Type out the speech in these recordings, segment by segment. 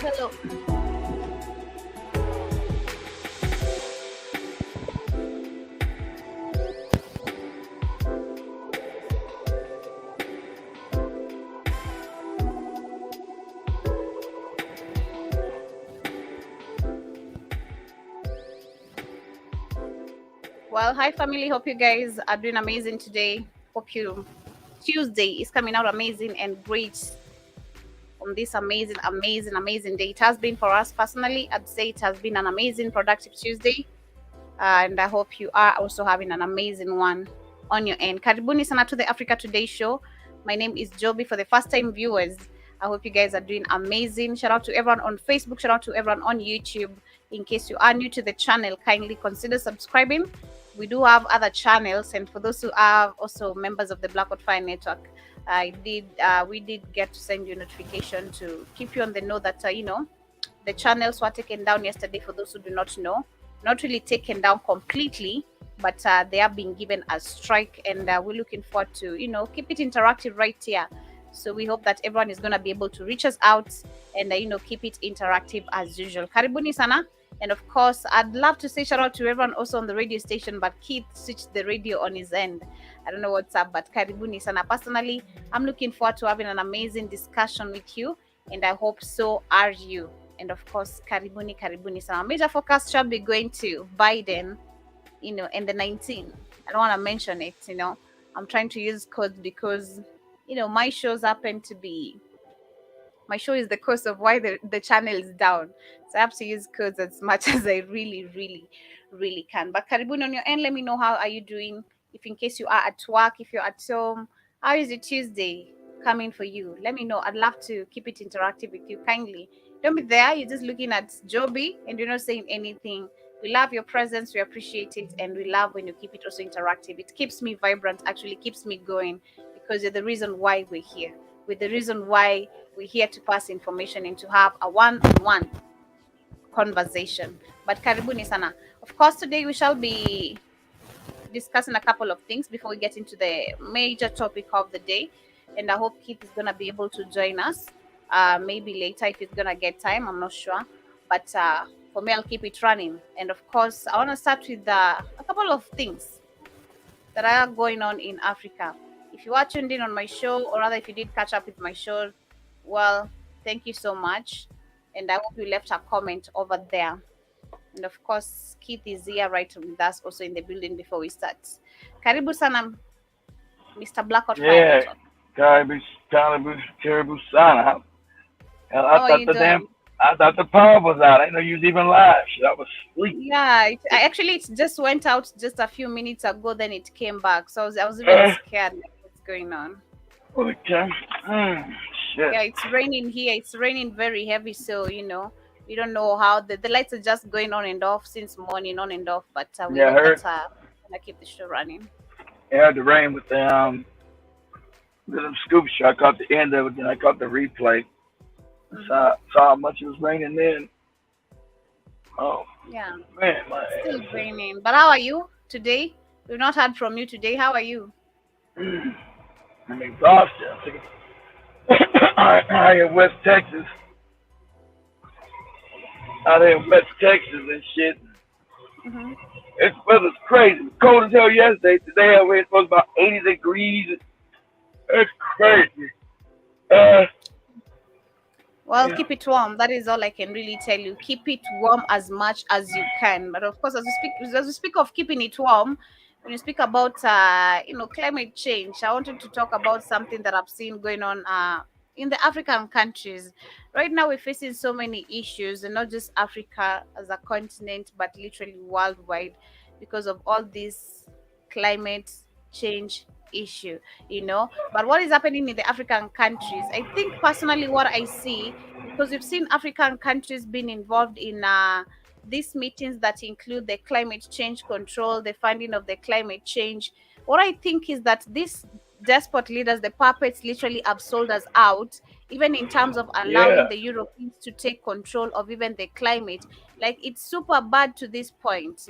Hello. Well, hi family. Hope you guys are doing amazing today. Hope you Tuesday is coming out amazing and great on this amazing day. It has been for us personally. I'd say it has been an amazing, productive Tuesday, and I hope you are also having an amazing one on your end. Karibuni sana to the Africa Today show. My name is Joby. For the first time viewers, I hope you guys are doing amazing. Shout out to everyone on Facebook. Shout out to everyone on YouTube. In case you are new to the channel, kindly consider subscribing. We do have other channels, and for those who are also members of the Fire Network, we did get to send you a notification to keep you on the know that the channels were taken down yesterday. For those who do not know, not really taken down completely, but they are being given a strike, and we're looking forward to keep it interactive right here. So we hope that everyone is going to be able to reach us out and keep it interactive as usual. Karibuni sana. And of course, I'd love to say shout out to everyone also on the radio station, but Keith switched the radio on his end. I don't know what's up, but karibuni sana. Personally, I'm looking forward to having an amazing discussion with you, and I hope so are you. And of course, karibuni sana. Our major focus shall be going to Biden, and the 19. I don't want to mention it, I'm trying to use codes because, my shows happen to be my show is the cause of why the channel is down. So I have to use codes as much as I really can. But Karibun on your end, let me know how are you doing. If in case you are at work, if you're at home, how is it Tuesday coming for you? Let me know. I'd love to keep it interactive with you kindly. Don't be there. You're just looking at Joby and you're not saying anything. We love your presence. We appreciate it. And we love when you keep it also interactive. It keeps me vibrant, actually keeps me going because you're the reason why we're here. With the reason why we're here to pass information and to have a one-on-one conversation. But karibuni sana. Of course, today we shall be discussing a couple of things before we get into the major topic of the day. And I hope Keith is going to be able to join us. Maybe later if he's going to get time, I'm not sure. But for me, I'll keep it running. And of course, I want to start with a couple of things that are going on in Africa. If you are tuned in on my show, or rather if you did catch up with my show, well, thank you so much. And I hope you left a comment over there. And of course, Keith is here right with us also in the building before we start. Karibu sana, Mr. Blackout Yeah, Fire. Caribou Sana. Hell, How are you doing? I thought the power was out. I didn't know you was even live. Shit, I was asleep. Yeah, it just went out just a few minutes ago, then it came back. So I was even scared like, what's going on. Okay. Shit. Yeah, it's raining here. It's raining very heavy, so we don't know how the lights are just going on and off since morning, on and off. But we Yeah, I hope heard. that gonna keep the show running. It had the rain with the scoop shot. I caught the end of it, then I caught the replay. Mm-hmm. Saw how much it was raining then. Oh Yeah, man, my it's still ass. raining. But how are you today? We've not heard from you today. How are you? I'm exhausted. I'm sick out here in West Texas, out here in West Texas and shit. Mm-hmm. It's weather's crazy. It was cold as hell yesterday. Today over here it's supposed to be about 80 degrees. It's crazy. Uh, Well, yeah, keep it warm. That is all I can really tell you. Keep it warm as much as you can. But of course, as we speak of keeping it warm, when you speak about climate change, I wanted to talk about something that I've seen going on in the African countries. Right now, we're facing so many issues, and not just Africa as a continent, but literally worldwide, because of all this climate change issue. But what is happening in the African countries? I think personally, what I see, because we've seen African countries being involved in these meetings that include the climate change control, the funding of the climate change. What I think is that these despot leaders, the puppets, literally have sold us out, even in terms of allowing yeah, the Europeans to take control of even the climate. Like it's super bad to this point.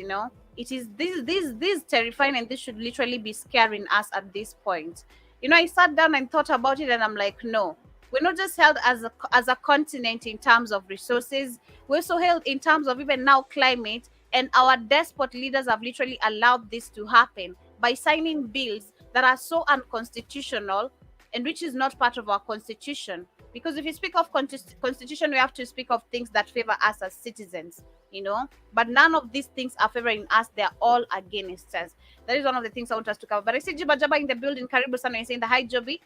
It is this terrifying, and this should literally be scaring us at this point. I sat down and thought about it, and I'm like, no. We're not just held as a continent in terms of resources. We're also held in terms of even now climate. And our despot leaders have literally allowed this to happen by signing bills that are so unconstitutional and which is not part of our constitution. Because if you speak of constitution, we have to speak of things that favor us as citizens, you know. But none of these things are favoring us; they're all against us. That is one of the things I want us to cover. But I see Jiba Jaba in the building. Karibu sana. You're saying the hi Joby.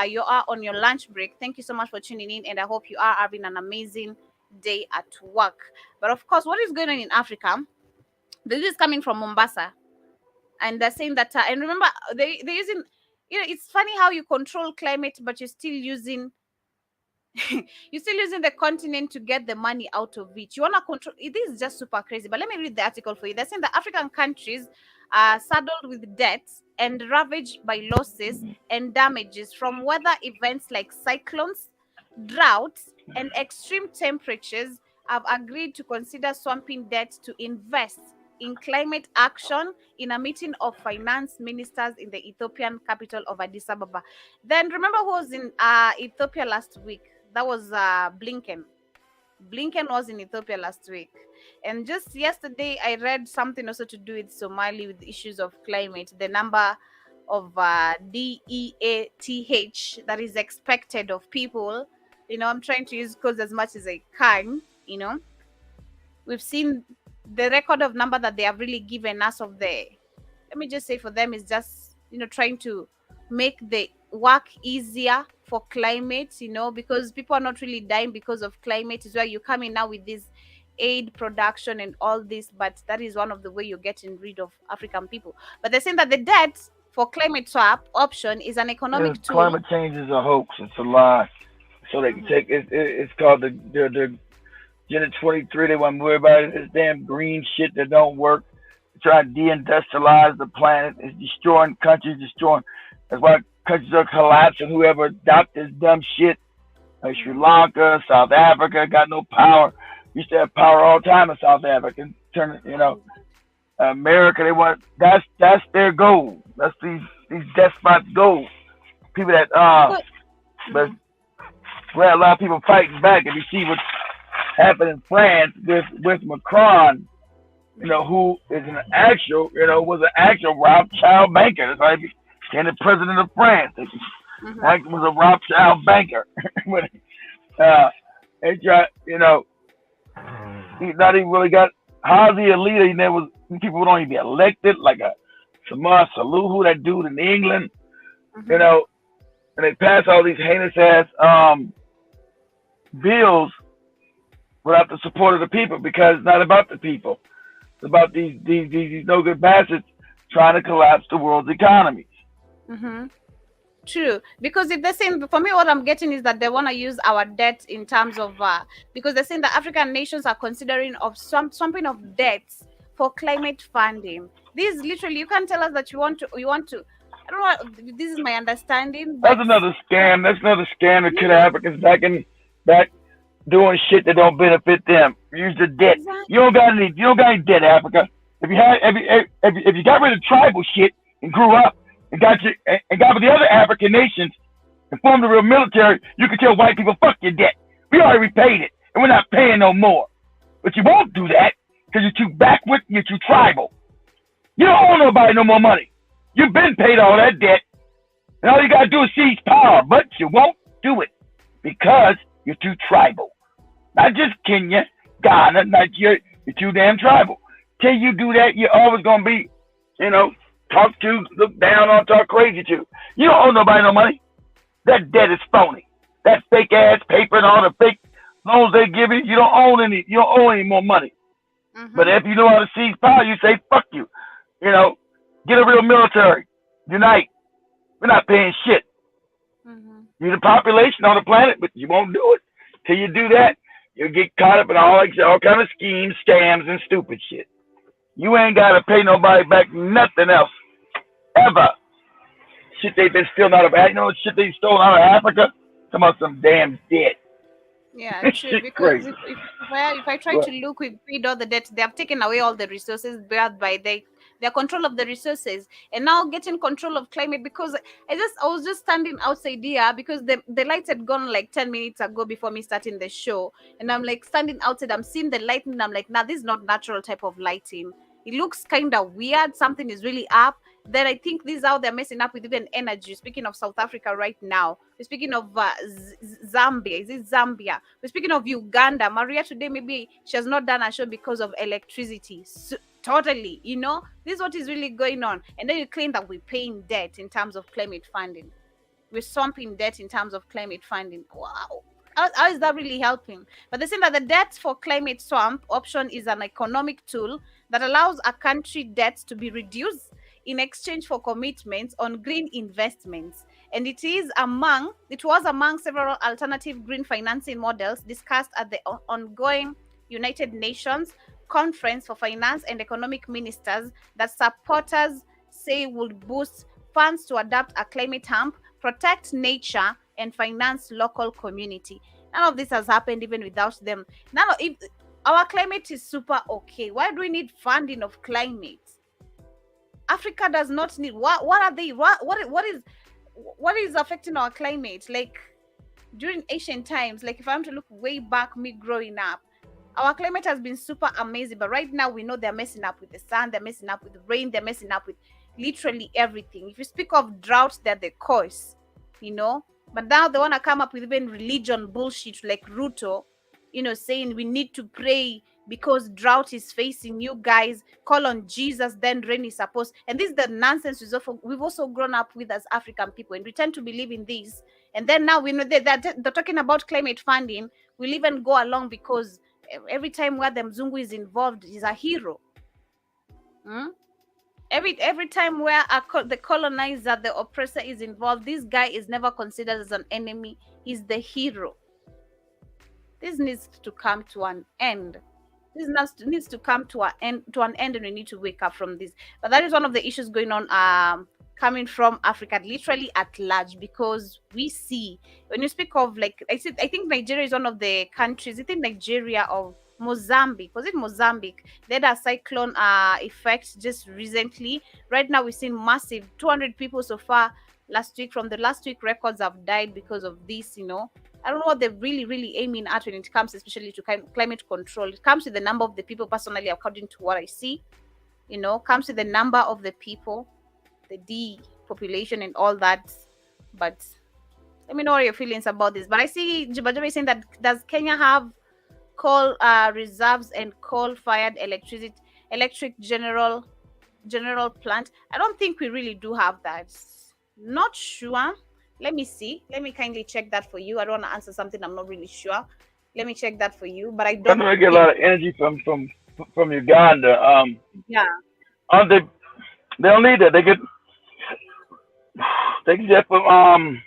You are on your lunch break. Thank you so much for tuning in, and I hope you are having an amazing day at work. But of course, what is going on in Africa? This is coming from Mombasa, and they're saying that. And remember, they're using. You know, it's funny how you control climate, but you're still using you're still using the continent to get the money out of it. You want to control it. Is just super crazy. But let me read the article for you. They're saying the African countries are saddled with debts and ravaged by losses and damages from weather events like cyclones, droughts, and extreme temperatures have agreed to consider swamping debt to invest in climate action in a meeting of finance ministers in the Ethiopian capital of Addis Ababa. Then remember who was in Ethiopia last week? That was Blinken. Blinken was in Ethiopia last week. And just yesterday, I read something also to do with Somali with issues of climate. The number of DEATH that is expected of people. You know, I'm trying to use codes as much as I can. You know, we've seen the record of number that they have really given us of the. Let me just say for them is just, you know, trying to make the work easier for climate, you know, because people are not really dying because of climate. Is where you come in now with this aid production and all this, but that is one of the way you're getting rid of African people. But they're saying that the debt for climate swap option is an economic tool. Climate change is a hoax. It's a lie. So they can Mhm. take it's called the Agenda 23. They want to worry about it. This damn green shit that don't work. They're trying to deindustrialize the planet. It's destroying countries, destroying. That's why countries are collapsing. Whoever adopted this dumb shit, like Sri Lanka, South Africa, got no power. Used to have power all the time in South Africa. Turn, you know, America. They want that's their goal. That's these despots' goal. People that Because, but mhm. where a lot of people fighting back. If you see what happened in France with Macron, you know, who is an actual, you know, was an actual Rothschild banker. That's why he became the president of France. He Mhm. was a Rothschild banker. When, uh, he tried, you know, he's not even really got. How's he a leader? He never. People don't even be elected like a Samar Suluhu, that dude in England. You Mhm. know, and they pass all these heinous ass bills without the support of the people because it's not about the people. It's about these no good bastards trying to collapse the world's economy. Mhm. True, because if they're saying for me, what I'm getting is that they want to use our debt in terms of because they're saying that African nations are considering of something of debts for climate funding. This literally, you can't tell us that you want to. I don't know. This is my understanding, That's but another scam. That's another scam to kill yeah, Africans back doing shit that don't benefit them. Use the debt. exactly. You don't got any debt, Africa. If you got rid of tribal shit and grew up and got with the other African nations and formed a real military, you could tell white people, fuck your debt. We already repaid it and we're not paying no more. But you won't do that because you're too backward, you're too tribal. You don't owe nobody no more money. You've been paid all that debt, and all you gotta do is seize power, but you won't do it because you're too tribal. Not just Kenya, Ghana, Nigeria, you're too damn tribal. Till you do that, you're always gonna be, you know, talked to, looked down on, talk crazy to. You don't owe nobody no money. That debt is phony. That fake ass paper and all the fake loans they give you, you don't owe any more money. But Mhm. if you know how to seize power, you say, fuck you. You know, get a real military. Unite. We're not paying shit. Mhm. You're the population on the planet, but you won't do it. Till you do that, you'll get caught up in all kind of schemes, scams, and stupid shit. You ain't gotta pay nobody back nothing else. Ever. Shit they've been stealing out of you know shit they stole out of Africa? Come on some damn debt. Yeah, true. Shit Because crazy. if I try What? to look, we paid all the debt. They have taken away all the resources whereby they their control of the resources, and now getting control of climate. Because I was just standing outside here because the lights had gone like 10 minutes ago before me starting the show, and I'm like standing outside, I'm seeing the lighting, and I'm like, nah, this is not natural type of lighting. It looks kind of weird. Something is really up. Then I think this is how they're messing up with even energy. Speaking of South Africa right now, we're speaking of Zambia. Is it Zambia? We're speaking of Uganda. Maria today, maybe she has not done a show because of electricity. So, totally, this is what is really going on. And then you claim that we're paying debt in terms of climate funding. We're swamping debt in terms of climate funding. Wow. How is that really helping? But they say that the debt for climate swamp option is an economic tool that allows a country debt to be reduced in exchange for commitments on green investments. And it was among several alternative green financing models discussed at the ongoing United Nations Conference for Finance and Economic Ministers that supporters say would boost funds to adapt a climate hump, protect nature, and finance local community. None of this has happened even without them. If our climate is super okay, why do we need funding of climate? Africa does not need. What are they? What is affecting our climate? Like during ancient times, like if I'm to look way back, me growing up, our climate has been super amazing. But right now, we know they're messing up with the sun, they're messing up with the rain, they're messing up with literally everything. If you speak of drought, they're the cause, But now they want to come up with even religion bullshit like Ruto, saying we need to pray because drought is facing you guys. Call on Jesus, then rain is supposed. And this is the nonsense we've also grown up with as African people, and we tend to believe in this. And then now we know they're talking about climate funding. We'll even go along because every time where the Mzungu is involved, he's a hero. Every time where the colonizer, the oppressor is involved, this guy is never considered as an enemy. He's the hero. This needs to come to an end. This needs to come to an end, and we need to wake up from this. But that is one of the issues going on, coming from Africa, literally at large, because we see when you speak of I think Nigeria is one of the countries. I think Nigeria or Mozambique. Was it Mozambique? They had a cyclone effect just recently. Right now, we've seen massive 200 people so far last week. From the last week records have died because of this, I don't know what they're really, really aiming at when it comes especially to climate control. It comes with the number of the people, personally, according to what I see, comes with the number of the people, the depopulation and all that. But let me know what your feelings about this. But I see Jibajaba saying that does Kenya have coal reserves and coal-fired electric general plant? I don't think we really do have that. Not sure. Let me see. Let me kindly check that for you. I don't want to answer something I'm not really sure. Let me check that for you. But I don't. I get a lot of energy from Uganda. Yeah. They don't need that. They get that from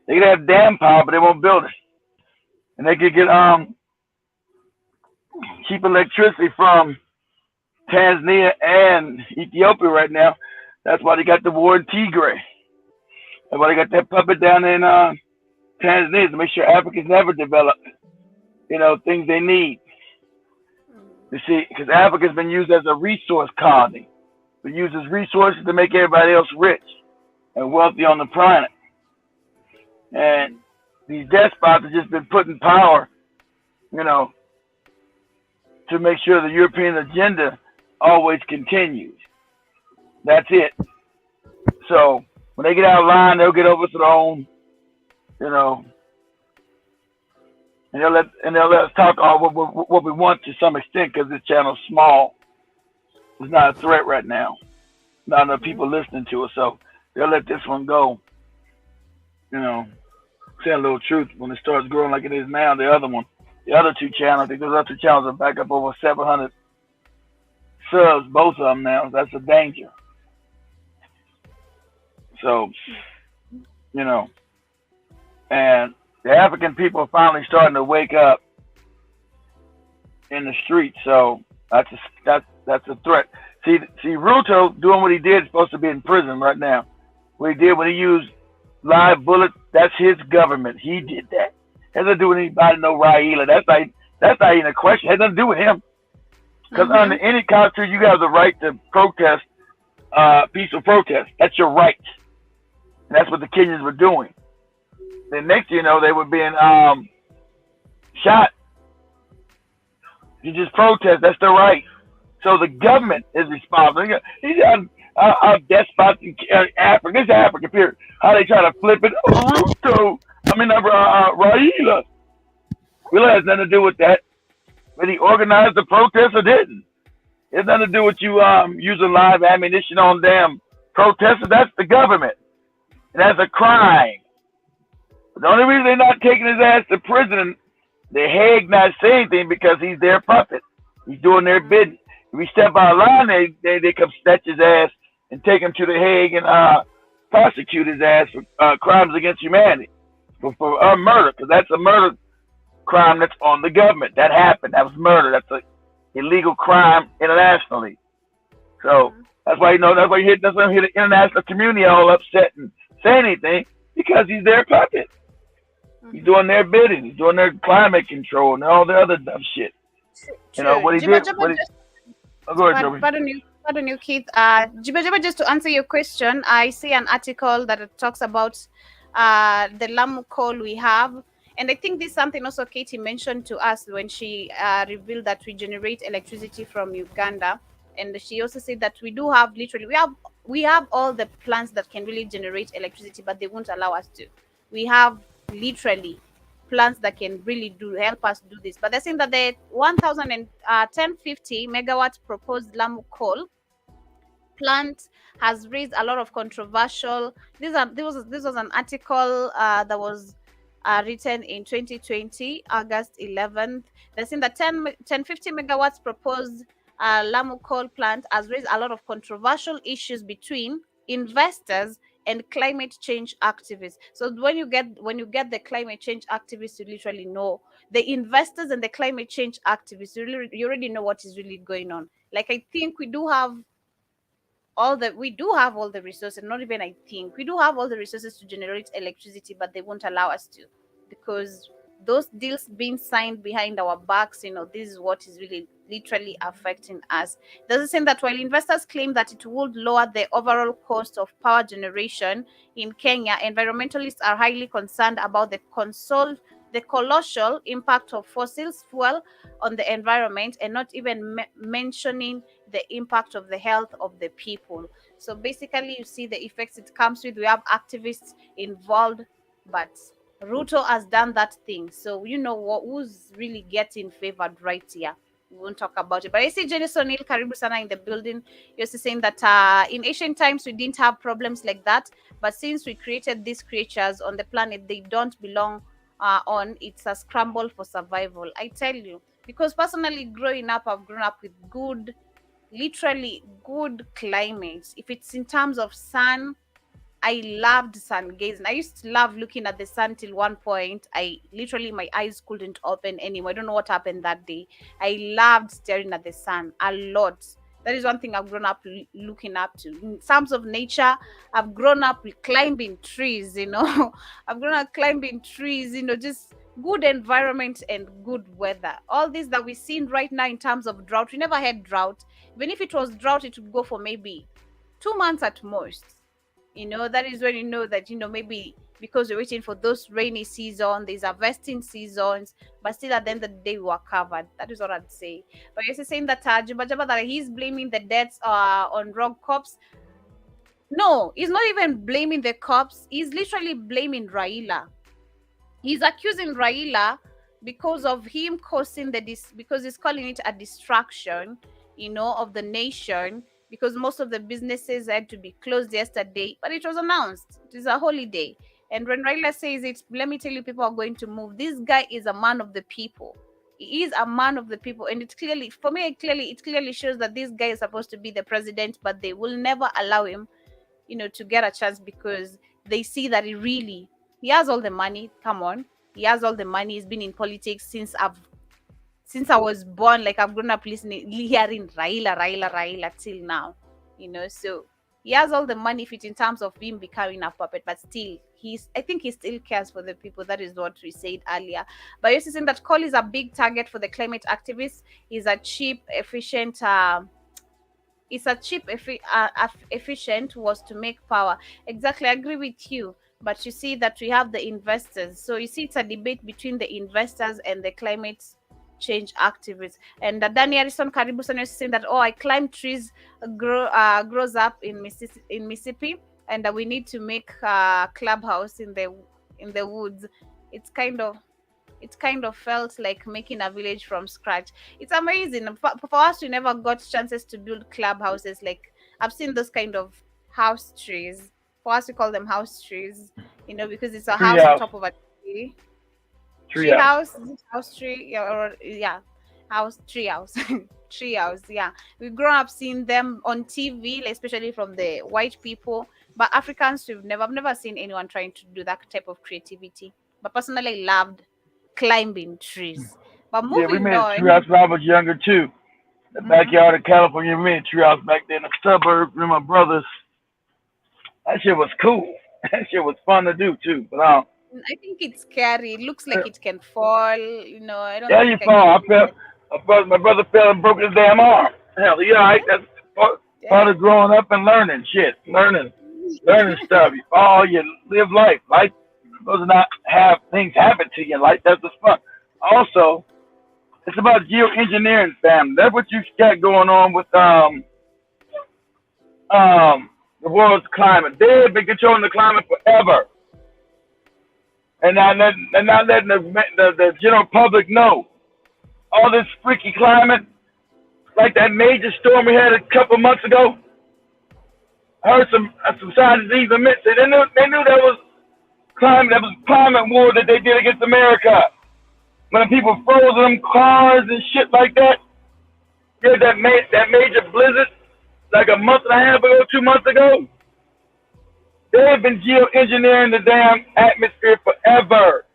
they could have dam power, but they won't build it. And they could get cheap electricity from Tanzania and Ethiopia right now. That's why they got the war in Tigray. That's why they got that puppet down in Tanzania, to make sure Africans never develop, things they need. You see, because Africa's been used as a resource colony. It uses resources to make everybody else rich and wealthy on the planet. And these despots have just been put in power, to make sure the European agenda always continues. That's it. So when they get out of line, they'll get overthrown, and they'll let us talk what we want to some extent, because this channel's small. It's not a threat right now. Not enough people listening to it, so they'll let this one go. Say a little truth. When it starts growing like it is now, the other two channels, I think those other two channels are back up over 700 subs, both of them now. That's a danger. So, and the African people are finally starting to wake up in the streets. So that's a threat. See, Ruto doing what he did is supposed to be in prison right now. What he did when he used live bullets, that's his government. He did that. Has nothing to do with anybody, no Raila. That's not even a question. Has nothing to do with him. Because under Mm-hmm. any constitution, you have the right to protest, peaceful protest. That's your right. And that's what the Kenyans were doing. Then next thing you know, they were being shot. You just protest. That's their right. So the government is responsible. These are despots in Africa. This is Africa, period. How they try to flip it. Oh, Ruto. Raila. Really has nothing to do with that. Whether he organized the protest or didn't. It has nothing to do with you using live ammunition on damn protesters. That's the government. And that's a crime. The only reason they're not taking his ass to prison, the Hague not saying anything because he's their puppet. He's doing their bidding. If we step out of line, they come snatch his ass and take him to the Hague and prosecute his ass for crimes against humanity, for murder, because that's a murder crime that's on the government. That happened. That was murder. That's an illegal crime internationally. So that's why that's why you hear the international community all upset and say anything, because he's their puppet. He's doing their bidding. He's doing their climate control and all the other dumb shit. True. You know what he did. Go ahead, Joey. Pardon you, Keith. Jiba, just to answer your question, I see an article that it talks about the Lamu coal we have. And I think this is something also Katie mentioned to us when she revealed that we generate electricity from Uganda. And she also said that we do have we have all the plants that can really generate electricity, but they won't allow us to. We have literally plants that can really help us do this. But they're saying that the 1050 megawatts proposed Lamu coal plant has raised a lot of controversial. This was an article that was written in 2020, August 11th. They're saying that 1050 megawatts proposed Lamu coal plant has raised a lot of controversial issues between investors and climate change activists. So when you get the climate change activists, you literally know the investors and the climate change activists. You already know what is really going on. Like, I think we do have all the resources. Not even I think we do have all the resources to generate electricity, but they won't allow us to, because those deals being signed behind our backs, this is what is really literally affecting us. Does it seem that while investors claim that it would lower the overall cost of power generation in Kenya, environmentalists are highly concerned about the colossal impact of fossil fuel on the environment, and not even mentioning the impact of the health of the people. So basically, you see the effects it comes with. We have activists involved, but Ruto has done that thing. So who's really getting favored right here. We won't talk about it. But I see Janice O'Neill, Karibu Sana in the building. You're saying that in ancient times we didn't have problems like that. But since we created these creatures on the planet they don't belong on, it's a scramble for survival. I tell you. Because personally, growing up, I've grown up with literally good climates. If it's in terms of sun, I loved sun gazing. I used to love looking at the sun till one point. My eyes couldn't open anymore. I don't know what happened that day. I loved staring at the sun a lot. That is one thing I've grown up looking up to. In terms of nature, I've grown up with climbing trees, I've grown up climbing trees, just good environment and good weather. All this that we're seeing right now in terms of drought, we never had drought. Even if it was drought, it would go for maybe 2 months at most. That is when that maybe because we're waiting for those rainy season, there's harvesting seasons, but still at the end of the day we are covered. That is what I'd say. But you're saying that Jabba that he's blaming the deaths on rogue cops. No, he's not even blaming the cops. He's literally blaming Raila. He's accusing Raila because of him causing because he's calling it a distraction, of the nation, because most of the businesses had to be closed yesterday, but it was announced. It is a holiday. And when Raila says it, let me tell you, people are going to move. This guy is a man of the people. He is a man of the people. And it clearly shows that this guy is supposed to be the president, but they will never allow him, to get a chance, because they see that he has all the money. Come on. He has all the money. He's been in politics since I was born. Like, I've grown up hearing Raila till now, so He has all the money fit in terms of him becoming a puppet, but still, I think he still cares for the people. That is what we said earlier. But you're saying that coal is a big target for the climate activists. Is a cheap, efficient. It's a cheap, efficient was to make power. Exactly, I agree with you. But you see that we have the investors. So you see, it's a debate between the investors and the climate change activists. And Danny Harrison Karibu sana is saying that, oh, I climb trees, grows up in Mississippi, and we need to make a clubhouse in the woods. It's kind of felt like making a village from scratch. It's amazing. For us, we never got chances to build clubhouses. Like, I've seen those kind of house trees. For us, we call them house trees, because it's a house on Treehouse. top of a tree. Tree Treehouse. house, is it house tree, yeah, or yeah, tree house, tree house. Yeah, we've grown up seeing them on TV, like, especially from the white people. But Africans, I've never seen anyone trying to do that type of creativity. But personally, I loved climbing trees. But Yeah, we moving made a on, treehouse when I was younger too. The mhm, backyard of California, we made a treehouse back there in the suburbs with my brothers. That shit was cool. That shit was fun to do too. But I think it's scary. It looks like it can fall. I don't yeah, you think I fall. can I do fell. that. My brother fell and broke his damn arm. Hell, yeah, right. That's part Yeah. of growing up and learning shit. Learning stuff. You fall, you live life. Life does not have things happen to you in life. That's just fun. Also, it's about geoengineering, fam. That's what you got going on with the world's climate. They've been controlling the climate forever, and not letting the general public know all this freaky climate, like that major storm we had a couple months ago. I heard some scientists even admit they knew that was climate war that they did against America. When people froze them cars and shit like that. Yeah, that major blizzard like a month and a half ago, 2 months ago. They have been geoengineering the damn atmosphere forever.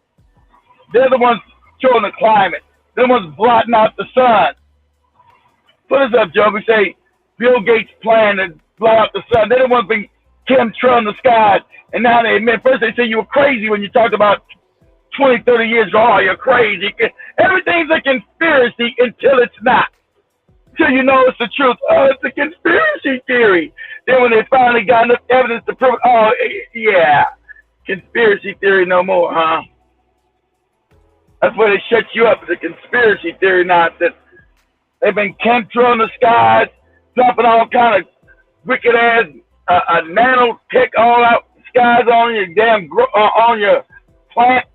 They're the ones controlling the climate. They're the ones blotting out the sun. Put us up, Joe. We say Bill Gates' plan to blot out the sun. They're the ones been chemtrail the skies. And now they admit, first they say you were crazy when you talked about 20, 30 years ago. Oh, you're crazy. Everything's a conspiracy until it's not. Until you know it's the truth. Oh, it's a conspiracy theory. Then when they finally got enough evidence to prove, oh, yeah, conspiracy theory no more, huh? That's where they shut you up. It's a conspiracy theory nonsense. They've been chemtrailing the skies, dropping all kind of wicked ass nanotech all out the skies on your on your plant.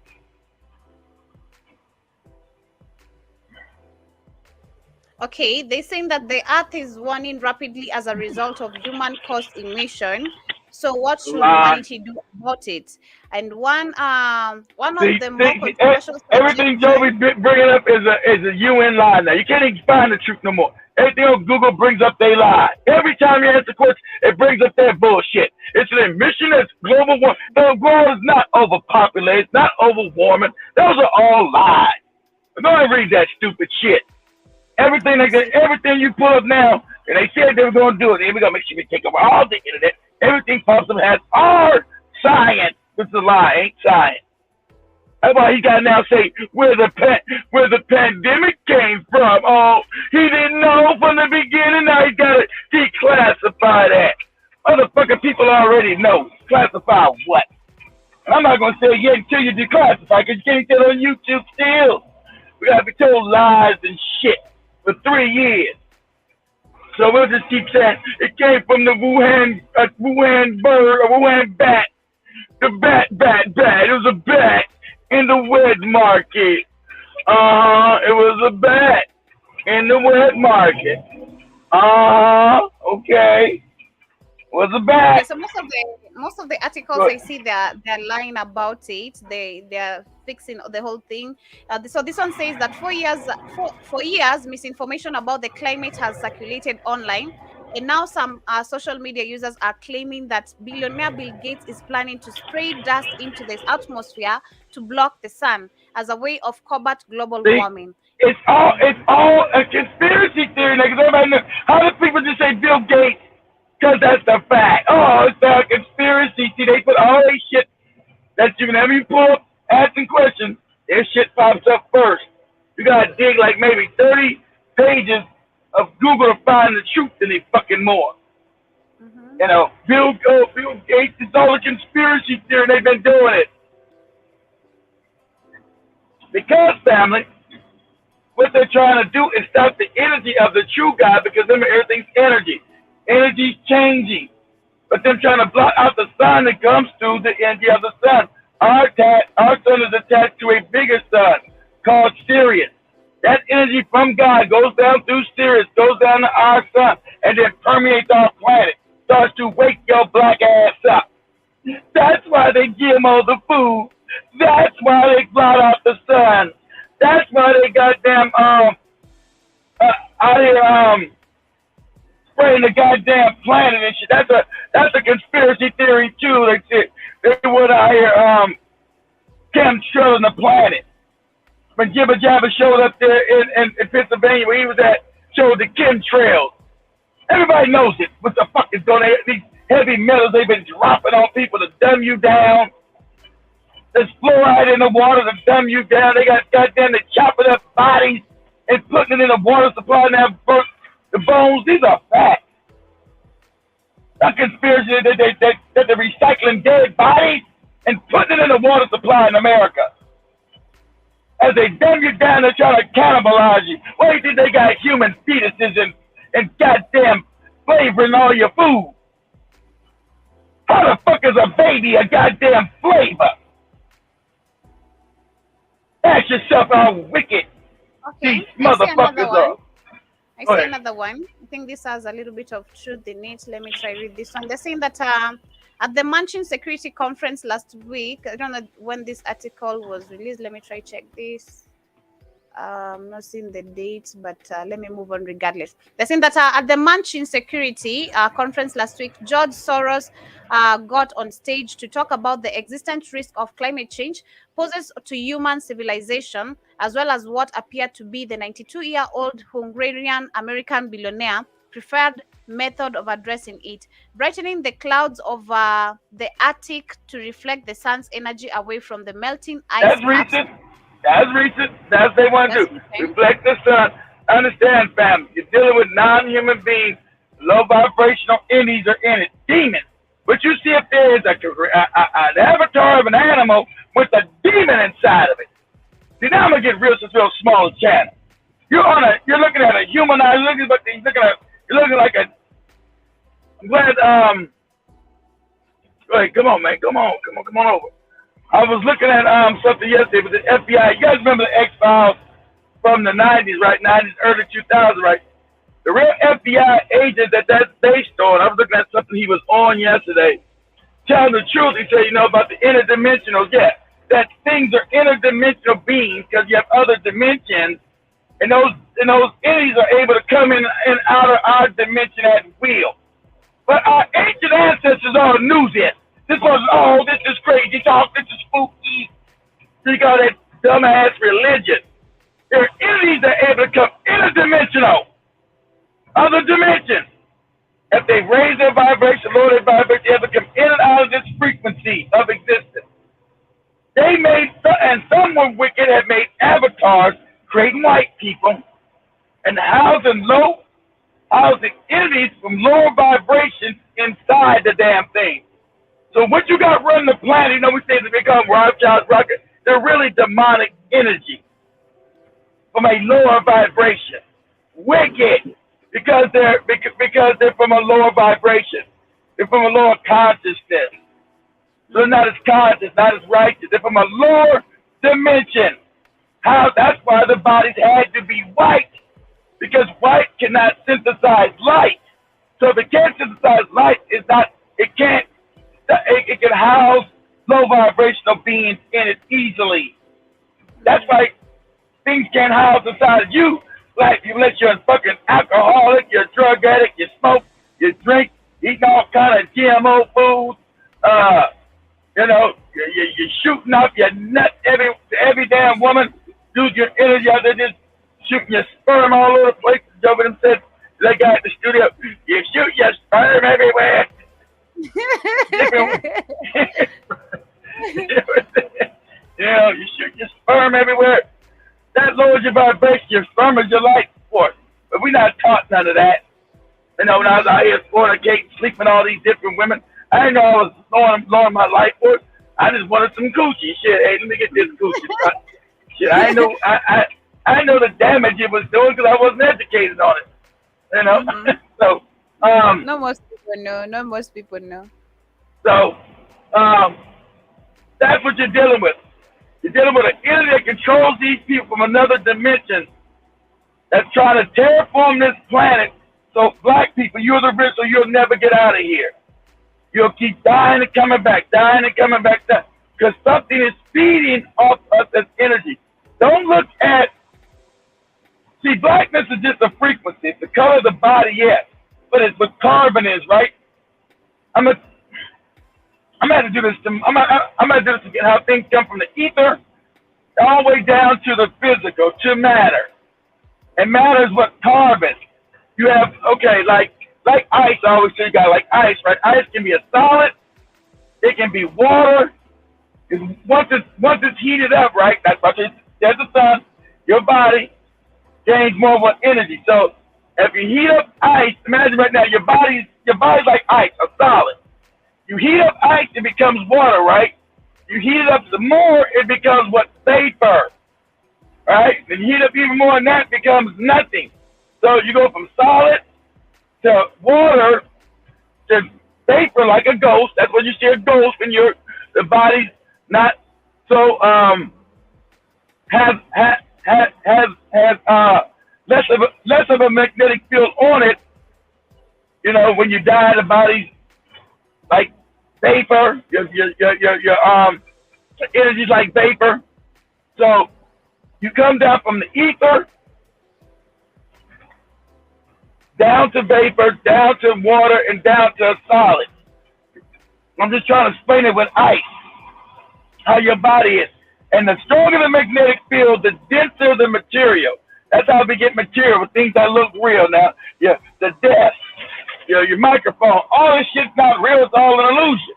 Okay, they're saying that the Earth is warming rapidly as a result of human-caused emission. So, what should humanity do about it? And one of the more controversial Everything suggestions. Joey bringing up is a UN lie now. You can't even find the truth no more. Everything on Google brings up their lie. Every time you answer questions, it brings up their bullshit. It's an admission that's global warming. The world is not overpopulated. It's not overwarming. Those are all lies. Go and read that stupid shit. Everything you pull up now, and they said they were going to do it. And we're going to make sure we take over all the internet. Everything pops up has our science. It's a lie, ain't science. That's why he got to now say where the pandemic came from. Oh, he didn't know from the beginning. Now he got to declassify that. Motherfucking people already know. Classify what? And I'm not going to say it yet until you declassify, because you can't get on YouTube still. We got to be told lies and shit for 3 years. So we'll just keep saying it came from the Wuhan bird, or Wuhan bat. The bat. It was a bat in the wet market. It was a bat in the wet market. Okay. It was a bat. Okay, so most of the articles I see they're lying about it. They're fixing the whole thing. So this one says that for years misinformation about the climate has circulated online, and now some social media users are claiming that billionaire Bill Gates is planning to spray dust into the atmosphere to block the sun as a way of combat global See, warming. it's all a conspiracy theory. Like everybody knows. How do people just say Bill Gates? Because that's the fact. Oh, it's a conspiracy. See, they put all this shit that you can have you pull up, asking questions. Their shit pops up first. You gotta dig like maybe 30 pages of Google to find the truth in it fucking more. Mm-hmm. You know, Bill Gates is all a conspiracy theory. They've been doing it. Because, family, what they're trying to do is stop the energy of the true God because remember, everything's energy. Energy's changing. But them trying to block out the sun that comes through the energy of the sun. Our sun is attached to a bigger sun called Sirius. That energy from God goes down through Sirius, goes down to our sun, and then permeates our planet. Starts to wake your black ass up. That's why they GMO the food. That's why they blot out the sun. That's why they goddamn out here spraying the goddamn planet and shit. That's a conspiracy theory too. They went out here chemtrailing the planet. When Jibba Jabba showed up there in Pennsylvania where he was at, showed the chemtrails. Everybody knows it. What the fuck is going on? These heavy metals they've been dropping on people to dumb you down. There's fluoride in the water to dumb you down. They got goddamn to chopping up bodies and putting it in the water supply and have burnt the bones. These are facts. Not conspiracy that they're recycling dead bodies and putting it in the water supply in America. As they dumb you down, they're trying to cannibalize you. Why do you think they got human fetuses and goddamn flavoring all your food? How the fuck is a baby a goddamn flavor? Ask yourself how wicked these motherfuckers are. I see another one. I think this has a little bit of truth in it. Let me try read this one. They're saying that at the Manchin Security Conference last week, I don't know when this article was released. Let me try check this. I'm not seeing the dates, but let me move on regardless. They're saying that at the Manchin Security Conference last week, George Soros got on stage to talk about the existent risk of climate change poses to human civilization, as well as what appeared to be the 92-year-old Hungarian American billionaire preferred method of addressing it, brightening the clouds of the Arctic to reflect the sun's energy away from the melting ice. That's recent. That's recent. That's what they want to do. Reflect the sun. Understand, family. You're dealing with non-human beings. Low vibrational entities are in it. Demons. What you see up there is an avatar of an animal with a demon inside of it. See, now I'm gonna get real small channel. You're looking at a humanized. You're looking like a. I'm glad. Go ahead, come on, man. Come on over. I was looking at something yesterday with the FBI. You guys remember the X-Files from the 90s, right? 90s, early 2000s, right? The real FBI agent that's based on, I was looking at something he was on yesterday. Telling the truth, he said, about the interdimensional, that things are interdimensional beings because you have other dimensions, and those entities are able to come in and out of our dimension at will. But our ancient ancestors all knew this. This is crazy talk, this is spooky. You got that dumbass religion. There are entities that are able to come interdimensional, other dimensions. If they raise their vibration, lower their vibration, they have to come in and out of this frequency of existence. They made, and some were wicked, have made avatars, creating white people, and housing entities from lower vibrations inside the damn thing. So what you got running the planet, we say they become Rothschild's rocket, they're really demonic energy from a lower vibration. Wicked, because they're from a lower vibration. They're from a lower consciousness. So they're not as conscious, not as righteous. They're from a lower dimension. That's why the bodies had to be white, because white cannot synthesize light. So if it can't synthesize light, it can house low vibrational beings in it easily. That's why things can't house inside of you. Like you let you're a fucking alcoholic, you're a drug addict, you smoke, you drink, eating all kind of GMO foods. You're shooting up your nut every damn woman. Use your energy out there just shooting your sperm all over the place. Joe them said That guy at the studio, you shoot your sperm everywhere. Different. You shoot your sperm everywhere. That lowers your vibration. Your sperm is your life force. But we're not taught none of that. When I was out here fornicating, sleeping with all these different women, I didn't know I was lowering my life force. I just wanted some coochie. Shit, hey, let me get this coochie. Shit, I know I know the damage it was doing because I wasn't educated on it. You know, so No, most people know. No, most people know. so that's what you're dealing with. You're dealing with an entity that controls these people from another dimension that's trying to terraform this planet. So black people, you're the rich, so you'll never get out of here. You'll keep dying and coming back, dying and coming back, because something is feeding off us as energy. Don't look at, see, blackness is just a frequency. It's the color of the body, yes, but it's what carbon is, right? I'm gonna have to do this. I'm gonna do this again. How things come from the ether all the way down to the physical, to matter, and matter is what carbon. You have like ice. I always say, you got like ice, right? Ice can be a solid. It can be water. Once it's heated up, right? That's why there's the sun. Your body gains more of energy. So if you heat up ice, imagine right now your body's like ice, a solid. You heat up ice, it becomes water, right? You heat it up some more, it becomes what? Vapor, right? And you heat up even more than that, it becomes nothing. So you go from solid to water to vapor like a ghost. That's when you see a ghost and the body's not so has less of a magnetic field on it. You know, when you die, the body's like vapor. Your energy's like vapor. So you come down from the ether down to vapor, down to water, and down to a solid. I'm just trying to explain it with ice, how your body is. And the stronger the magnetic field, the denser the material. That's how we get material with things that look real now. Yeah, the desk, your microphone, all this shit's not real, it's all an illusion.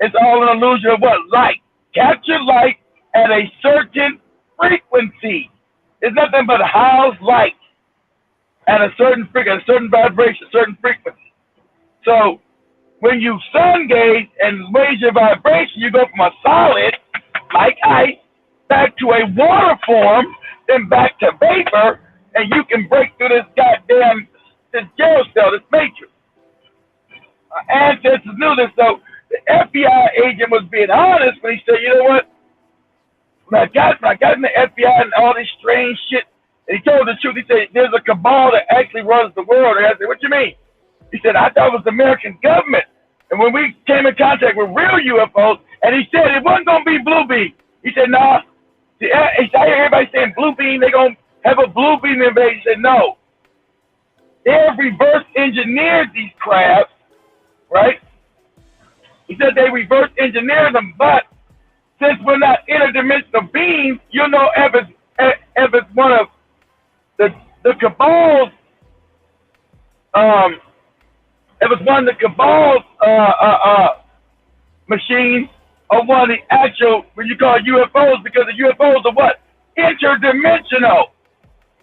It's all an illusion of what? Light. Capture light at a certain frequency. It's nothing but house light at a certain frequency, a certain vibration, a certain frequency. So when you sun gaze and raise your vibration, you go from a solid, like ice, back to a water form, then back to vapor, and you can break through this jail cell, this matrix. Our ancestors knew this, so the FBI agent was being honest when he said, you know what? When I got in the FBI and all this strange shit, and he told the truth. He said, there's a cabal that actually runs the world. And I said, what you mean? He said, I thought it was the American government. And when we came in contact with real UFOs, and he said it wasn't going to be blue beam. He said, nah. See, I hear everybody saying blue beam, they're going to have a blue beam invasion. He said, no. They have reverse engineered these crafts, right? He said they reverse engineered them, but since we're not interdimensional beings, you'll know if it's one of the cabal's, it was one of the cabal's machines or one of the actual, what you call UFOs, because the UFOs are what? Interdimensional.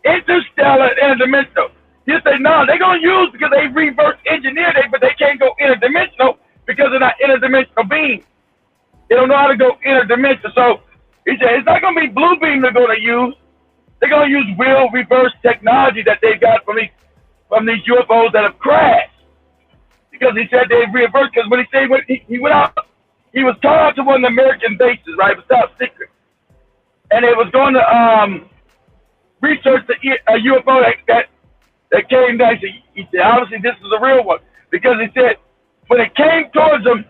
Interstellar, interdimensional. You say, no, they're going to use because they reverse engineered it, but they can't go interdimensional because they're not interdimensional beings. They don't know how to go interdimensional. So he said, it's not going to be blue beam they're going to use. They're going to use real reverse technology that they got from these UFOs that have crashed. Because he said they reversed, because when he went out, he was taught out to one of the American bases, right? It was top secret. And it was going to research a UFO that came down. He said, obviously this is a real one. Because he said, when it came towards them,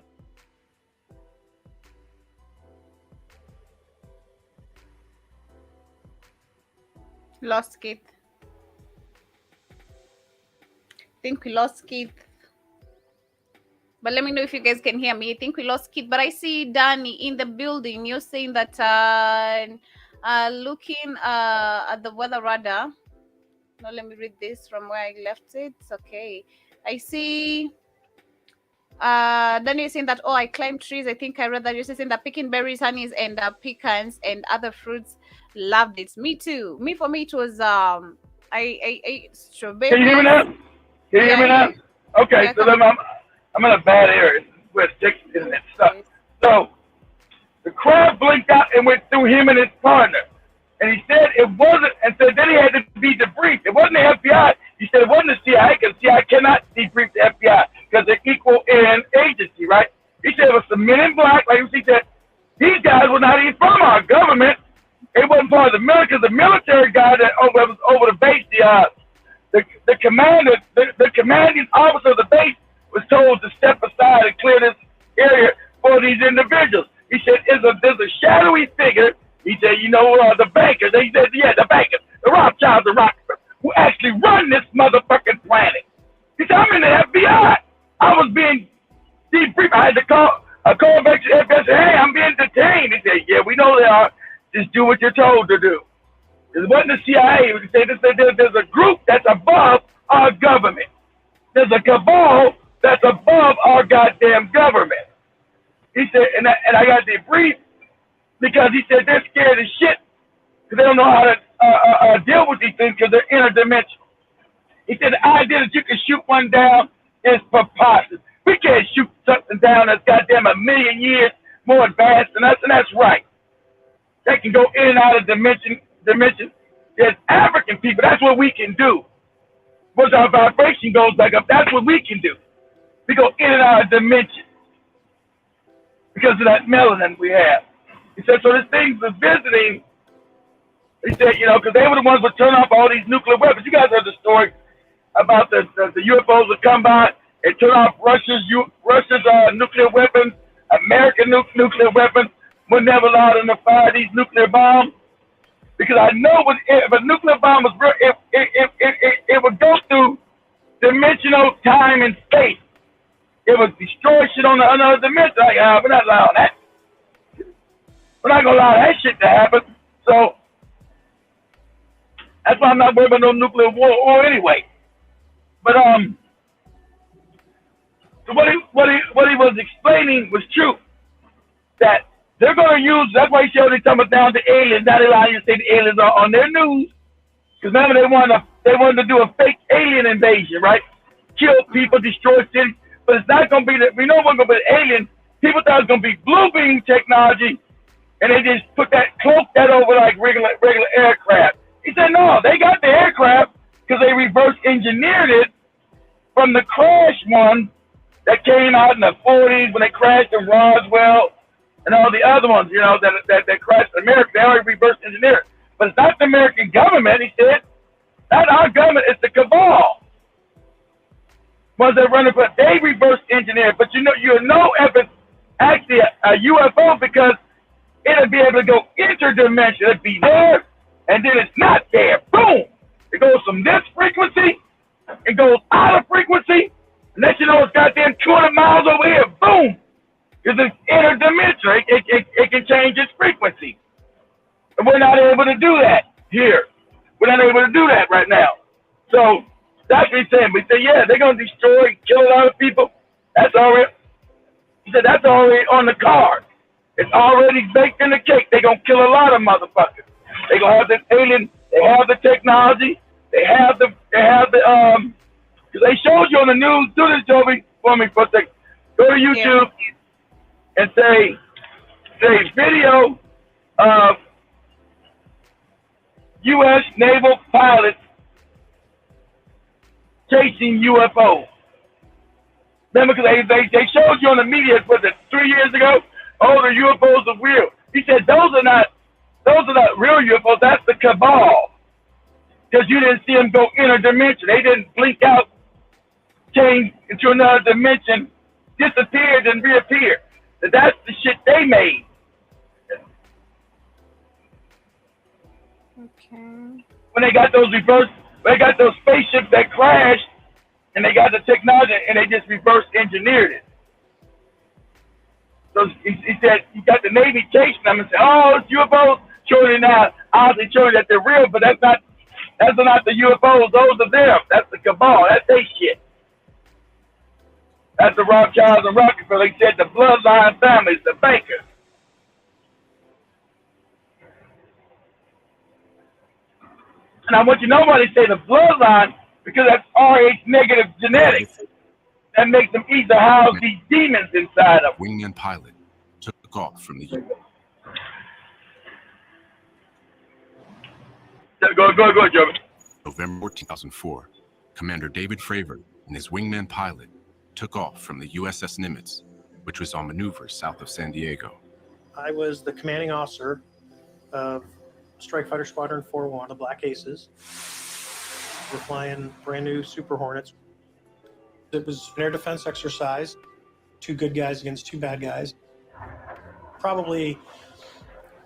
Lost Keith. I think we lost Keith. But let me know if you guys can hear me. I think we lost Keith. But I see Danny in the building. You're saying that looking at the weather radar, No, let me read this from where I left it. Okay. I see. Then you're saying that, oh, I climb trees. I think I read that you're saying that picking berries, honeys, and pecans and other fruits. Loved it. Me too. Me, for me, it was I ate Can you hear me now? strawberries. Can you hear Yeah, me now? Okay, yeah, so come. I'm in a bad area where it's internet stuff. Okay. So the crowd blinked out and went through him and his partner. And he said it wasn't, and said then he had to be debriefed. It wasn't the FBI. He said it wasn't the CIA because the CIA cannot debrief the FBI because they're equal in agency, right? He said it was some men in black. Like he said, these guys were not even from our government. It wasn't part of the military. The military guy that was over the base, the commander, the commanding officer of the base was told to step aside and clear this area for these individuals. He said, there's a shadowy figure. He said, the bankers. He said, yeah, the bankers, the Rothschilds, the Rockefellers, who actually run this motherfucking planet. He said, I'm in the FBI. I was being debriefed. I had to call back to the FBI and say, hey, I'm being detained. He said, yeah, we know they are. Just do what you're told to do. It wasn't the CIA. He said, there's a group that's above our government. There's a cabal that's above our goddamn government. He said, and I got debriefed because he said they're scared as shit because they don't know how to deal with these things because they're interdimensional. He said the idea that you can shoot one down is preposterous. We can't shoot something down that's goddamn a million years more advanced than us, and that's right. They can go in and out of dimension. There's African people. That's what we can do. Once our vibration goes back up, that's what we can do. We go in and out of dimension because of that melanin we have. He said, so this thing was visiting. He said, because they were the ones who would turn off all these nuclear weapons. You guys heard the story about the UFOs would come by and turn off Russia's nuclear weapons, American nuclear weapons. Would never allow them to fire these nuclear bombs because I know if a nuclear bomb was real, it would go through dimensional time and space. It would destroy shit on another dimension. Like, we're not allowing that. We're not gonna allow that shit to happen. So that's why I'm not worried about no nuclear war anyway. But so what he was explaining was true. That they're going to use, that's why he showed they talking about down to aliens. Now they allow you to say the aliens are on their news. Because remember, they wanted to do a fake alien invasion, right? Kill people, destroy cities. But it's not going to be that, we know it wasn't going to be the alien. People thought it was going to be blue beam technology. And they just cloaked that over like regular aircraft. He said, no, they got the aircraft because they reverse engineered it from the crash one that came out in the 40s when they crashed in Roswell. And all the other ones, that crashed in America, they already reverse engineered. But it's not the American government, he said. Not our government, it's the cabal. Ones that run it, but they reverse engineer. But you'll know if it's actually a UFO because it'll be able to go interdimensional. It'll be there, and then it's not there. Boom! It goes from this frequency, it goes out of frequency, and next you know it's goddamn 200 miles over here. Boom! Because it's interdimensional. It can change its frequency. And we're not able to do that here. We're not able to do that right now. So that's what he's saying. We say, yeah, they're going to destroy, kill a lot of people. That's already, he said, that's already on the card. It's already baked in the cake. They're going to kill a lot of motherfuckers. They're going to have this alien, they have the technology, they have the, because they showed you on the news, do this, Joby, for me for a second. Go to YouTube. Yeah. And say video of U.S. naval pilots chasing UFOs. Remember, because they showed you on the media, was it 3 years ago? Oh, the UFOs are real. He said those are not real UFOs. That's the cabal. Because you didn't see them go interdimension. They didn't blink out, change into another dimension, disappeared and reappeared. That's the shit they made. Okay. When they got those spaceships that crashed, and they got the technology, and they just reverse engineered it. So he said, you got the Navy chasing them and said, oh, it's UFOs. Showing it now, obviously showing that they're real, but that's not That's not the UFOs. Those are them. That's the cabal. That's their shit. That's the Rothschilds and Rockefeller. They said the bloodline families, the bankers. And I want you to know why they say the bloodline, because that's Rh negative genetics. That makes them easy to house these demons inside of them. Wingman pilot took off from the Go, Joe. November 14, 2004. Commander David Fravor and his wingman pilot took off from the USS Nimitz, which was on maneuver south of San Diego. I was the commanding officer of Strike Fighter Squadron 4-1, the Black Aces. We're flying brand new Super Hornets. It was an air defense exercise, 2 good guys against 2 bad guys. Probably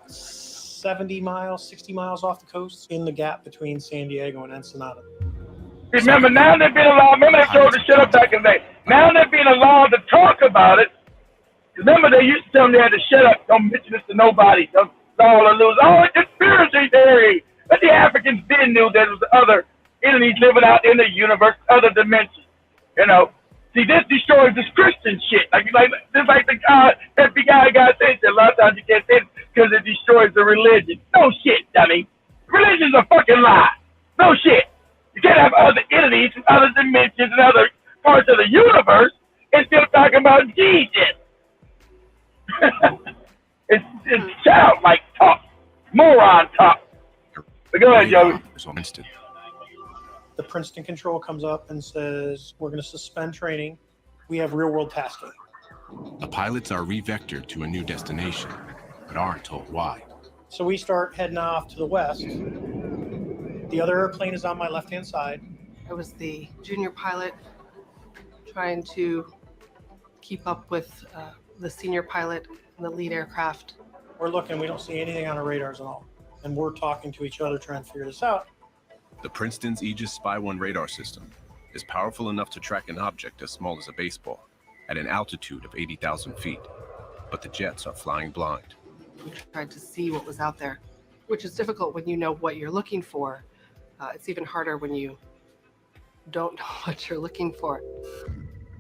70 miles, 60 miles off the coast in the gap between San Diego and Ensenada. Remember, now they're being allowed, remember they told the shit up back in the day. Now they're being allowed to talk about it. Remember, they used to tell them they had to shut up, don't mention this to nobody, don't all lose. Oh, it's conspiracy theory. But the Africans didn't know there was other entities living out in the universe, other dimensions. You know, see, this destroys this Christian shit. Like just like the FBI guy said, a lot of times you can't say it because it destroys the religion. No shit, dummy. Religion's a fucking lie. No shit. You can't have other entities and other dimensions and other parts of the universe and still talking about Jesus. it's childlike talk, moron talk. But go ahead, Joey. The Princeton control comes up and says, we're going to suspend training. We have real-world tasking. The pilots are re-vectored to a new destination, but aren't told why. So we start heading off to the west. The other airplane is on my left-hand side. I was the junior pilot trying to keep up with the senior pilot in the lead aircraft. We're looking, we don't see anything on our radars at all. And we're talking to each other trying to figure this out. The Princeton's Aegis Spy-1 radar system is powerful enough to track an object as small as a baseball at an altitude of 80,000 feet, but the jets are flying blind. We tried to see what was out there, which is difficult when you know what you're looking for. It's even harder when you don't know what you're looking for.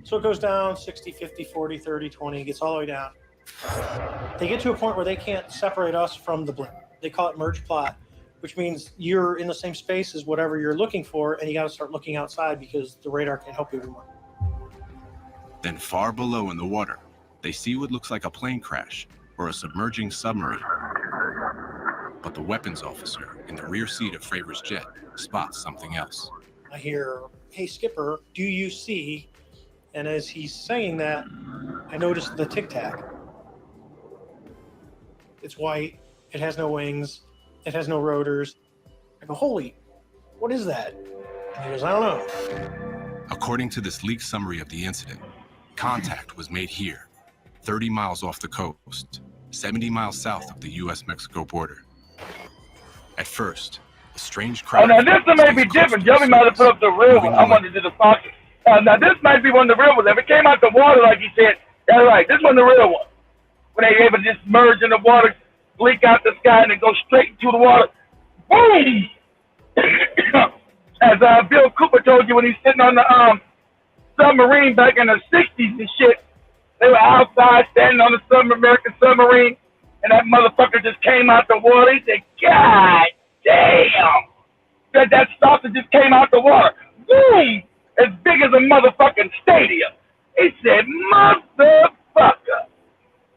So it goes down 60, 50, 40, 30, 20, gets all the way down. They get to a point where they can't separate us from the blimp. They call it merge plot, which means you're in the same space as whatever you're looking for, and you got to start looking outside because the radar can't help you anymore. Then far below in the water, they see what looks like a plane crash or a submerging submarine. But the weapons officer in the rear seat of Fravor's jet spots something else. I hear, hey, Skipper, do you see? And as he's saying that, I notice the Tic Tac. It's white. It has no wings. It has no rotors. I go, holy, what is that? And he goes, I don't know. According to this leaked summary of the incident, contact was made here, 30 miles off the coast, 70 miles south of the U.S.-Mexico border. At first, a strange craft... Oh, now this one may be different. Joey might have put up the real one. I wanted to do the Fox. Now this might be one of the real ones. If it came out the water like he said, that's right. This one's the real one. When they able to just merge in the water, leak out the sky, and then go straight into the water. Boom! As Bill Cooper told you when he's sitting on the submarine back in the 60s and shit, they were outside standing on the American submarine, and that motherfucker just came out the water. He said, God damn! That saucer just came out the water. Boom! As big as a motherfucking stadium. He said, motherfucker!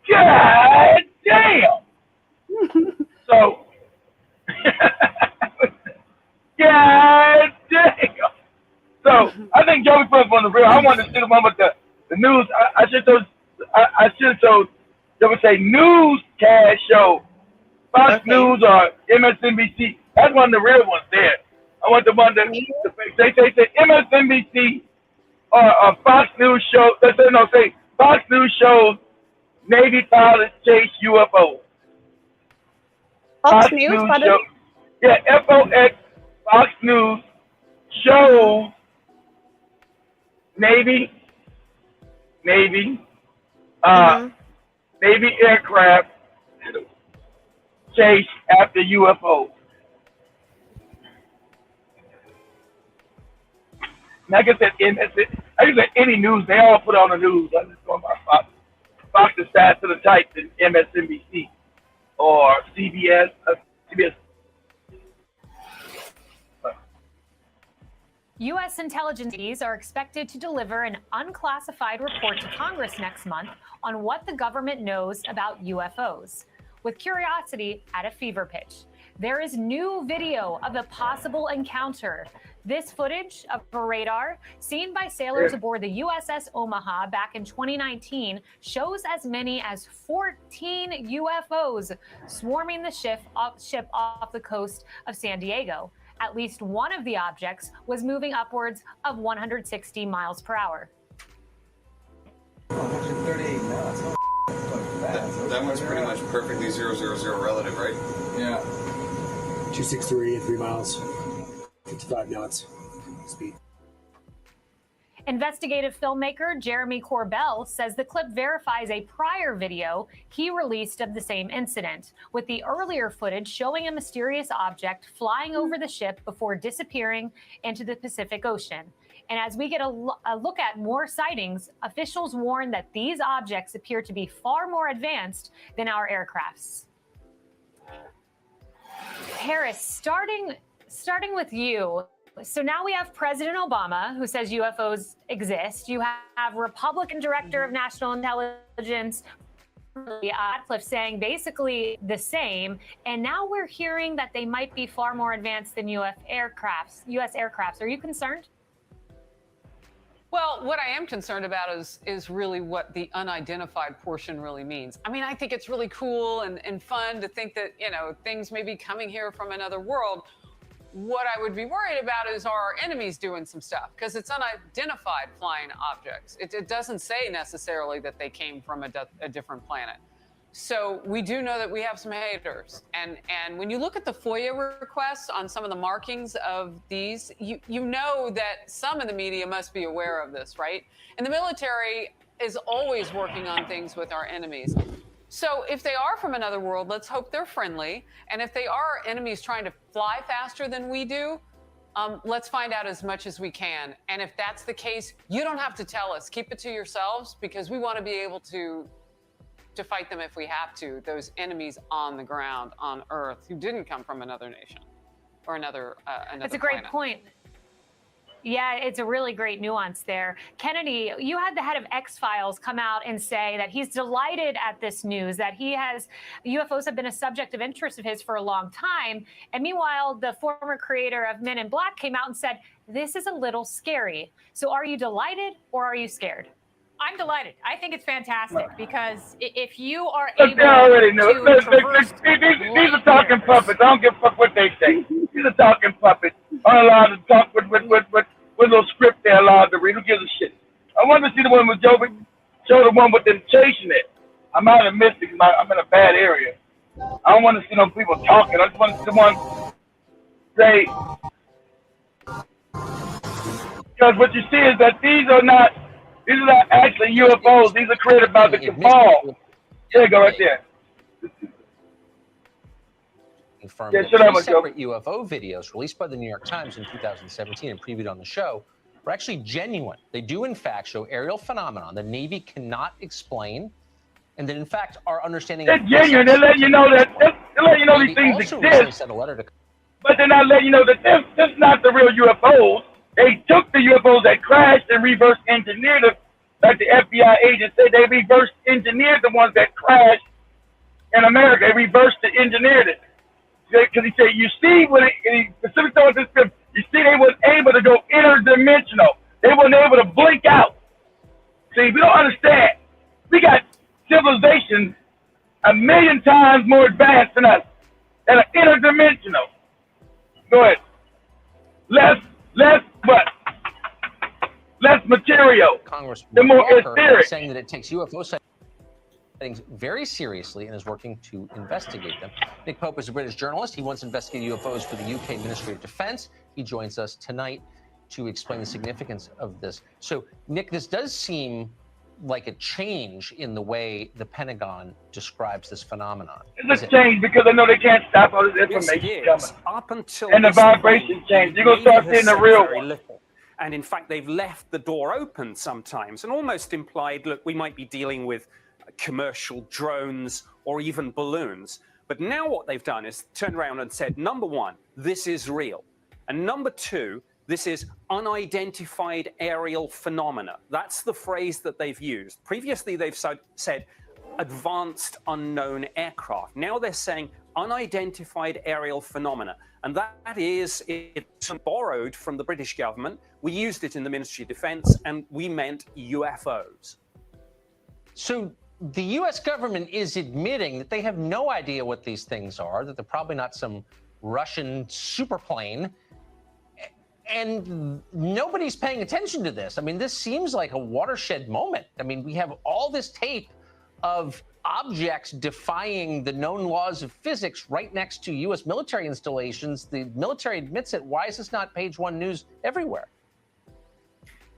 God damn! So, God damn! So, I think Joey put up on the real. I wanted to see the one with the news. I should have told, they would say newscast show. Fox News or MSNBC. That's one of the real ones there. I want the one that they say MSNBC or Fox News show. Say Fox News shows Navy pilots chase UFO. Fox News, show, yeah, FOX, Fox News shows Navy aircraft chase after UFOs. Like I said, any news, they all put on the news. I'm just going by Fox. Fox is faster to type than MSNBC or CBS. CBS. U.S. intelligence agencies are expected to deliver an unclassified report to Congress next month on what the government knows about UFOs, with curiosity at a fever pitch. There is new video of a possible encounter. This footage of a radar seen by sailors aboard the USS Omaha back in 2019 shows as many as 14 UFOs swarming the ship off the coast of San Diego. At least one of the objects was moving upwards of 160 miles per hour. 138 knots. That one's pretty much perfectly 000 relative, right? Yeah. 263 at 3 miles, 55 knots speed. Investigative filmmaker Jeremy Corbell says the clip verifies a prior video he released of the same incident, with the earlier footage showing a mysterious object flying over the ship before disappearing into the Pacific Ocean. And as we get a look at more sightings, officials warn that these objects appear to be far more advanced than our aircrafts. Harris, starting with you. So now we have President Obama, who says UFOs exist. You have Republican Director of National Intelligence, Radcliffe, saying basically the same. And now we're hearing that they might be far more advanced than U.S. aircrafts. Are you concerned? Well, what I am concerned about is really what the unidentified portion really means. I mean, I think it's really cool and fun to think that, things may be coming here from another world. What I would be worried about is, are our enemies doing some stuff? Because it's unidentified flying objects. It doesn't say necessarily that they came from a different planet. So we do know that we have some haters. And when you look at the FOIA requests on some of the markings of these, you know that some of the media must be aware of this, right? And the military is always working on things with our enemies. So if they are from another world, let's hope they're friendly. And if they are enemies trying to fly faster than we do, let's find out as much as we can. And if that's the case, you don't have to tell us. Keep it to yourselves, because we want to be able to fight them if we have to, those enemies on the ground, on Earth, who didn't come from another nation or another That's a great point. Yeah, it's a really great nuance there. Kennedy, you had the head of X-Files come out and say that he's delighted at this news, that UFOs have been a subject of interest of his for a long time. And meanwhile, the former creator of Men in Black came out and said, this is a little scary. So are you delighted or are you scared? I'm delighted. I think it's fantastic, because if you are Look, able they already know. to traverse These are talking puppets. I don't give a fuck what they say. These are talking puppets. Aren't allowed to talk with no script they're allowed to read. Who gives a shit? I want to see the one with Joe. Show the one with them chasing it. I'm out of Mystic. I'm in a bad area. I don't want to see no people talking. I just want to see the one say. Because what you see is that these are not actually UFOs. These are created by the cabal. There you go, right there. Confirmed that two separate UFO videos released by the New York Times in 2017 and previewed on the show were actually genuine. They do, in fact, show aerial phenomenon the Navy cannot explain, and that, in fact, our understanding they're genuine. They let you know that these things exist. But they're not letting you know that this is not the real UFOs. They took the UFOs that crashed and reverse engineered them, like the FBI agent said. They reverse engineered the ones that crashed in America. They reversed engineered it. Because he said, you see, when he specifically told this film, you see, they weren't able to go interdimensional. They weren't able to blink out. See, we don't understand. We got civilizations 1,000,000 times more advanced than us that are interdimensional. Go ahead. Less what? Less material. Congressman more Walker etheric. saying that it takes UFO sightings very seriously and is working to investigate them. Nick Pope is a British journalist. He once investigated UFOs for the UK Ministry of Defense. He joins us tonight to explain the significance of this. So, Nick, this does seem like a change in the way the Pentagon describes this phenomenon. It's a change because I know they can't stop all this information coming. Up until and the vibration change. You're going to start seeing the real one. And in fact, they've left the door open sometimes and almost implied, look, we might be dealing with commercial drones or even balloons. But now what they've done is turned around and said, number one, this is real. And number two, this is unidentified aerial phenomena. That's the phrase that they've used. Previously, they've said advanced unknown aircraft. Now they're saying unidentified aerial phenomena. And that is, it's borrowed from the British government. We used it in the Ministry of Defense, and we meant UFOs. So the U.S. government is admitting that they have no idea what these things are, that they're probably not some Russian superplane. And nobody's paying attention to this. I mean, this seems like a watershed moment. I mean, we have all this tape of objects defying the known laws of physics right next to U.S. military installations. The military admits it. Why is this not page one news everywhere?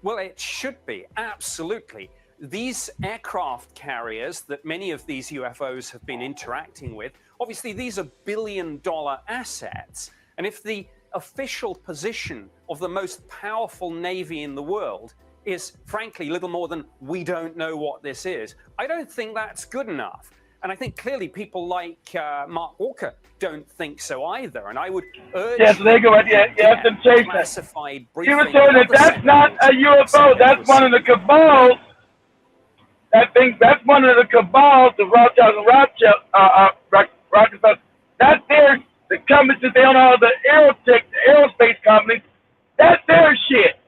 Well, it should be, absolutely. These aircraft carriers that many of these UFOs have been interacting with, obviously these are billion-dollar assets. And if the official position of the most powerful Navy in the world is, frankly, little more than, we don't know what this is, I don't think that's good enough. And I think clearly people like Mark Walker don't think so either. And I would urge classified briefing. He was saying that that's not a UFO. That's one of the cabals. That's one of the cabals, the Rothschild and Rockefeller. That's the companies that they own, all the aerospace companies. That's their shit.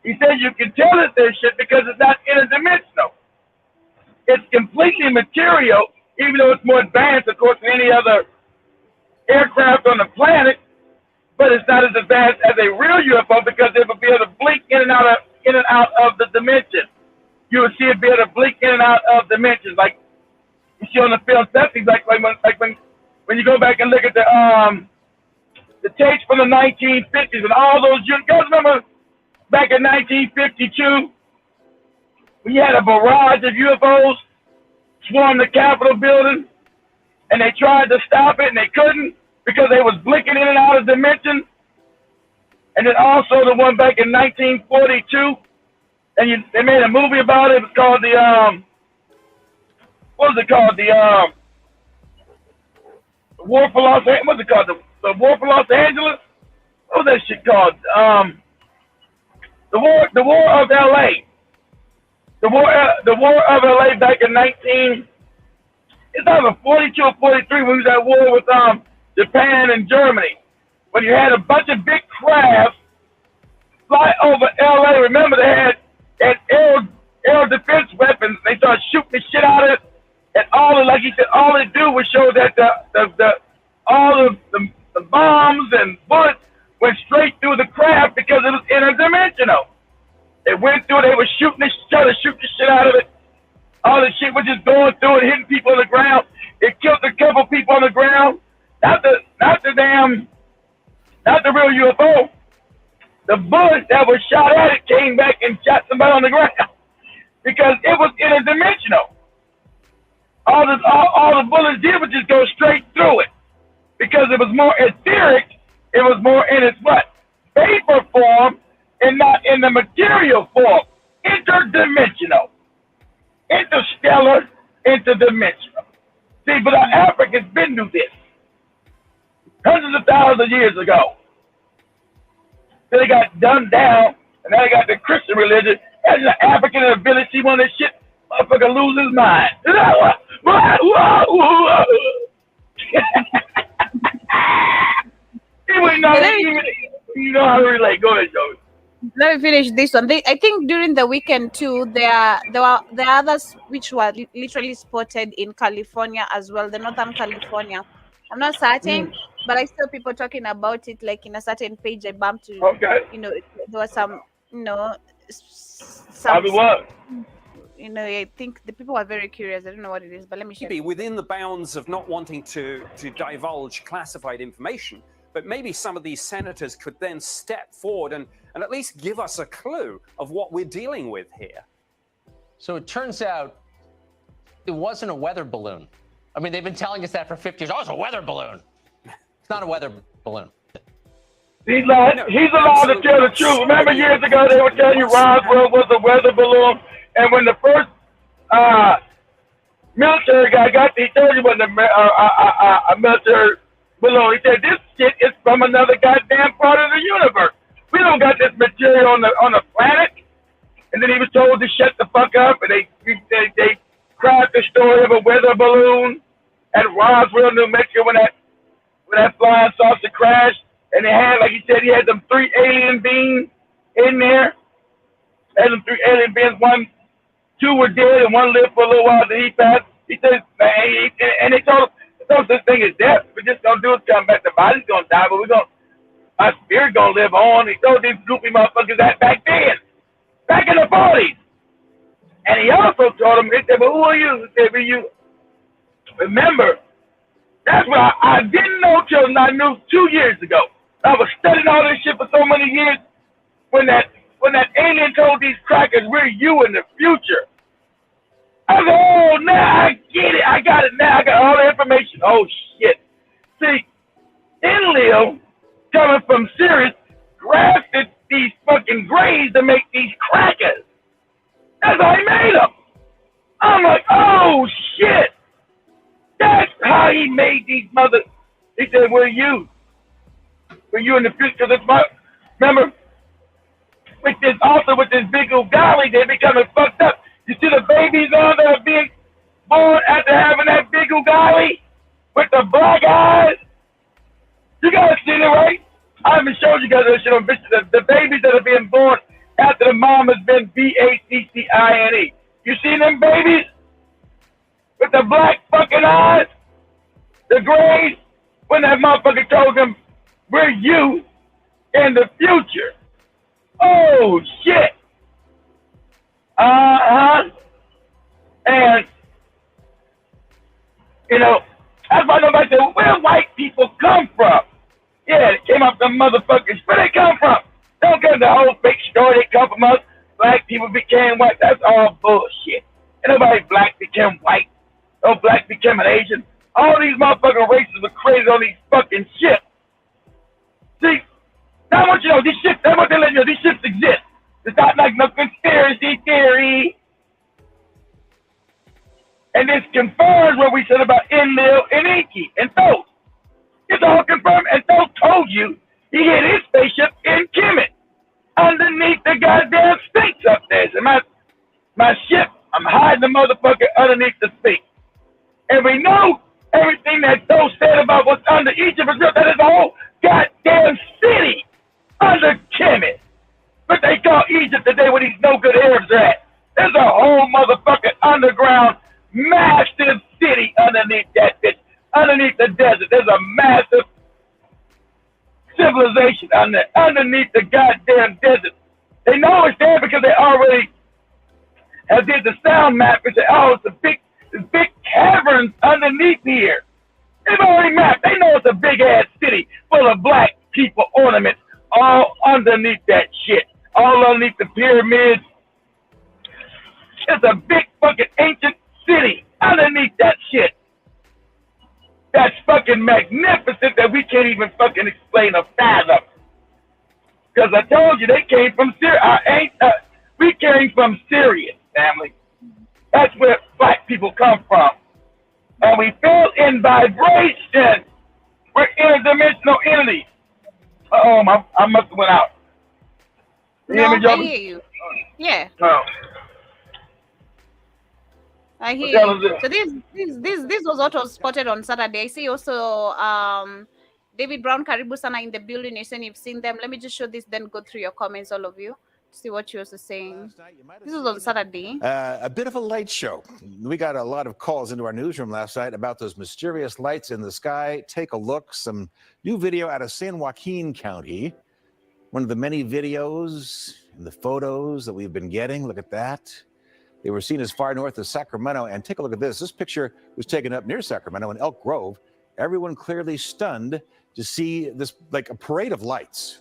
He said you can tell it's their shit because it's not interdimensional. It's completely material, even though it's more advanced, of course, than any other aircraft on the planet. But it's not as advanced as a real UFO because it would be able to blink in and out of the dimension. You would see it be able to blink in and out of dimensions, like you see on the film. That's exactly like when you go back and look at the tapes from the 1950s and all those. You guys remember back in 1952 when you had a barrage of UFOs swarm the Capitol building, and they tried to stop it and they couldn't because they was blinking in and out of dimensions. And then also the one back in 1942, and they made a movie about it. It was called what was it called? The War for Los Angeles. What's it called? The War for Los Angeles. What was that shit called? The War of L.A. The War of L.A. back in it's either 42 or 43 when we was at war with Japan and Germany. When you had a bunch of big crafts fly over L.A. Remember they had air defense weapons. They started shooting the shit out of it, and like he said, all they do was show that all of the bombs and bullets went straight through the craft because it was interdimensional. They went through, they were trying to shoot the shit out of it. All the shit was just going through and hitting people on the ground. It killed a couple people on the ground. Not the real UFO. The bullet that was shot at it came back and shot somebody on the ground because it was interdimensional. All the bullets did was just go straight through it because it was more etheric. It was more in its paper form and not in the material form. Interdimensional. Interstellar, interdimensional. See, but our Africans been through this hundreds of thousands of years ago. Then they got dumbed down, and now they got the Christian religion. As an African in a village, see one of this shit, motherfucker lose his mind. You know how to relate. Go ahead, Joey. Let me finish this one. I think during the weekend too, there were others which were literally spotted in California as well, the Northern California. I'm not certain, but I saw people talking about it, like in a certain page I bumped to. Okay. There was some, I think the people are very curious. I don't know what it is, but let me share. Maybe within the bounds of not wanting to divulge classified information, but maybe some of these senators could then step forward and at least give us a clue of what we're dealing with here. So it turns out it wasn't a weather balloon. I mean, they've been telling us that for 50 years. Oh, it's a weather balloon. It's not a weather balloon. He's allowed to tell the truth. Remember years ago they were telling you Roswell was a weather balloon, and when the first military guy got there, he told you it wasn't a military balloon. He said this shit is from another goddamn part of the universe. We don't got this material on the planet. And then he was told to shut the fuck up, and they cried the story of a weather balloon at Roswell, New Mexico, when that flying saucer crashed. And they had, like he said, he had them 3 alien beings in there. Had them 3 alien beings. 2 were dead and 1 lived for a little while. Then he passed. He said, and they told him, this thing is death. We're just gonna do is come back. The body's gonna die, but our spirit gonna live on. He told these goofy motherfuckers that back then, back in the 40s. And he also told them, he said, "But who are you?" He said, "Be you." Remember, that's what I didn't know till I knew 2 years ago. I was studying all this shit for so many years. When that alien told these crackers, "We're you in the future," I go, "Oh, now I get it. I got it now. I got all the information." Oh shit! See, Enlil, coming from Sirius, grafted these fucking grays to make these crackers. That's how he made them. I'm like, oh shit! That's how he made these mothers. He said, "We're you. We're you in the future." That's my, remember, with this big ugali, they're becoming fucked up. You see the babies on that are being born after having that big ugali with the black eyes? You guys seen it, right? I haven't showed you guys that shit on videos. The babies that are being born after the mom has been BACCINE. You seen them babies? With the black fucking eyes? The grays? When that motherfucker told them, "We're you in the future." Oh, shit. And, you know, that's why nobody said, "Where white people come from?" Yeah, it came up them motherfuckers. Where they come from? Don't get the whole fake story. They come from us. Black people became white. That's all bullshit. And nobody black became white. No black became an Asian. All these motherfucking races were crazy on these fucking ships. See, now I want you to know these ships, that's what they let you know, these ships exist. It's not like no conspiracy theory. And this confirms what we said about Enlil and Enki and Thoth. It's all confirmed, and Thoth told you he hid his spaceship in Kemet underneath the goddamn Sphinx up there. So my ship, I'm hiding the motherfucker underneath the Sphinx. And we know everything that Thoth said about what's under Egypt is real. That is a whole goddamn city under Kemet. But they call Egypt today where these no good Arabs are at. There's a whole motherfucking underground massive city underneath that bitch. Underneath the desert, there's a massive civilization underneath the goddamn desert. They know it's there because they already have did the sound map and said, "Oh, it's big caverns underneath here." They've already mapped. They know it's a big ass city full of black people ornaments all underneath that shit. All underneath the pyramids. It's a big fucking ancient city underneath that shit. That's fucking magnificent that we can't even fucking explain or fathom. Because I told you they came from Syria. We came from Syria, family. That's where black people come from. And we fell in vibration. We're interdimensional entities. Uh-oh, I must have went out. You No, hear me, I Joe? hear you. Yeah, Oh. I hear What the hell you. is So this was what was spotted on Saturday. I see also David Brown, Karibu Sana in the building. You're saying you've seen them. Let me just show this, then go through your comments, all of you, to see what you're also saying. This was on Saturday. A bit of a light show. We got a lot of calls into our newsroom last night about those mysterious lights in the sky. Take a look. Some new video out of San Joaquin County. One of the many videos and the photos that we've been getting. Look at that. They were seen as far north as Sacramento. And take a look at this. This picture was taken up near Sacramento in Elk Grove. Everyone clearly stunned to see this, like a parade of lights.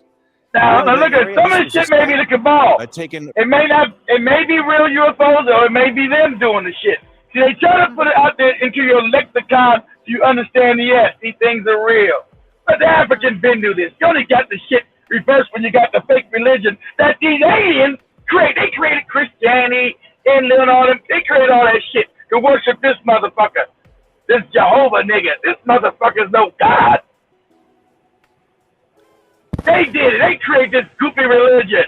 Now look at some of this shit may be the cabal. It may be real UFOs, or it may be them doing the shit. See, they try to put it out there into your lexicon so you understand, yes, these things are real. But the Africans been do this. You only got the shit reverse when you got the fake religion that these aliens create. They created Christianity and all them. They created all that shit to worship this motherfucker, this Jehovah nigga. This motherfucker's no God. They did it. They created this goofy religion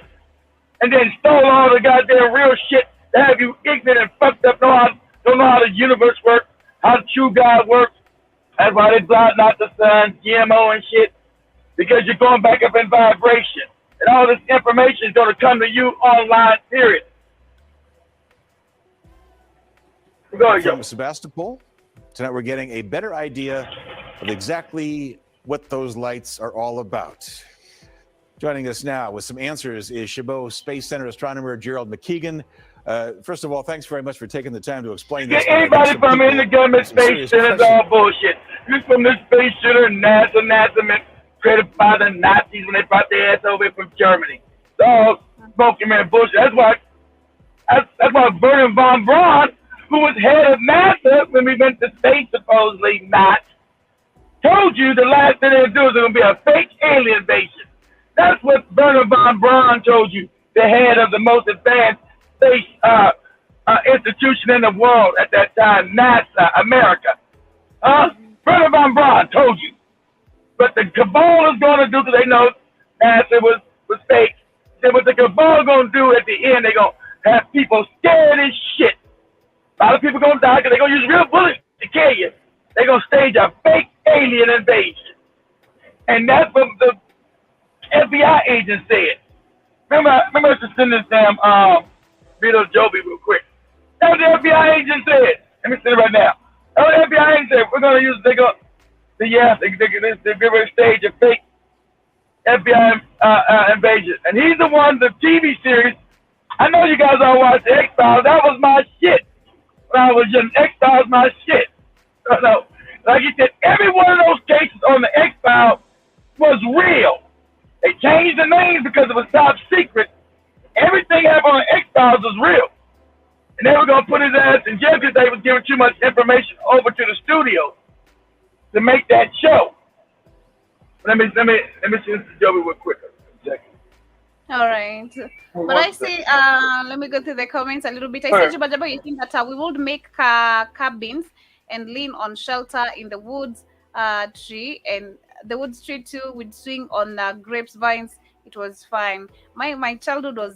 and then stole all the goddamn real shit to have you ignorant and fucked up. Don't know how the universe works, how the true God works. That's why they blot out the sun, GMO and shit, because you're going back up in vibration. And all this information is going to come to you online, period. Go ahead, From Sebastopol, tonight we're getting a better idea of exactly what those lights are all about. Joining us now with some answers is Chabot Space Center astronomer Gerald McKeegan. First of all, thanks very much for taking the time to explain this. Anybody from in the government space center is all bullshit. You from this space center, NASA meant created by the Nazis when they brought their ass over from Germany. It's all smoking man bullshit. That's why Wernher von Braun, who was head of NASA when we went to space, supposedly not, told you the last thing they'll do is going to be a fake alien invasion. That's what Wernher von Braun told you, the head of the most advanced space institution in the world at that time, NASA, America. Wernher von Braun told you. But the cabal is going to do, because they know NASA was fake. Then what the cabal is going to do at the end, they're going to have people scared as shit. A lot of people going to die because they're going to use real bullets to kill you. They're going to stage a fake alien invasion. And that's what the FBI agent said. Remember to send this damn video to Joby real quick. That's what the FBI agent said. Let me send it right now. That's what the FBI agent said. We're going to use, they're going to stage a fake FBI invasion. And he's the one, the TV series. I know you guys all watch the X-Files. That was my shit. When I was young, X-Files my shit. So, like he said, every one of those cases on the X-Files was real. They changed the names because it was top secret. Everything happened on the X-Files was real. And they were going to put his ass in jail because they was giving too much information over to the studio to make that show. Let me see this Joby real quick. All right. But I see, let me go to the comments a little bit. I see, Jabba, you think that we would make cabins and lean on shelter in the woods tree, and the woods tree too would swing on grapes vines. It was fine. My childhood was,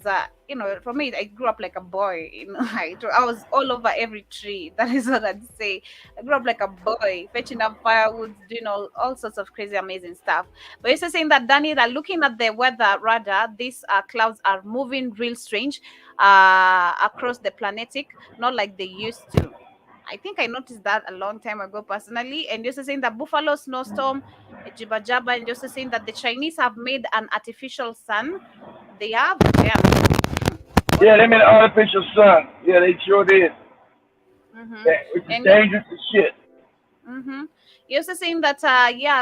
for me, I grew up like a boy. I was all over every tree. That is what I'd say. I grew up like a boy, fetching up firewood, doing all sorts of crazy, amazing stuff. But you're saying that, Danny, that looking at the weather radar, these clouds are moving real strange across the planetic, not like they used to. I think I noticed that a long time ago personally. And you're saying that buffalo snowstorm, Jibba Jabba, and you're saying that the Chinese have made an artificial sun. They have? Yeah, they made an artificial sun. Yeah, they sure did. Mm-hmm. Yeah, which is dangerous as shit. Mm-hmm. You're also saying that,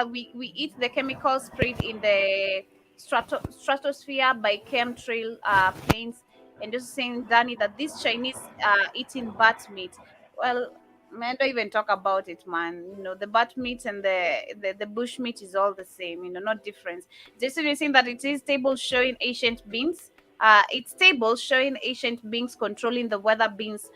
we eat the chemicals sprayed in the stratosphere by chemtrail planes. And just saying, Danny, that these Chinese are eating bat meat. Well, man, don't even talk about it, man. The bat meat and the bush meat is all the same, not difference. Just saying that it is tables showing ancient beings. It's tables showing ancient beings controlling the weather beings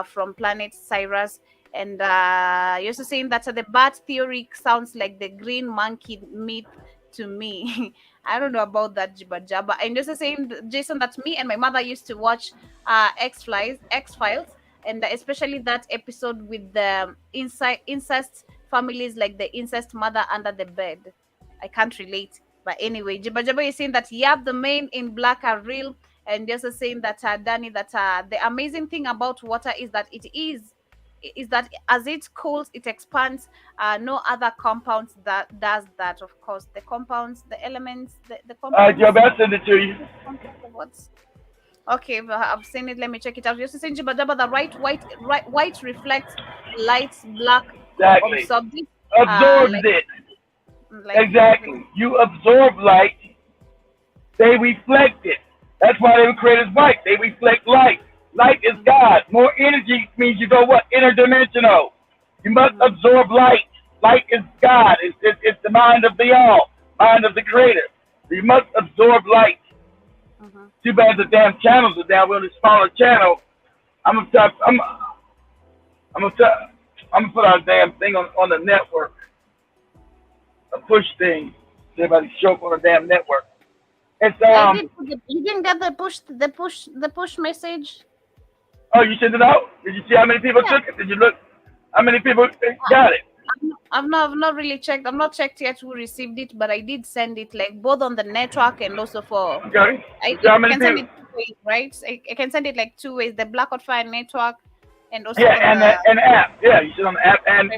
from planet Cyrus. And you're also saying that the bat theory sounds like the green monkey myth to me. I don't know about that, Jibba Jabba. And just saying, Jason, that me and my mother used to watch X-Files. And especially that episode with the incest families, like the incest mother under the bed. I can't relate. But anyway, Jibba Jabba is saying that, the men in black are real. And just saying that, Danny, that the amazing thing about water is that is that as it cools, it expands. No other compounds that does that. Of course, the compounds, the elements, the compounds. Job, I'll send it to you. Okay, I've seen it. Let me check it out. You're saying, Jibba Jabba, the white reflects light, black absorbs it. Absorbs it. Exactly. You absorb light, they reflect it. That's why they were created white. They reflect light. Light is God. More energy means you go what? Interdimensional. You must absorb light. Light is God. It's the mind of the all, mind of the creator. So you must absorb light. Too bad the damn channels are down. We're on a smaller channel. I'm gonna put our damn thing on the network. A push thing. So everybody show up on a damn network. It's You didn't get the push message. Oh, you sent it out? Did you see how many people took it? Did you look how many people got it? I've not really checked. I've not checked yet who received it, but I did send it, like both on the network and also for. Okay. I So how many can send it people? 2 ways, right? I can send it like 2 ways: the Blackout Fire network, and also Yeah, on and the app. Yeah, you should on the app and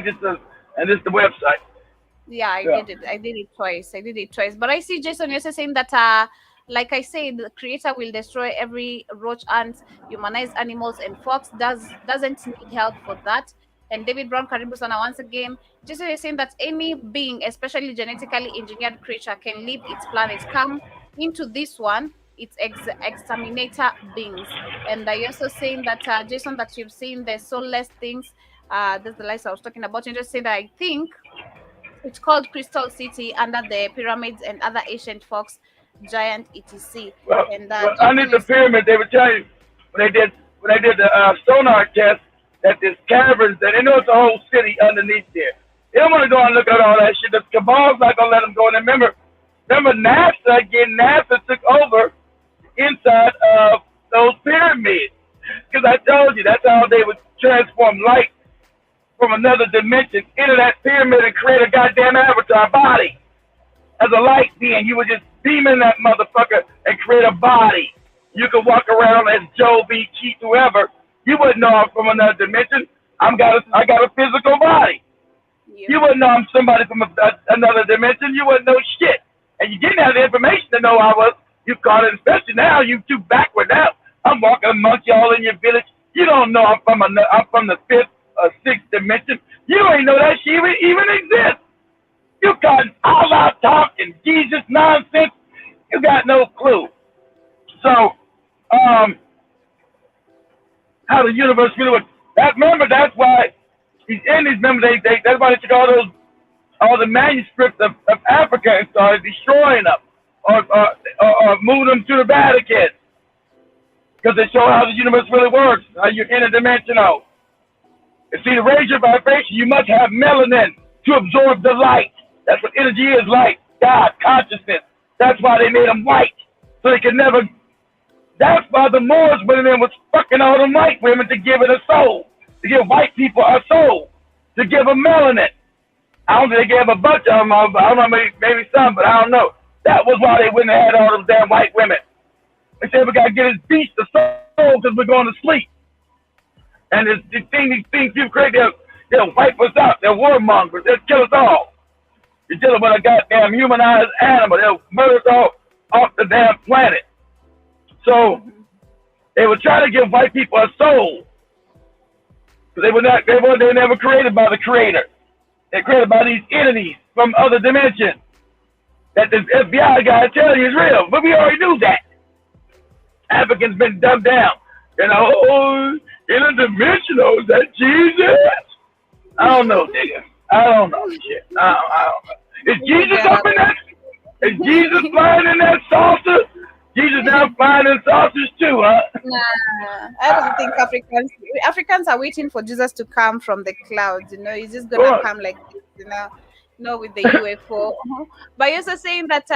just the website. Yeah, I Yeah. did it. I did it twice. But I see Jason, you're saying that like I said, the creator will destroy every roach, ant, humanize animals, and Fox doesn't need help for that. And David Brown Karibu Sana once again, Jason is saying that any being, especially genetically engineered creature, can leave its planet, come into this one, its exterminator beings. And you're also saying that Jason, that you've seen the soulless things. That's the lights I was talking about. And just saying that I think it's called Crystal City under the pyramids and other ancient fox giant etc. Well, And underneath the pyramid, they were telling you when they did the sonar test that there's caverns, and they know it's a whole city underneath there. They don't want to go and look at all that shit. The cabal's not gonna let them go in. And remember NASA again. NASA took over inside of those pyramids because I told you that's how they would transform light from another dimension into that pyramid and create a goddamn avatar body. As a light being, you would just beam in that motherfucker and create a body. You could walk around as Joe B. Keith, whoever. You wouldn't know I'm from another dimension. I got a physical body. You wouldn't know I'm somebody from another dimension. You wouldn't know shit. And you didn't have the information to know I was. You caught it, especially now. You too backward now. I'm walking amongst y'all in your village. You don't know I'm from the fifth or sixth dimension. You ain't know that shit even exists. You got all out talk and Jesus nonsense. You got no clue. So, how the universe really works. Remember, that's why these Indians, that's why they took all the manuscripts of Africa and started destroying them or moving them to the Vatican. Because they show how the universe really works, how you're interdimensional. And see, to raise your vibration, you must have melanin to absorb the light. That's what energy is, light, God, consciousness. That's why they made them white. So they could never. That's why the Moors went in there was fucking all the white women to give it a soul. To give white people a soul. To give them melanin. I don't think they gave a bunch of them. I don't know, maybe some, but I don't know. That was why they went and had all those damn white women. They said we got to get his beast a soul because we're going to sleep. And these things you create, they'll wipe us out. They're warmongers. They'll kill us all. You're dealing with a goddamn humanized animal. They'll murder us all off the damn planet. So they were trying to give white people a soul. They were never created by the creator. They're created by these entities from other dimensions. That the FBI guy telling you is real. But we already knew that. Africans been dumbed down. Interdimensional, is that Jesus? I don't know, nigga. I don't know shit. I don't know. Is Jesus up in that? Is Jesus flying in that saucer? Jesus now flying in saucers too, huh? Nah, I don't think Africans are waiting for Jesus to come from the clouds. He's just gonna come like this, not with the UFO. But you're also saying that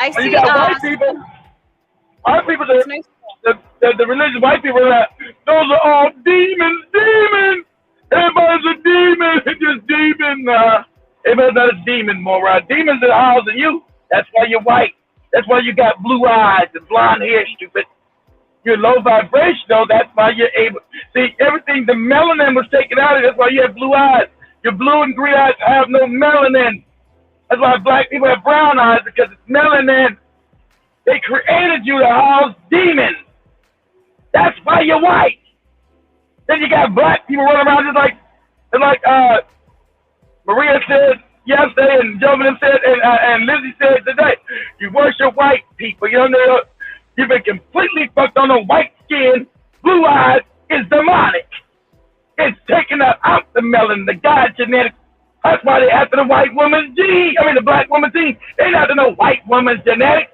I see. You got white people. White people, the religious white people are like, those are all demons. Everybody's a demon. It's just demon. Everybody's not a demon, moron. Demons are housing you. That's why you're white. That's why you got blue eyes and blonde hair, stupid. You're low vibrational. That's why you're able. See, everything, the melanin was taken out of you. That's why you have blue eyes. Your blue and green eyes have no melanin. That's why black people have brown eyes, because it's melanin. They created you to house demons. That's why you're white. Then you got black people running around just like Maria said yesterday, and Jovan said, and Lizzie said today. You worship white people. You've been completely fucked on the white skin. Blue eyes is demonic. It's taking out the melanin, the God genetic That's why they after the white woman's gene. I mean, the black woman's gene. They not after no white woman's genetics.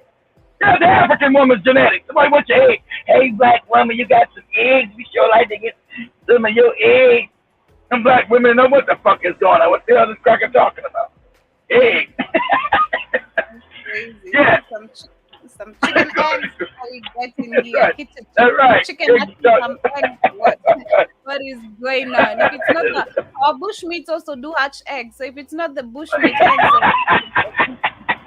They're the African woman's genetics. Somebody wants your egg. Hey, black woman, you got some eggs. We sure like to get some of your eggs. Some black women know what the fuck is going on. What the hell is this cracker talking about? Eggs. Crazy. Yeah. Some chicken eggs. How we get in That's here? right. Kitchen That's right. chicken nuggets, some eggs. What is going on? If it's not our bushmeats also do hatch eggs. So if it's not the bushmeat eggs,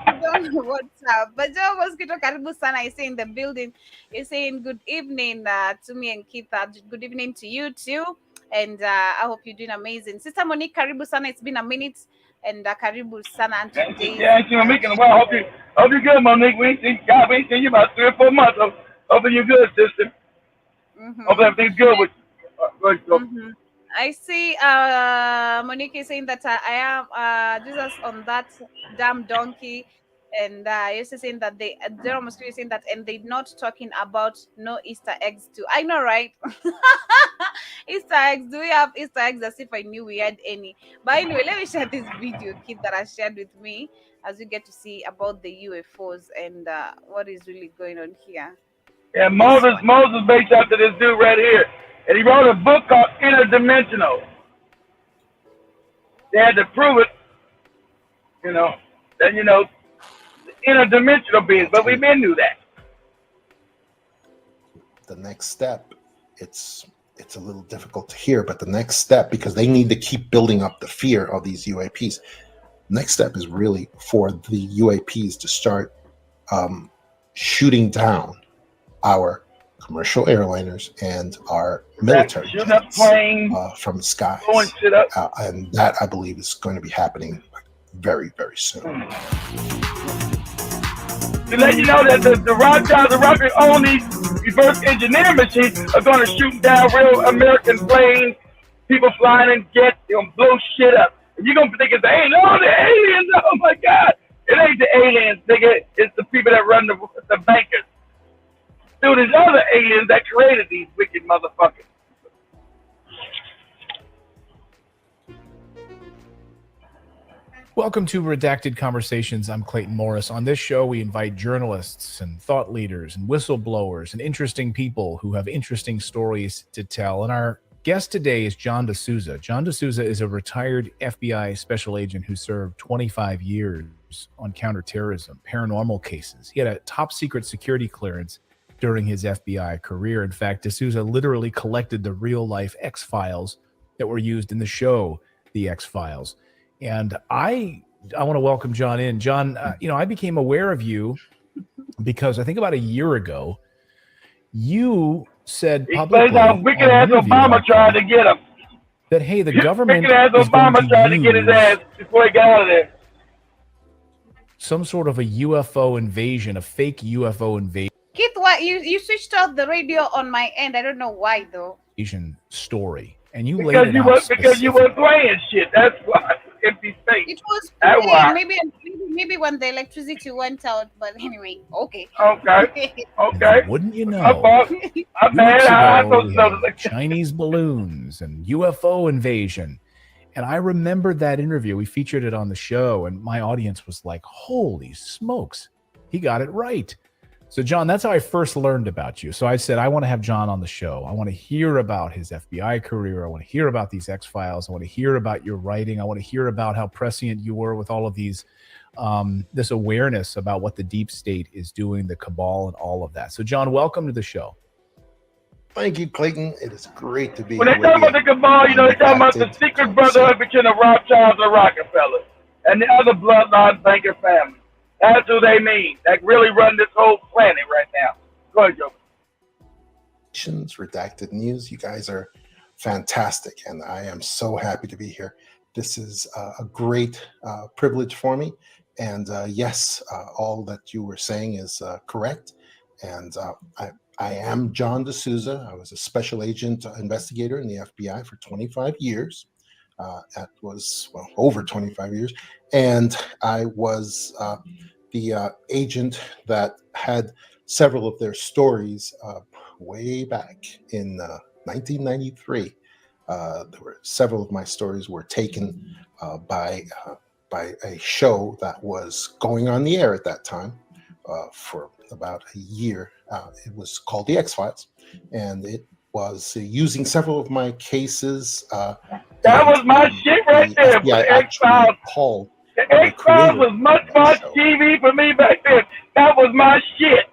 I don't know what's up. But Joe Mosquito Karibu Sana is saying the building. Is saying good evening to me and Keith. Good evening to you too. And I hope you're doing amazing. Sister Monique Karibu Sana, it's been a minute. And Karibu Sana and today. Yeah, I ain't seen Monique in a while. Hope you good, Monique. We ain't seen you about 3 or 4 months. Hope you good, sister. Hope everything's good with you. I see Monique is saying that I am Jesus on that damn donkey. And you're saying that they Jerome is saying that, and they're not talking about no Easter eggs too. I know, right? Easter eggs. Do we have Easter eggs? As if I knew we had any. But anyway, let me share this video, kid, that I shared with me, as you get to see about the UFOs and what is really going on here. Yeah, Moses based after this dude right here, and he wrote a book called Interdimensional. They had to prove it, then interdimensional beings, but we men knew that. The next step, it's a little difficult to hear, but the next step, because they need to keep building up the fear of these UAPs, next step is really for the UAPs to start shooting down our commercial airliners and our military jets from the skies. And that, I believe, is going to be happening very, very soon. To let you know that the Rothschilds and Rockets own these reverse engineering machines are going to shoot down real American planes, people flying in jets, they're going to blow shit up. And you're going to think it's the aliens. Oh my God. It ain't the aliens, nigga. It's the people that run the bankers. Dude, there's other aliens that created these wicked motherfuckers. Welcome to Redacted Conversations. I'm Clayton Morris. On this show, we invite journalists and thought leaders and whistleblowers and interesting people who have interesting stories to tell. And our guest today is John D'Souza. John D'Souza is a retired FBI special agent who served 25 years on counterterrorism, paranormal cases. He had a top secret security clearance during his FBI career. In fact, D'Souza literally collected the real-life X-Files that were used in the show, The X-Files. And I want to welcome John in. John, I became aware of you because I think about a year ago, you said publicly, how wicked-ass Obama tried to get him. That, hey, the government wicked-ass Obama tried to get his ass before he got out of there. Some sort of a UFO invasion, a fake UFO invasion. Keith, why you switched out the radio on my end? I don't know why though. Story, and you laid it out because you were playing shit. That's why. Empty space. It was playing. Maybe when the electricity went out. But anyway, okay. Okay. Wouldn't you know? I'm bad. Chinese balloons and UFO invasion. And I remembered that interview. We featured it on the show, and my audience was like, holy smokes, he got it right. So, John, that's how I first learned about you. So I said, I want to have John on the show. I want to hear about his FBI career. I want to hear about these X-Files. I want to hear about your writing. I want to hear about how prescient you were with all of these, this awareness about what the deep state is doing, the cabal and all of that. So, John, welcome to the show. Thank you, Clayton. It is great to be here. When they talk about the cabal, they're talking about the secret brotherhood between the Rothschilds and Rockefellers and the other bloodline banker family. That's who they mean. That really run this whole planet right now. Go ahead, Joe. Redacted News. You guys are fantastic, and I am so happy to be here. This is a great privilege for me. And yes, all that you were saying is correct. And I am John D'Souza. I was a special agent investigator in the FBI for 25 years. That was, over 25 years. And I was the agent that had several of their stories way back in 1993 There were several of my stories were taken by a show that was going on the air at that time for about a year. It was called The X-Files, and it was using several of my cases. That was my shit right there. FBI The X-Files. called The X-Files was much TV for me back then. That was my shit.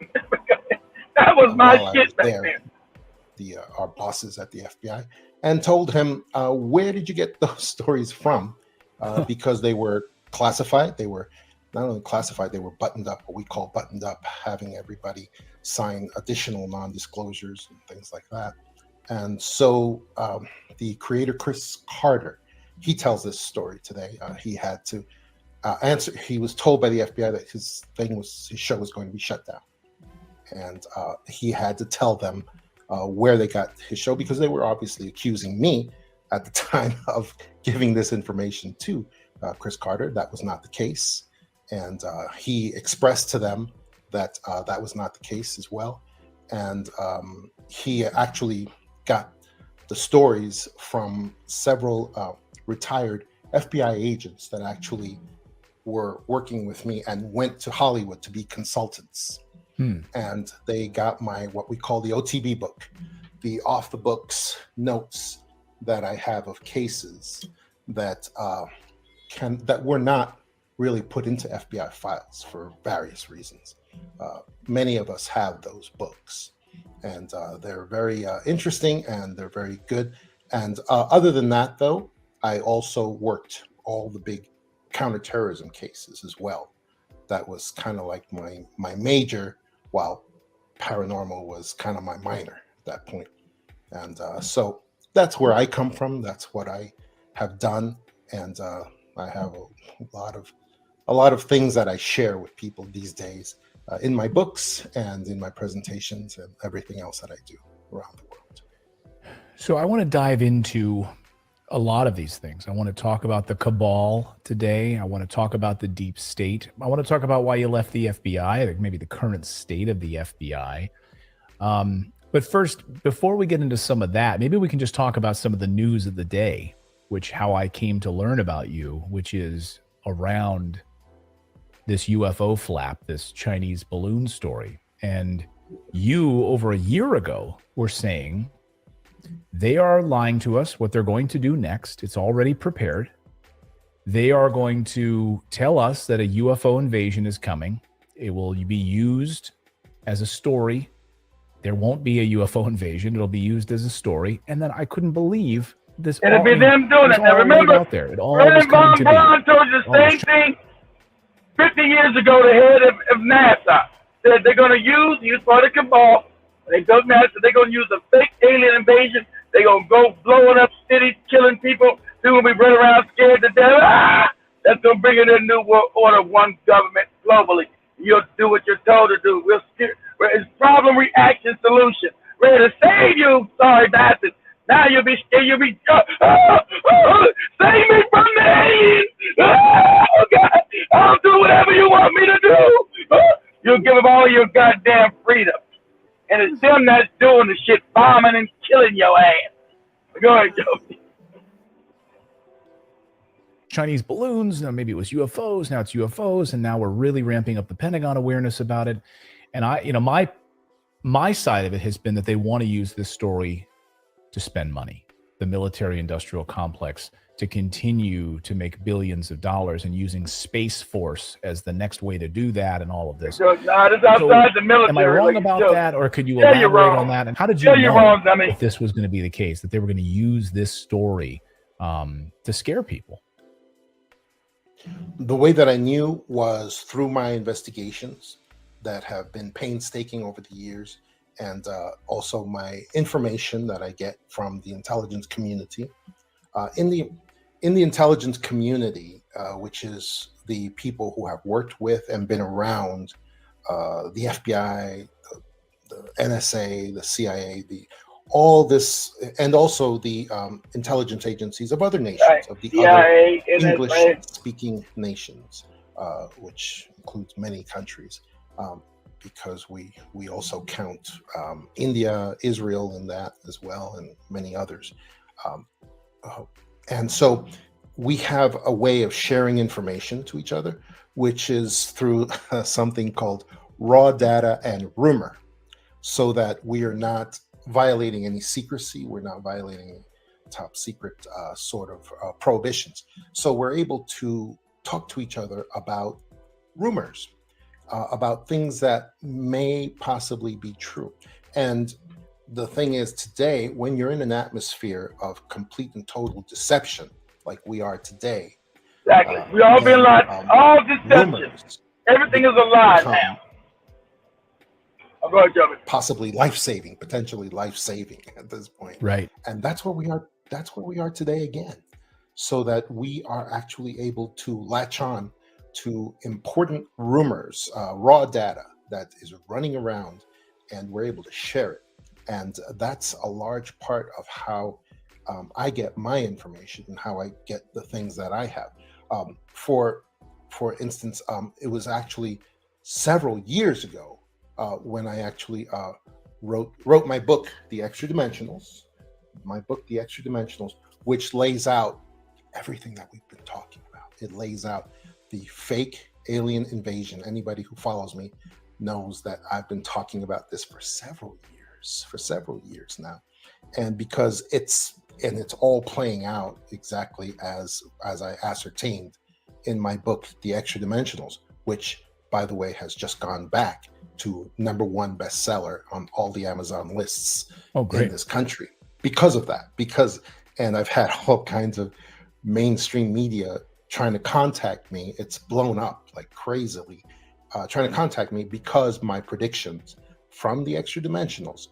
That was my shit back then. Our bosses at the FBI, and told him, where did you get those stories from? Because they were classified. They were not only classified, they were buttoned up, what we call buttoned up, having everybody sign additional non-disclosures and things like that. And so the creator, Chris Carter, he tells this story today. He had to answer. He was told by the FBI that his show was going to be shut down. And he had to tell them where they got his show, because they were obviously accusing me at the time of giving this information to Chris Carter. That was not the case. And he expressed to them that that was not the case as well. And he actually got the stories from several retired FBI agents that actually were working with me and went to Hollywood to be consultants. And they got my, what we call the OTB book, the off the books notes that I have of cases that that were not really put into FBI files for various reasons. Many of us have those books, and they're very interesting and they're very good. And other than that, though, I also worked all the big counterterrorism cases as well. That was kind of like my major, while paranormal was kind of my minor at that point. And so that's where I come from. That's what I have done. And I have a lot of things that I share with people these days in my books and in my presentations and everything else that I do around the world. So I want to dive into a lot of these things. I want to talk about the cabal today. I want to talk about the deep state. I want to talk about why you left the FBI, like maybe the current state of the FBI. But first, before we get into some of that, maybe we can just talk about some of the news of the day, how I came to learn about you, which is around this UFO flap, this Chinese balloon story. And you, over a year ago, were saying they are lying to us what they're going to do next. It's already prepared. They are going to tell us that a UFO invasion is coming. It will be used as a story. There won't be a UFO invasion. It'll be used as a story. And then I couldn't believe this. It'll be them doing it. Now remember, out there. It all was coming to be. Brown told you the same thing 50 years ago, the head of NASA. Said they're going to use part of cabal. They built NASA. They're going to use a fake alien invasion. They're going to go blowing up cities, killing people. They're going to be running around scared to death. That's going to bring in a new world order, one government globally. You'll do what you're told to do. It's problem, reaction, solution. We're to save you, sorry bastard. Now you'll be scared. You'll be, save me from the aliens. Oh, God. I'll do whatever you want me to do. You'll give them all your goddamn freedom. And it's them that's doing the shit, bombing and killing your ass. Go ahead, Joe. Chinese balloons, now maybe it was UFOs, now it's UFOs, and now we're really ramping up the Pentagon awareness about it. And my side of it has been that they want to use this story to spend money, the military-industrial complex, to continue to make billions of dollars, and using Space Force as the next way to do that, and all of this. So, this outside the military. Am I wrong about that, or could you elaborate on that? And how did you know if this was going to be the case, that they were going to use this story to scare people? The way that I knew was through my investigations that have been painstaking over the years, and also my information that I get from the intelligence community. In the intelligence community, which is the people who have worked with and been around the FBI, the NSA, the CIA, all this, and also the intelligence agencies of other nations, of the CIA, other English-speaking nations, which includes many countries, because we also count India, Israel in that as well, and many others. And so we have a way of sharing information to each other, which is through something called raw data and rumor, so that we are not violating any secrecy. We're not violating any top secret sort of prohibitions. So we're able to talk to each other about rumors, about things that may possibly be true. And the thing is, today, when you're in an atmosphere of complete and total deception, like we are today, Exactly. We all been lied. All deception. rumors Everything is a lie become now. Go ahead, Joey. possibly life-saving, potentially life-saving at this point. Right. And that's where we are. That's where we are today again, so that we are actually able to latch on to important rumors, raw data that is running around, and we're able to share it. And that's a large part of how I get my information and how I get the things that I have. For instance, it was actually several years ago when I actually wrote my book, The Extra Dimensionals. My book, The Extra Dimensionals, which lays out everything that we've been talking about. It lays out the fake alien invasion. Anybody who follows me knows that I've been talking about this for several years now. And because it's all playing out exactly as I ascertained in my book, The Extra Dimensionals, which, by the way, has just gone back to #1 bestseller on all the Amazon lists in this country because of that. And I've had all kinds of mainstream media trying to contact me. It's blown up like crazily, trying to contact me because my predictions from the Extra Dimensionals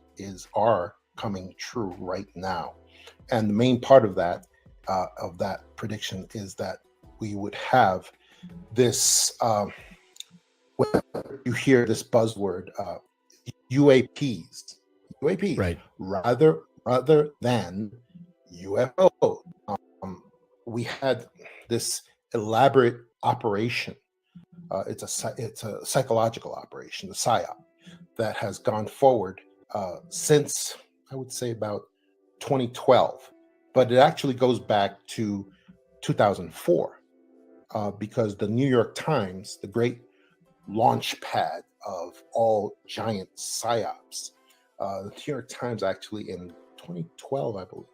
are coming true right now. And the main part of that prediction is that we would have this. When you hear this buzzword, UAPs, right, rather than UFO. We had this elaborate operation. It's a psychological operation, the PSYOP, that has gone forward since, I would say, about 2012, but it actually goes back to 2004 because the New York Times, the great launch pad of all giant psyops, the New York Times actually in 2012, I believe,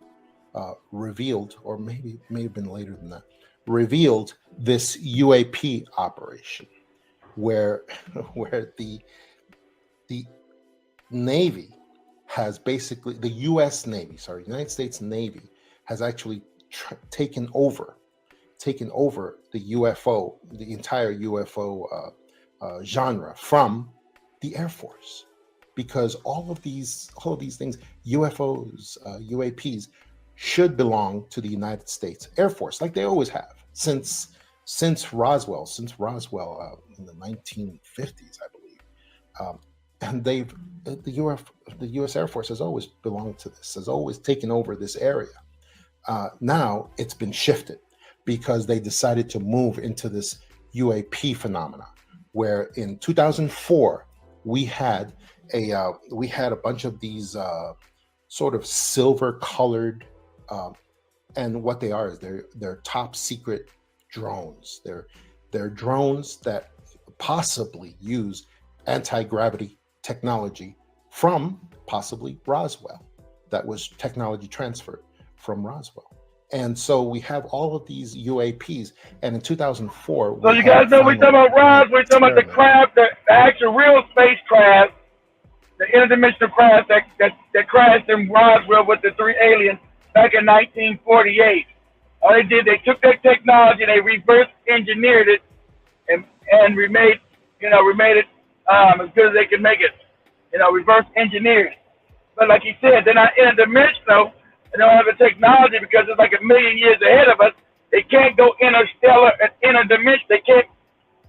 revealed, or maybe it may have been later than that, revealed this UAP operation where the Navy has basically, the United States Navy has actually taken over the UFO, the entire UFO genre from the Air Force, because all of these things, UFOs, UAPs, should belong to the United States Air Force, like they always have since Roswell in the 1950s, I believe. And the U.S. Air Force has always belonged to this, has always taken over this area. Now it's been shifted because they decided to move into this UAP phenomena, where in 2004 we had a bunch of these sort of silver-colored, and what they are is they're top secret drones. They're drones that possibly use anti-gravity technology from possibly Roswell. That was technology transferred from Roswell. And so we have all of these UAPs. And in 2004, so you guys know we're talking about Roswell, we're talking about the craft, the actual real spacecraft, the interdimensional craft that crashed in Roswell with the 3 aliens back in 1948. All they did, they took that technology, they reverse engineered it, and remade it as good as they could make it. Reverse engineered. But like he said, they're not interdimensional. They don't have the technology because it's like a million years ahead of us. They can't go interstellar and interdimensional. They can't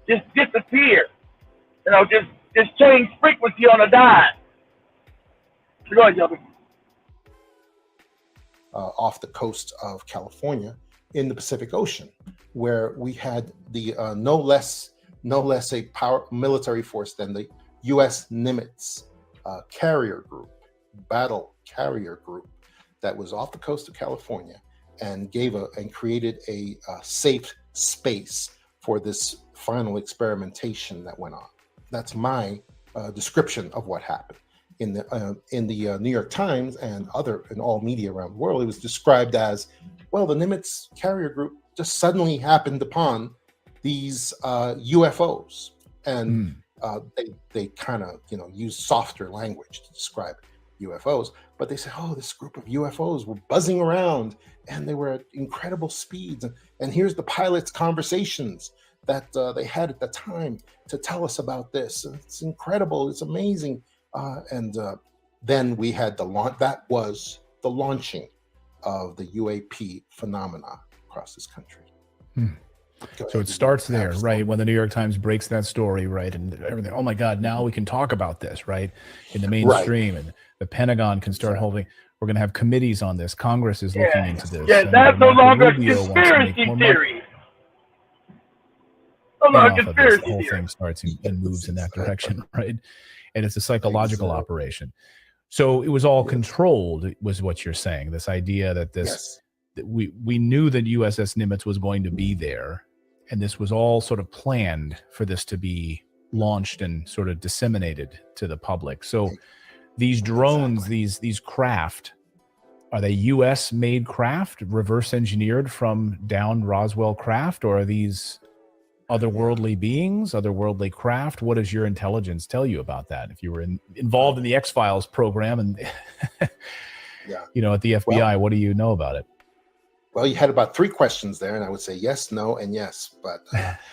just disappear. Just change frequency on a dime. Go ahead, Joby. Off the coast of California in the Pacific Ocean, where we had the no less a military force than the U.S. Nimitz carrier group, battle carrier group, that was off the coast of California and created a safe space for this final experimentation that went on. That's my description of what happened. In the New York Times and in all media around the world, it was described as, well, the Nimitz carrier group just suddenly happened upon these UFOs, and they kind of use softer language to describe UFOs, but they say, oh, this group of UFOs were buzzing around and they were at incredible speeds, and here's the pilot's conversations that they had at the time to tell us about this. It's incredible, it's amazing. And then we had that was the launching of the UAP phenomena across this country. So it starts there, right? When the New York Times breaks that story, right? And everything, oh my God, now we can talk about this, right? In the mainstream, and the Pentagon can start holding, we're going to have committees on this. Congress is looking into this. Yeah, that's no longer a conspiracy theory. No longer conspiracy the whole thing starts and moves in that direction, right? And it's a psychological operation. So it was all controlled, was what you're saying. This idea that that we knew that USS Nimitz was going to be there, and this was all sort of planned for this to be launched and sort of disseminated to the public. So these drones, these craft, are they U.S. made craft, reverse engineered from downed Roswell craft, or are these otherworldly beings, otherworldly craft? What does your intelligence tell you about that? If you were involved in the X-Files program and at the FBI, what do you know about it? Well, you had about 3 questions there, and I would say yes, no, and yes. But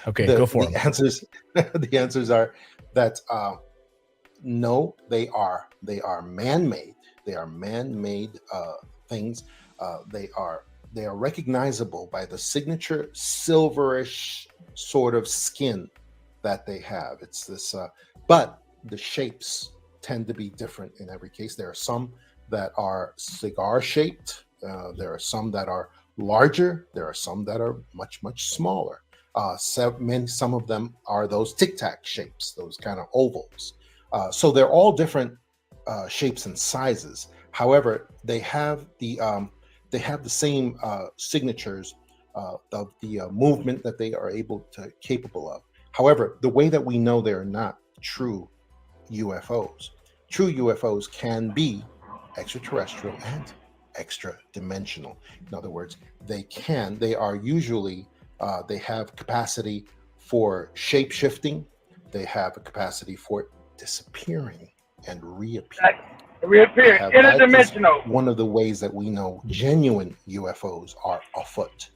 okay, go for the answers. The answers are that no, they are man-made. They are man-made things. They are recognizable by the signature silverish sort of skin that they have. It's this, but the shapes tend to be different in every case. There are some that are cigar-shaped. There are some that are larger. There are some that are much, much smaller. Some of them are those tic-tac shapes, those kind of ovals. So they're all different shapes and sizes. However, they have the same signatures of the movement that they are capable of. However, the way that we know they're not true UFOs. True UFOs can be extraterrestrial and extra dimensional. In other words, they are usually they have capacity for shape shifting. They have a capacity for disappearing and reappearing. Interdimensional. One of the ways that we know genuine UFOs are afoot.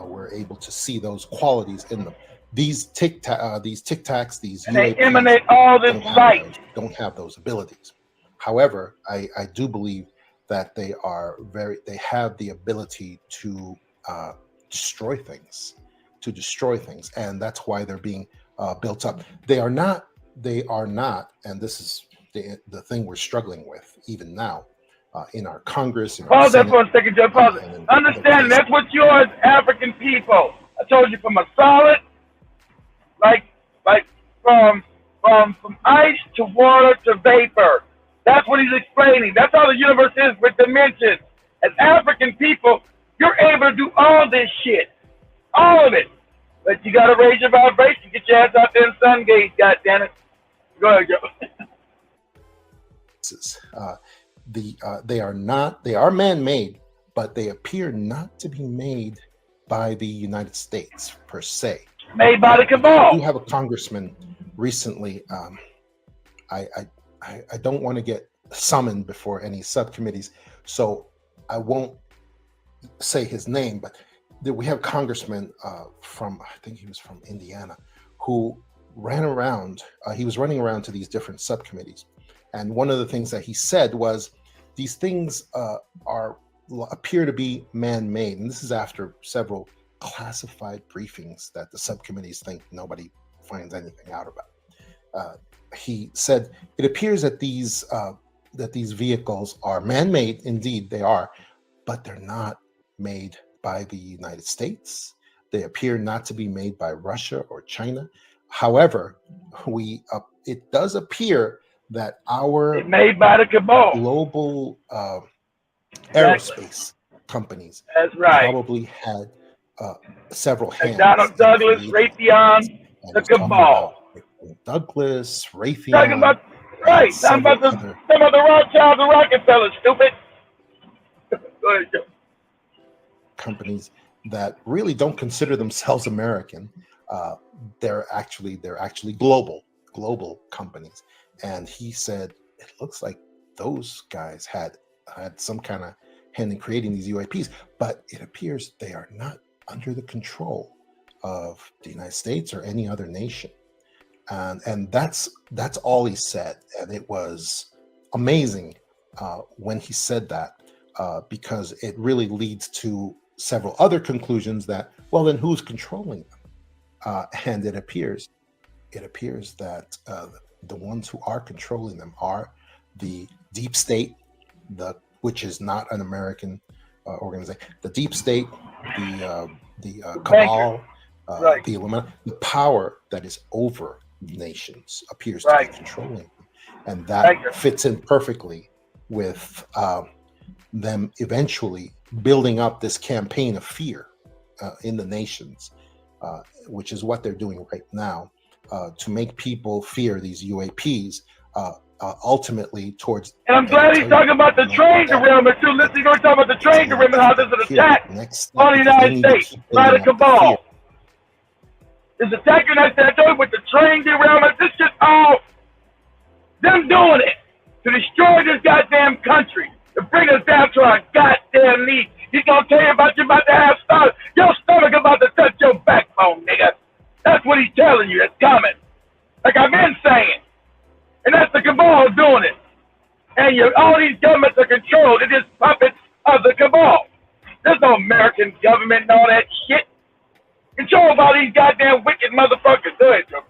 We're able to see those qualities in them. These tic-tacs, these and they UAPs emanate all this light. Don't have those abilities. However, I do believe that they have the ability to destroy things, and that's why they're being built up. They are not, and this is the thing we're struggling with even now in our Congress. Pause that for a second, Joe. Pause it. Understand, that's what you are as African people. I told you, from a solid, like from ice to water to vapor. That's what he's explaining. That's how the universe is with dimensions. As African people, you're able to do all this shit. All of it. But you got to raise your vibration. Get your ass out there in sun gate, goddammit. Go ahead, Joe. They are man-made, but they appear not to be made by the United States per se. Made by the cabal. You have a congressman recently. I don't want to get summoned before any subcommittees, so I won't say his name, but we have a congressman from, I think he was from Indiana, who ran around. He was running around to these different subcommittees. And one of the things that he said was, these things appear to be man-made. And this is after several classified briefings that the subcommittees think nobody finds anything out about. He said, it appears that these vehicles are man-made. Indeed, they are, but they're not made by the United States. They appear not to be made by Russia or China. However, it does appear that our made by the cabal. Global aerospace companies That's right. probably had several hands. McDonnell Douglas, Raytheon, and the he's talking cabal. about Douglas, Raytheon, Talking about right. Talking about the Rothschilds, the Rockefellers, stupid. Go ahead, Joe. companies that really don't consider themselves American. They're actually global companies. And he said it looks like those guys had some kind of hand in creating these UAPs, but it appears they are not under the control of the United States or any other nation. And that's all he said. And it was amazing when he said that, because it really leads to several other conclusions that, well, then who's controlling them? And it appears that the ones who are controlling them are the deep state, which is not an American organization. The deep state, the cabal, right. the Illuminati, the power that is over nations appears to be controlling them, and that fits in perfectly with them eventually building up this campaign of fear in the nations, which is what they're doing right now, to make people fear these UAPs. Ultimately, towards. And I'm glad he's talking about the train derailment too. Listen, you're talking about the train derailment, how there's an attack on the United States by the cabal. There's an attack on the United States with the train derailment. This shit all them doing it to destroy this goddamn country, to bring us down to our goddamn knees. He's gonna tell you about you about to have stomach. Your stomach about to touch your backbone, nigga. That's what he's telling you. It's coming. Like I've been saying. And that's the cabal doing it. And all these governments are controlled. It is puppets of the cabal. There's no American government and all that shit. Controlled by these goddamn wicked motherfuckers. Go ahead, Joe.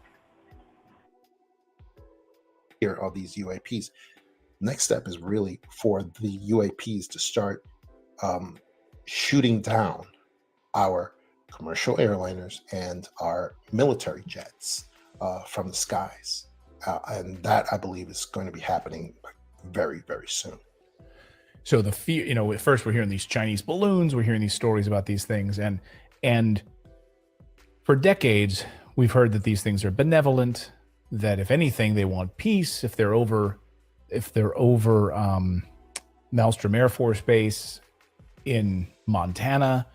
Here are these UAPs. Next step is really for the UAPs to start shooting down our commercial airliners and our military jets from the skies. And that, I believe, is going to be happening very, very soon. So the fear, at first we're hearing these Chinese balloons, we're hearing these stories about these things, and for decades we've heard that these things are benevolent, that if anything they want peace. If they're over Maelstrom Air Force Base in Montana,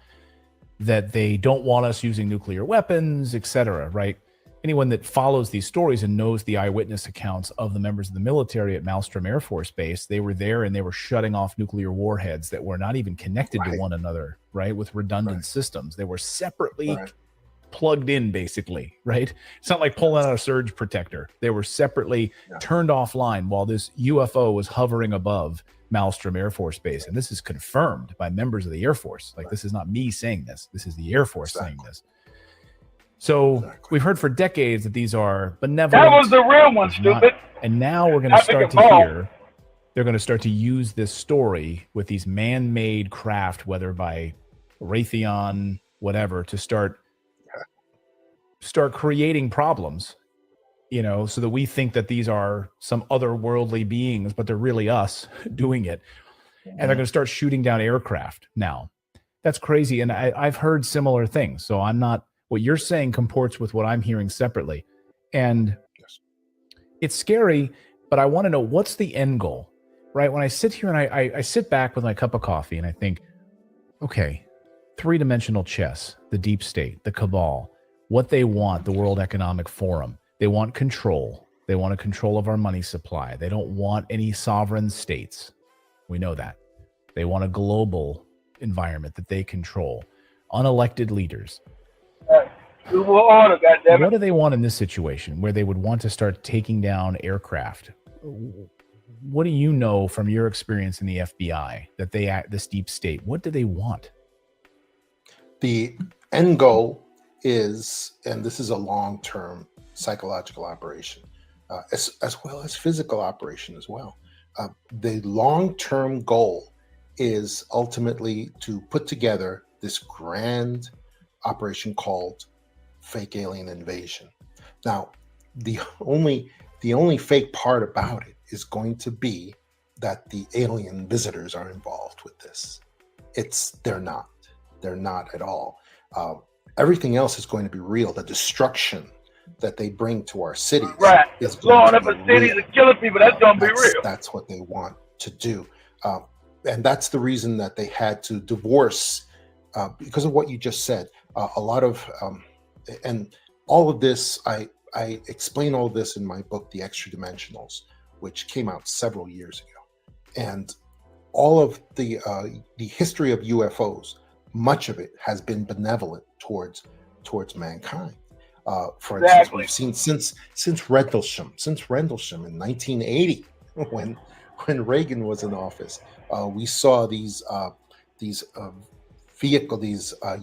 that they don't want us using nuclear weapons, etc. Right? Anyone that follows these stories and knows the eyewitness accounts of the members of the military at Maelstrom Air Force Base, they were there and they were shutting off nuclear warheads that were not even connected to one another, right? With redundant systems. They were separately plugged in, basically, right? It's not like pulling out a surge protector. They were separately turned offline while this UFO was hovering above Maelstrom Air Force Base. And this is confirmed by members of the Air Force. Like, this is not me saying this. This is the Air Force saying this. So we've heard for decades that these are benevolent. That was the real one, stupid. And now we're going to start to hear they're going to start to use this story with these man-made craft, whether by Raytheon, whatever, to start creating problems, so that we think that these are some otherworldly beings, but they're really us doing it. And they're going to start shooting down aircraft now. That's crazy. And I've heard similar things. So I'm not. What you're saying comports with what I'm hearing separately. And it's scary, but I want to know, what's the end goal, right? When I sit here and I sit back with my cup of coffee and I think, okay, three-dimensional chess, the deep state, the cabal, what they want, the World Economic Forum, they want control. They want a control of our money supply. They don't want any sovereign states. We know that. They want a global environment that they control. Unelected leaders. What do they want in this situation where they would want to start taking down aircraft? What do you know from your experience in the FBI that they act, this deep state? What do they want? The end goal is, and this is a long-term psychological operation, as well as physical operation as well. The long-term goal is ultimately to put together this grand operation called fake alien invasion. Now, the only fake part about it is going to be that the alien visitors are involved with this. They're not. They're not at all. Everything else is going to be real. The destruction that they bring to our cities Right. is Blowing going up to a be cities real. and killing people, that's going to be real. That's what they want to do. And that's the reason that they had to divorce, because of what you just said. A lot of, and all of this, I explain all of this in my book, The Extra Dimensionals, which came out several years ago. And all of the history of UFOs, much of it has been benevolent towards mankind. For instance, we've seen since Rendlesham in 1980, when Reagan was in office, we saw these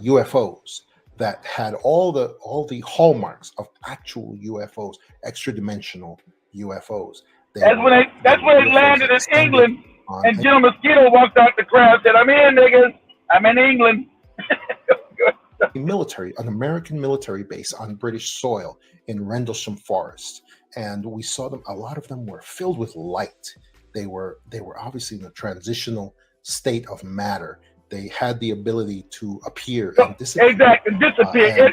UFOs that had all the hallmarks of actual UFOs, extra dimensional UFOs. That's when they landed in England, and Jim Mosquito walked out the crowd and said, "I'm in, niggas. I'm in England." An American military base on British soil in Rendlesham Forest, and we saw them. A lot of them were filled with light. They were obviously in a transitional state of matter. They had the ability to appear and disappear. Exactly, disappear.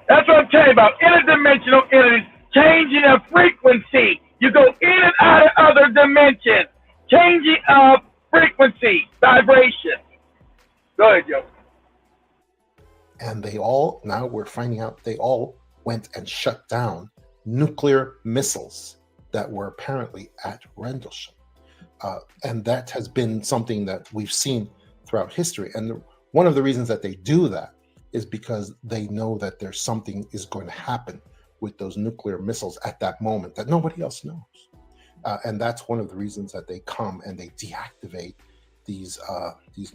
That's what I'm telling you about. Interdimensional entities changing their frequency. You go in and out of other dimensions, changing of frequency, vibration. Go ahead, Joe. And now we're finding out they all went and shut down nuclear missiles that were apparently at Rendlesham. And that has been something that we've seen throughout history. And one of the reasons that they do that is because they know that there's something is going to happen with those nuclear missiles at that moment that nobody else knows. And that's one of the reasons that they come and they deactivate these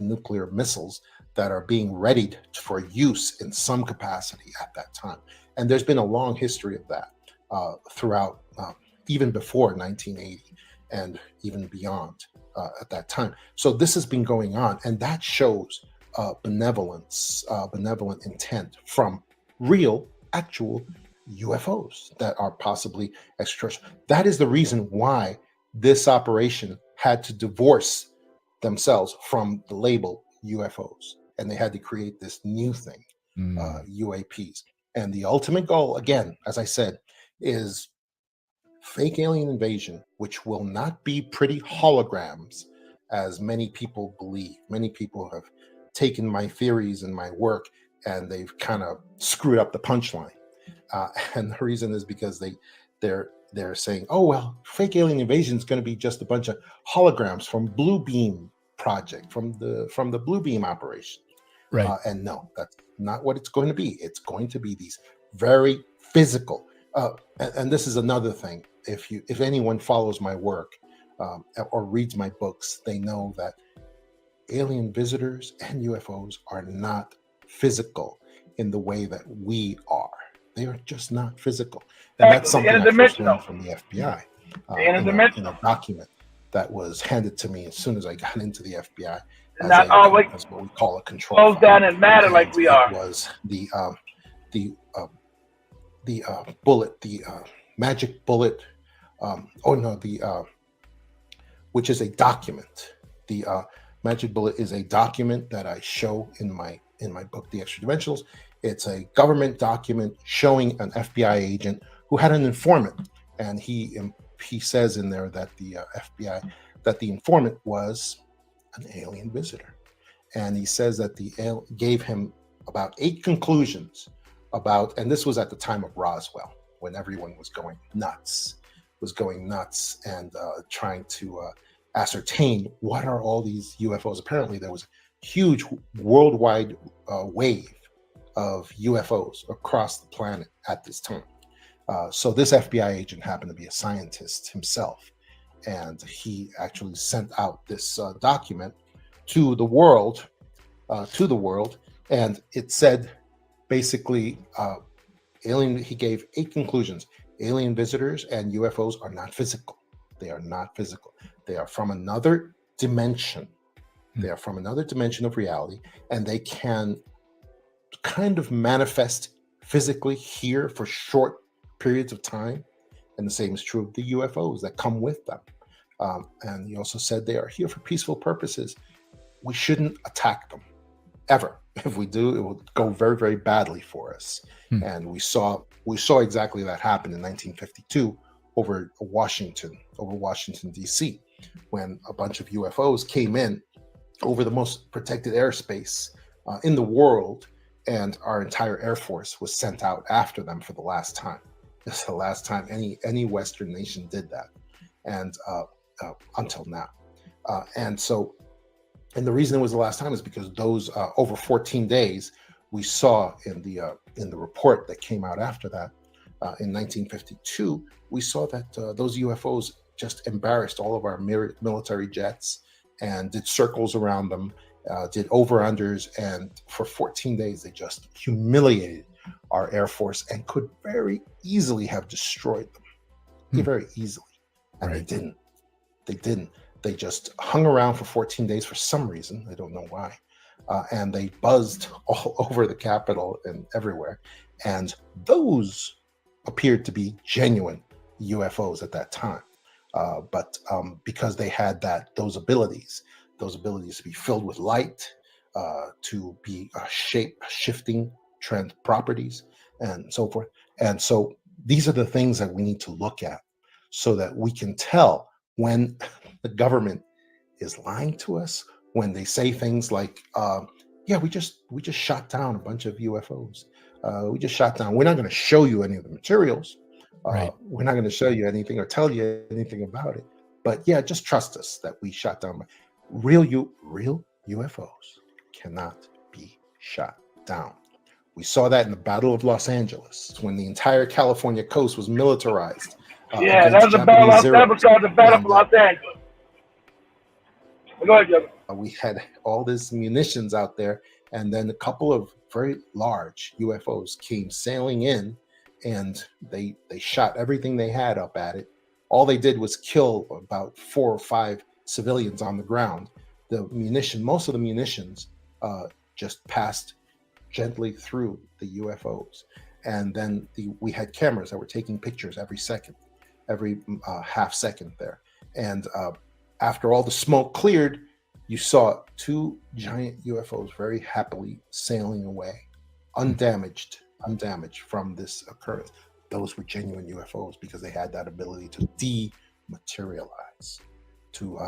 nuclear missiles that are being readied for use in some capacity at that time. And there's been a long history of that throughout, even before 1980 and even beyond at that time. So this has been going on, and that shows benevolent intent from real, actual UFOs that are possibly extraterrestrial. That is the reason why this operation had to divorce themselves from the label UFOs, and they had to create this new thing, UAPs. And the ultimate goal, again, as I said, is fake alien invasion, which will not be pretty holograms, as many people believe. Many people have taken my theories and my work, and they've kind of screwed up the punchline. And the reason is because they're saying, oh, well, fake alien invasion is going to be just a bunch of holograms from Blue Beam project, from the Blue Beam operation. Right. And no, that's not what it's going to be. It's going to be these very physical. And this is another thing. If anyone follows my work or reads my books, they know that alien visitors and UFOs are not physical in the way that we are. They are just not physical. And that's something I first learned from the FBI in a document that was handed to me as soon as I got into the FBI. Not always. That's what we call a control. Close down and matter like we are. It was the bullet, the magic bullet. Which is a document. The magic bullet is a document that I show in my book, The Extra Dimensionals. It's a government document showing an FBI agent who had an informant, and he says in there that the the informant was an alien visitor, and he says that gave him about 8 conclusions about, and this was at the time of Roswell when everyone was going nuts and trying to ascertain what are all these UFOs. Apparently, there was a huge worldwide wave of UFOs across the planet at this time. So this FBI agent happened to be a scientist himself, and he actually sent out this document to the world, and it said basically, he gave 8 conclusions. Alien visitors and UFOs are not physical. They are not physical. They are from another dimension. They are from another dimension of reality, and they can kind of manifest physically here for short periods of time. And the same is true of the UFOs that come with them. And he also said they are here for peaceful purposes. We shouldn't attack them ever. If we do, it will go very, very badly for us. And we saw exactly that happen in 1952 over Washington D.C., when a bunch of UFOs came in over the most protected airspace in the world, and our entire Air Force was sent out after them for the last time. It's the last time any Western nation did that, and until now. And the reason it was the last time is because those over 14 days, we saw in the report that came out after that in 1952, we saw that those UFOs just embarrassed all of our military jets and did circles around them, did over-unders, and for 14 days they just humiliated our Air Force and could very easily have destroyed them. Very easily. And they didn't. They didn't. They just hung around for 14 days for some reason. I don't know why. And they buzzed all over the Capitol and everywhere. And those appeared to be genuine UFOs at that time. But because they had those abilities to be filled with light, to be shape-shifting trend properties, and so forth. And so these are the things that we need to look at so that we can tell when the government is lying to us, when they say things like, yeah, we just shot down a bunch of UFOs. We just shot down. We're not going to show you any of the materials. We're not going to show you anything or tell you anything about it. But yeah, just trust us that we shot down. Real UFOs cannot be shot down. We saw that in the Battle of Los Angeles, when the entire California coast was militarized. Yeah, that was the Battle of Los Angeles. Go ahead, Jeff. We had all this munitions out there, and then a couple of very large UFOs came sailing in, and they shot everything they had up at it. All they did was kill about 4 or 5 civilians on the ground. Most of the munitions just passed gently through the UFOs. And then we had cameras that were taking pictures every second, every half second there. And after all the smoke cleared, you saw 2 giant UFOs very happily sailing away, undamaged from this occurrence. Those were genuine UFOs because they had that ability to dematerialize, to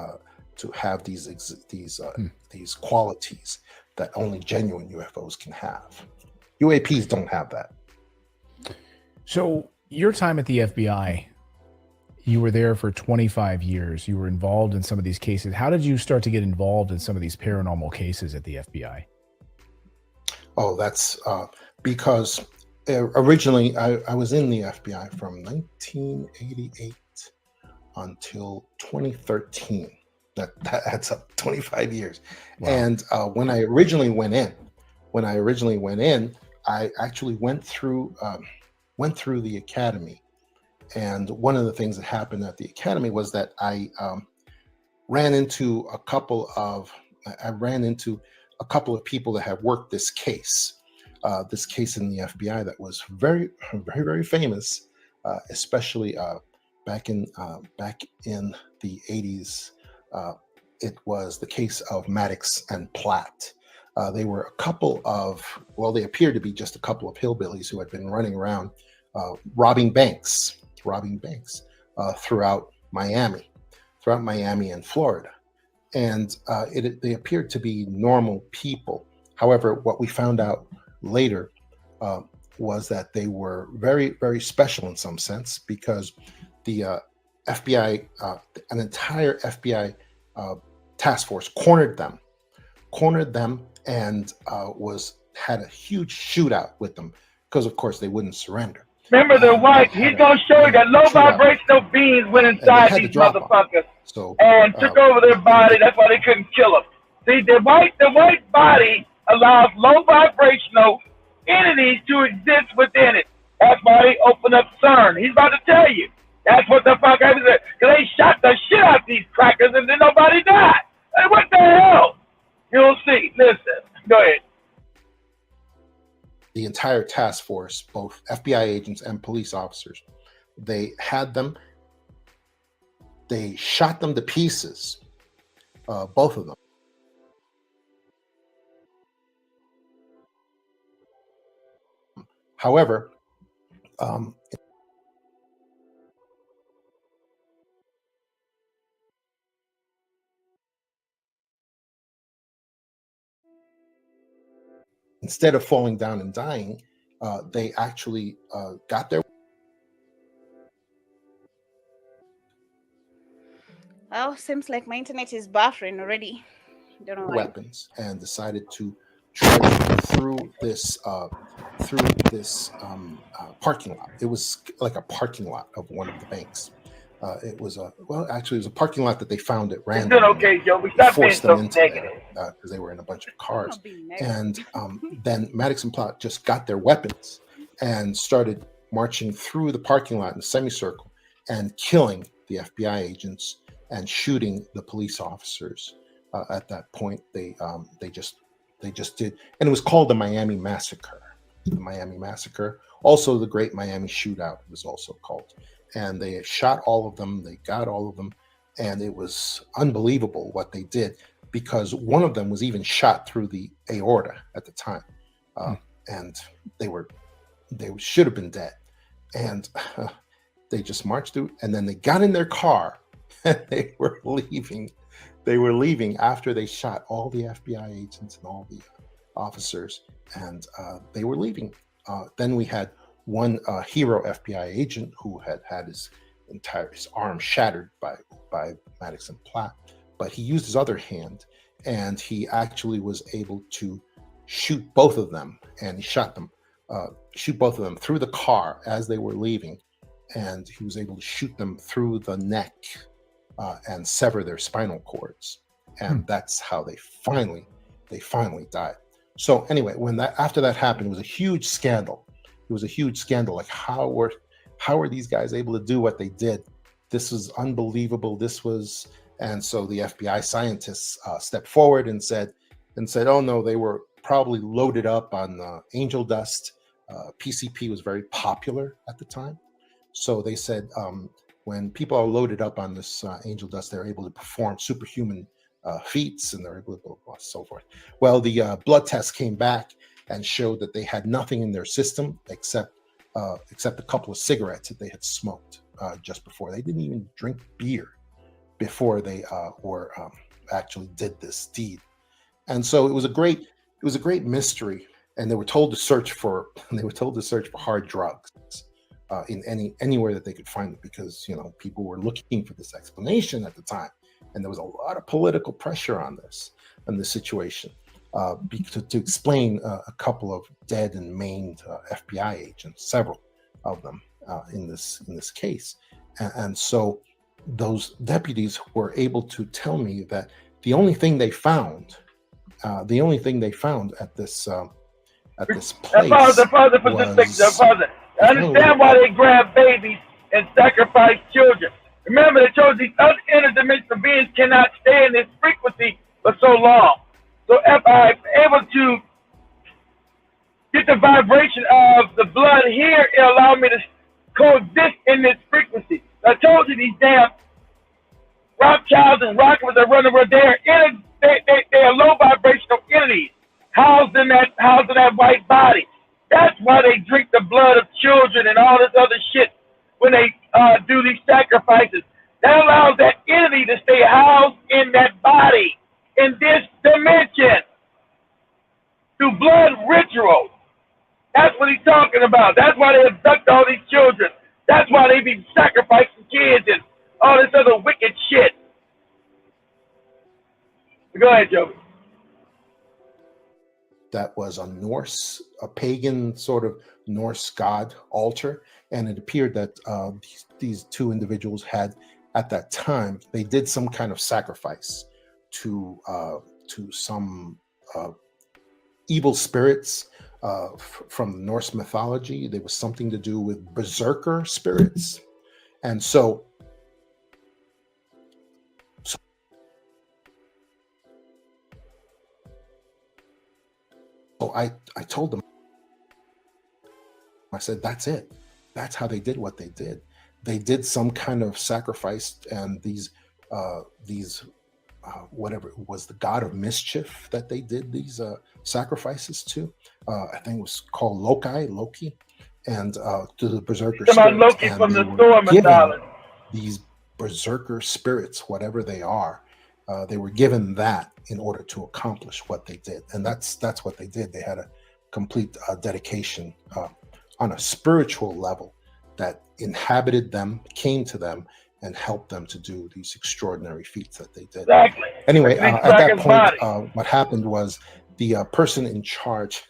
have these qualities that only genuine UFOs can have. UAPs don't have that. So your time at the FBI, you were there for 25 years. You were involved in some of these cases. How did you start to get involved in some of these paranormal cases at the FBI? Oh, that's because originally I was in the FBI from 1988 until 2013. That adds up 25 years. Wow. And when I originally went in, I actually went through the academy. And one of the things that happened at the academy was that I ran into a couple of people that have worked this case in the FBI that was very, very, very famous, especially back in the 80s. It was the case of Maddox and Platt. They were they appeared to be just a couple of hillbillies who had been running around robbing banks throughout Miami and Florida. And they appeared to be normal people. However, what we found out later was that they were very, very special in some sense, because the FBI, an entire FBI task force cornered them and had a huge shootout with them because, of course, they wouldn't surrender. Remember the white, he's going to show you that low vibrational beings went inside these motherfuckers and took over their body. That's why they couldn't kill them. See, the white body allows low vibrational entities to exist within it. That's why they open up CERN. He's about to tell you. That's what the fuck happened. Because they shot the shit out of these crackers and then nobody died. Hey, what the hell? You'll see. Listen. Go ahead. The entire task force, both FBI agents and police officers, they had them they shot them to pieces, both of them. However, instead of falling down and dying, they actually got their Well, seems like my internet is buffering already. Don't know why. weapons and decided to trudge through this parking lot. It was like a parking lot of one of the banks. It was actually, it was a parking lot that they found at It's random. doing okay, Joe. We They stop being forced them so into negative. there because they were in a bunch of cars. And then Maddox and Plot just got their weapons and started marching through the parking lot in a semicircle and killing the FBI agents and shooting the police officers. At that point, they just did, and it was called the Miami Massacre. The Miami Massacre, also the Great Miami Shootout, was also called. And they shot all of them. They got all of them, and it was unbelievable what they did, because one of them was even shot through the aorta at the time, and they should have been dead. And they just marched through, and then they got in their car, and they were leaving. They were leaving after they shot all the FBI agents and all the officers, and they were leaving. Then we had one hero FBI agent who had his arm shattered by Maddox and Platt, but he used his other hand, and he actually was able to shoot both of them, and he shot them, shoot both of them through the car as they were leaving, and he was able to shoot them through the neck and sever their spinal cords, and that's how they finally died. So anyway, after that happened, it was a huge scandal. It was a huge scandal. Like, how are these guys able to do what they did? This was unbelievable. And so the FBI scientists stepped forward and said, oh no, they were probably loaded up on angel dust. PCP was very popular at the time, so they said when people are loaded up on this angel dust, they're able to perform superhuman feats, and they're able to so forth. Well, the blood test came back and showed that they had nothing in their system except a couple of cigarettes that they had smoked just before. They didn't even drink beer before they actually did this deed. And so it was a great mystery. And they were told to search for hard drugs in anywhere that they could find it, because people were looking for this explanation at the time, and there was a lot of political pressure on this situation to explain a couple of dead and maimed FBI agents, several of them in this case, and so those deputies were able to tell me that the only thing they found at this place I understand why they grab babies and sacrifice children. Remember, they chose these other interdimensional beings cannot stay in this frequency for so long. So if I'm able to get the vibration of the blood here, it allows me to coexist in this frequency. I told you these damn Rothschilds and Rockefellers are running around there. They are low vibrational entities housed in that white body. That's why they drink the blood of children and all this other shit when they do these sacrifices. That allows that entity to stay housed in that body in this dimension through blood ritual. That's what he's talking about. That's why they abduct all these children. That's why they be sacrificing kids and all this other wicked shit. Go ahead, Joe. That was a pagan sort of Norse god altar, and it appeared that these two individuals had, at that time, they did some kind of sacrifice to some evil spirits from Norse mythology. There was something to do with berserker spirits, and so I told them, I said, that's it. That's how they did what they did. they did some kind of sacrifice, and these whatever it was, the god of mischief that they did these sacrifices to. I think it was called Loki, and to the berserker Come on, spirits, Loki and from they the were Thor given mythology. these berserker spirits, whatever they are. They were given that in order to accomplish what they did, and that's what they did. They had a complete dedication on a spiritual level that inhabited them, came to them, and helped them to do these extraordinary feats that they did. Exactly. Anyway, Like at that Nick point, body. what happened was the person in charge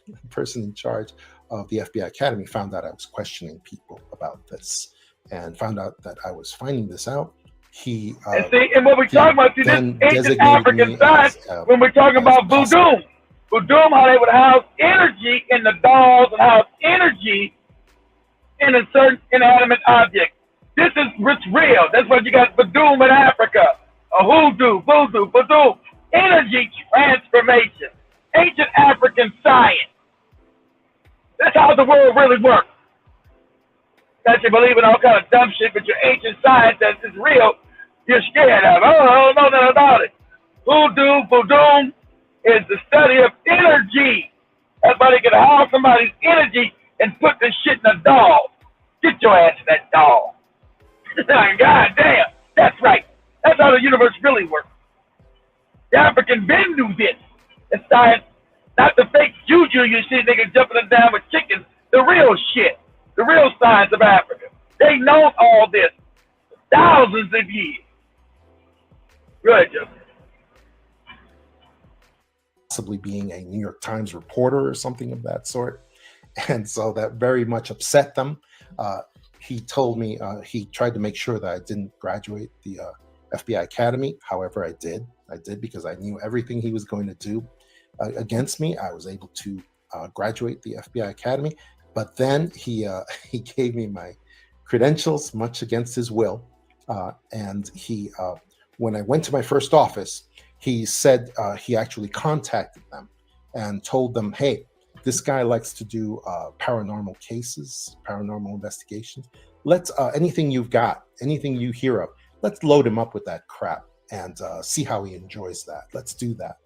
of the FBI Academy found out I was questioning people about this, and found out that I was finding this out. He And see, and what we're talking about, see, this then ancient designated African me science, as when we're talking about voodoo, how they would house energy in the dolls and house energy in a certain inanimate object. This is what's real. That's what you got voodoo in Africa, a hoodoo, voodoo, energy transformation, ancient African science. That's how the world really works. That you believe in all kind of dumb shit, but your ancient science that is real, you're scared of. Oh, I don't know nothing about it. Voodoo is the study of energy. That's why they can house somebody's energy and put this shit in a doll. Get your ass in that doll. God damn, that's right. That's how the universe really works. The African men knew this. It's science, not the fake juju you see niggas jumping them down with chickens. The real shit. The real science of Africa. They know all this for thousands of years. Good, Joe. Possibly being a New York Times reporter or something of that sort. And so that very much upset them. He told me, he tried to make sure that I didn't graduate the FBI Academy. However, I did. I did because I knew everything he was going to do against me. I was able to graduate the FBI Academy. But then he gave me my credentials, much against his will. And when I went to my first office, he said he actually contacted them and told them, hey, this guy likes to do paranormal cases, paranormal investigations. Let's anything you've got, anything you hear of, let's load him up with that crap and see how he enjoys that. Let's do that.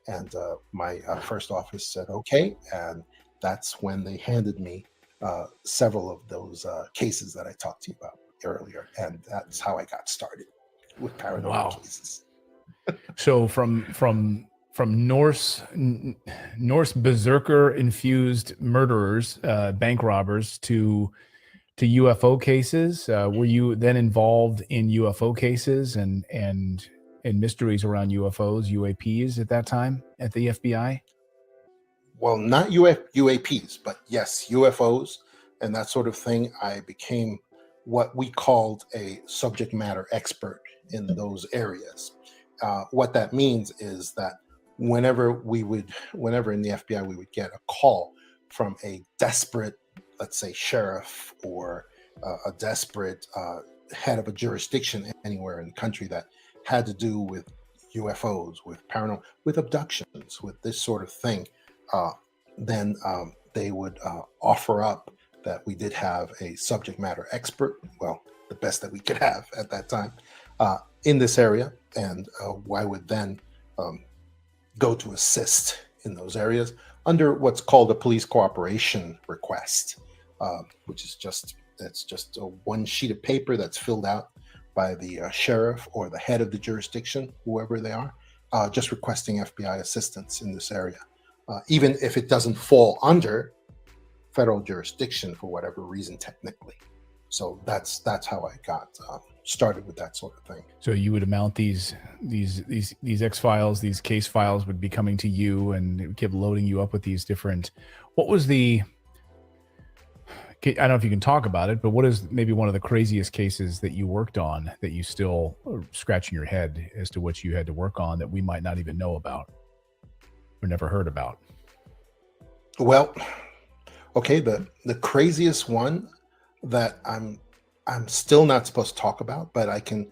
And my first office said, okay. And that's when they handed me several of those cases that I talked to you about earlier. And that's how I got started with paranormal cases. So from Norse berserker infused murderers, bank robbers to UFO cases, were you then involved in UFO cases and mysteries around UFOs, UAPs at that time at the FBI? Well, not UAPs, but yes, UFOs and that sort of thing. I became what we called a subject matter expert in those areas. What that means is that whenever in the FBI we would get a call from a desperate, let's say, sheriff or a desperate head of a jurisdiction anywhere in the country that had to do with UFOs, with paranormal, with abductions, with this sort of thing, then they would offer up that we did have a subject matter expert, well, the best that we could have at that time, in this area, and I would then go to assist in those areas under what's called a police cooperation request, which is just one sheet of paper that's filled out by the sheriff or the head of the jurisdiction, whoever they are, just requesting FBI assistance in this area, even if it doesn't fall under federal jurisdiction for whatever reason technically. So that's how I got started with that sort of thing. So you would mount these X files, these case files would be coming to you, and it would keep loading you up with these different. What was the? I don't know if you can talk about it, but what is maybe one of the craziest cases that you worked on that you still are scratching your head as to what you had to work on that we might not even know about or never heard about? Well, okay, the craziest one that I'm still not supposed to talk about, but I can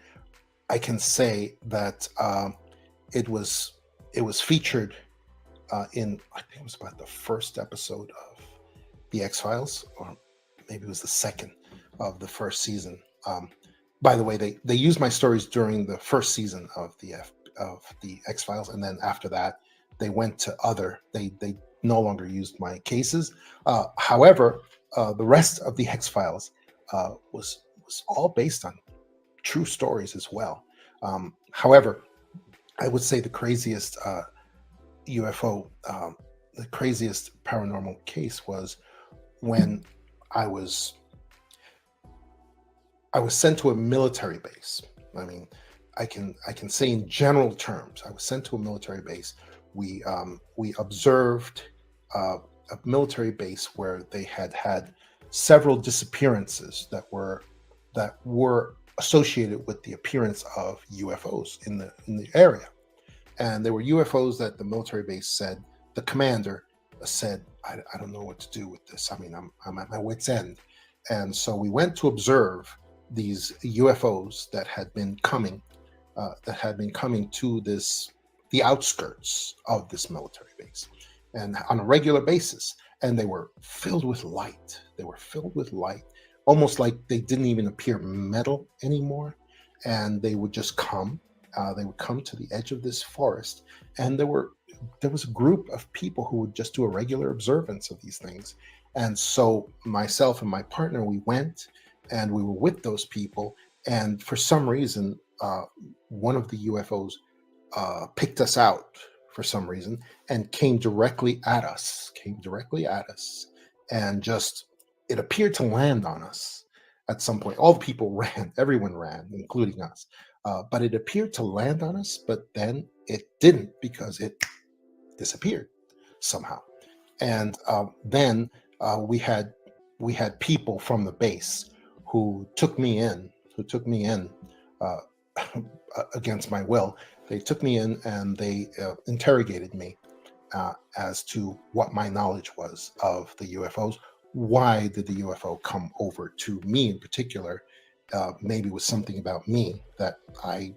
say that it was featured in, I think it was about the first episode of the X-Files, or maybe it was the second of the first season. By the way, they used my stories during the first season of the X-Files, and then after that, they went to other. They no longer used my cases. However, the rest of the X-Files was all based on true stories as well. However, I would say the craziest UFO, the craziest paranormal case was when I was sent to a military base. I mean, I can say in general terms, I was sent to a military base. We observed a military base where they had several disappearances that were associated with the appearance of UFOs in the area. And there were UFOs that the military base said, the commander said, I don't know what to do with this. I mean, I'm at my wit's end. And so we went to observe these UFOs that had been coming to the outskirts of this military base, and on a regular basis. And they were filled with light. Almost like they didn't even appear metal anymore. And they would just come. They would come to the edge of this forest, and there was a group of people who would just do a regular observance of these things. And so myself and my partner, we went, and we were with those people. And for some reason, one of the UFOs picked us out for some reason and came directly at us, and just, it appeared to land on us at some point. All the people ran, everyone ran, including us. But it appeared to land on us, but then it didn't, because it disappeared somehow. And then we had people from the base who took me in against my will. They took me in and they interrogated me as to what my knowledge was of the UFOs. Why did the UFO come over to me in particular? Maybe it was something about me that I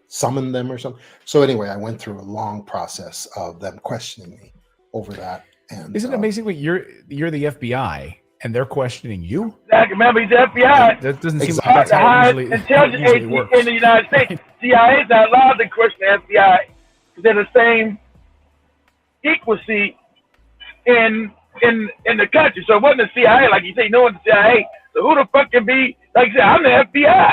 summoned them or something. So anyway, I went through a long process of them questioning me over that. And isn't it amazing? What you're the FBI and they're questioning you? Exactly. Remember, he's the FBI. That doesn't seem Exactly. like that's how it usually Intelligence works. in the United States. CIA is not allowed to question the FBI because they're the same equacy in the country. So it wasn't the CIA, like you say, no one's the CIA. So who the fuck can be, like you said, I'm the FBI.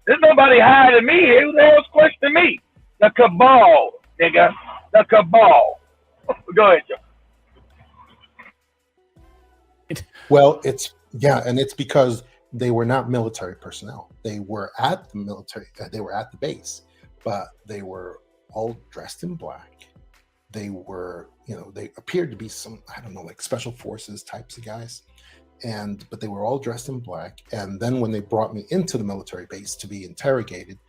There's nobody hiding me here. Who the hell's questioning me? The cabal, nigga. The cabal. Go ahead, Joe. Well, it's because they were not military personnel. They were at the military, they were at the base, but they were all dressed in black. They were, they appeared to be some, I don't know, like special forces types of guys. But they were all dressed in black. And then when they brought me into the military base to be interrogated,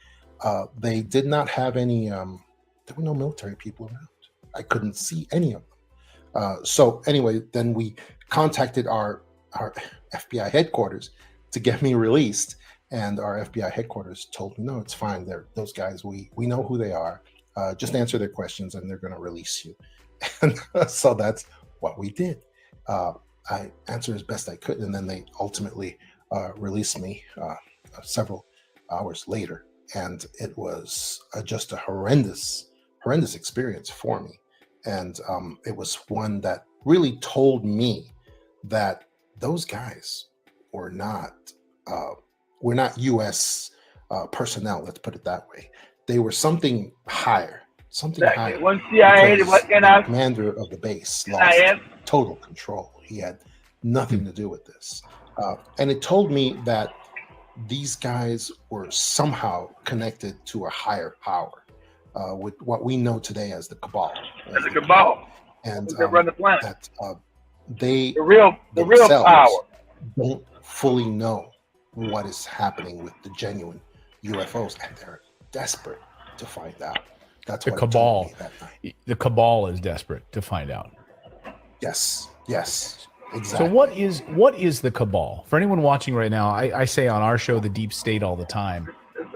they did not have any, there were no military people around. I couldn't see any of them. So anyway, then we contacted our FBI headquarters to get me released. And our FBI headquarters told me, no, it's fine. Those guys, we know who they are. Just answer their questions and they're going to release you. And so that's what we did. I answered as best I could, and then they ultimately released me several hours later. And it was just a horrendous experience for me. And it was one that really told me that those guys were not U.S. Personnel. Let's put it that way. They were something higher. Higher. One CIA, what the commander of the base lost total control. He had nothing to do with this. And it told me that these guys were somehow connected to a higher power, with what we know today as the cabal. The cabal. And they run the planet. That they the real power don't fully know what is happening with the genuine UFOs, and they're desperate to find out. That's the what cabal. It told me that night. The cabal is desperate to find out. Yes, exactly. So what is the cabal? For anyone watching right now, I say on our show the deep state all the time.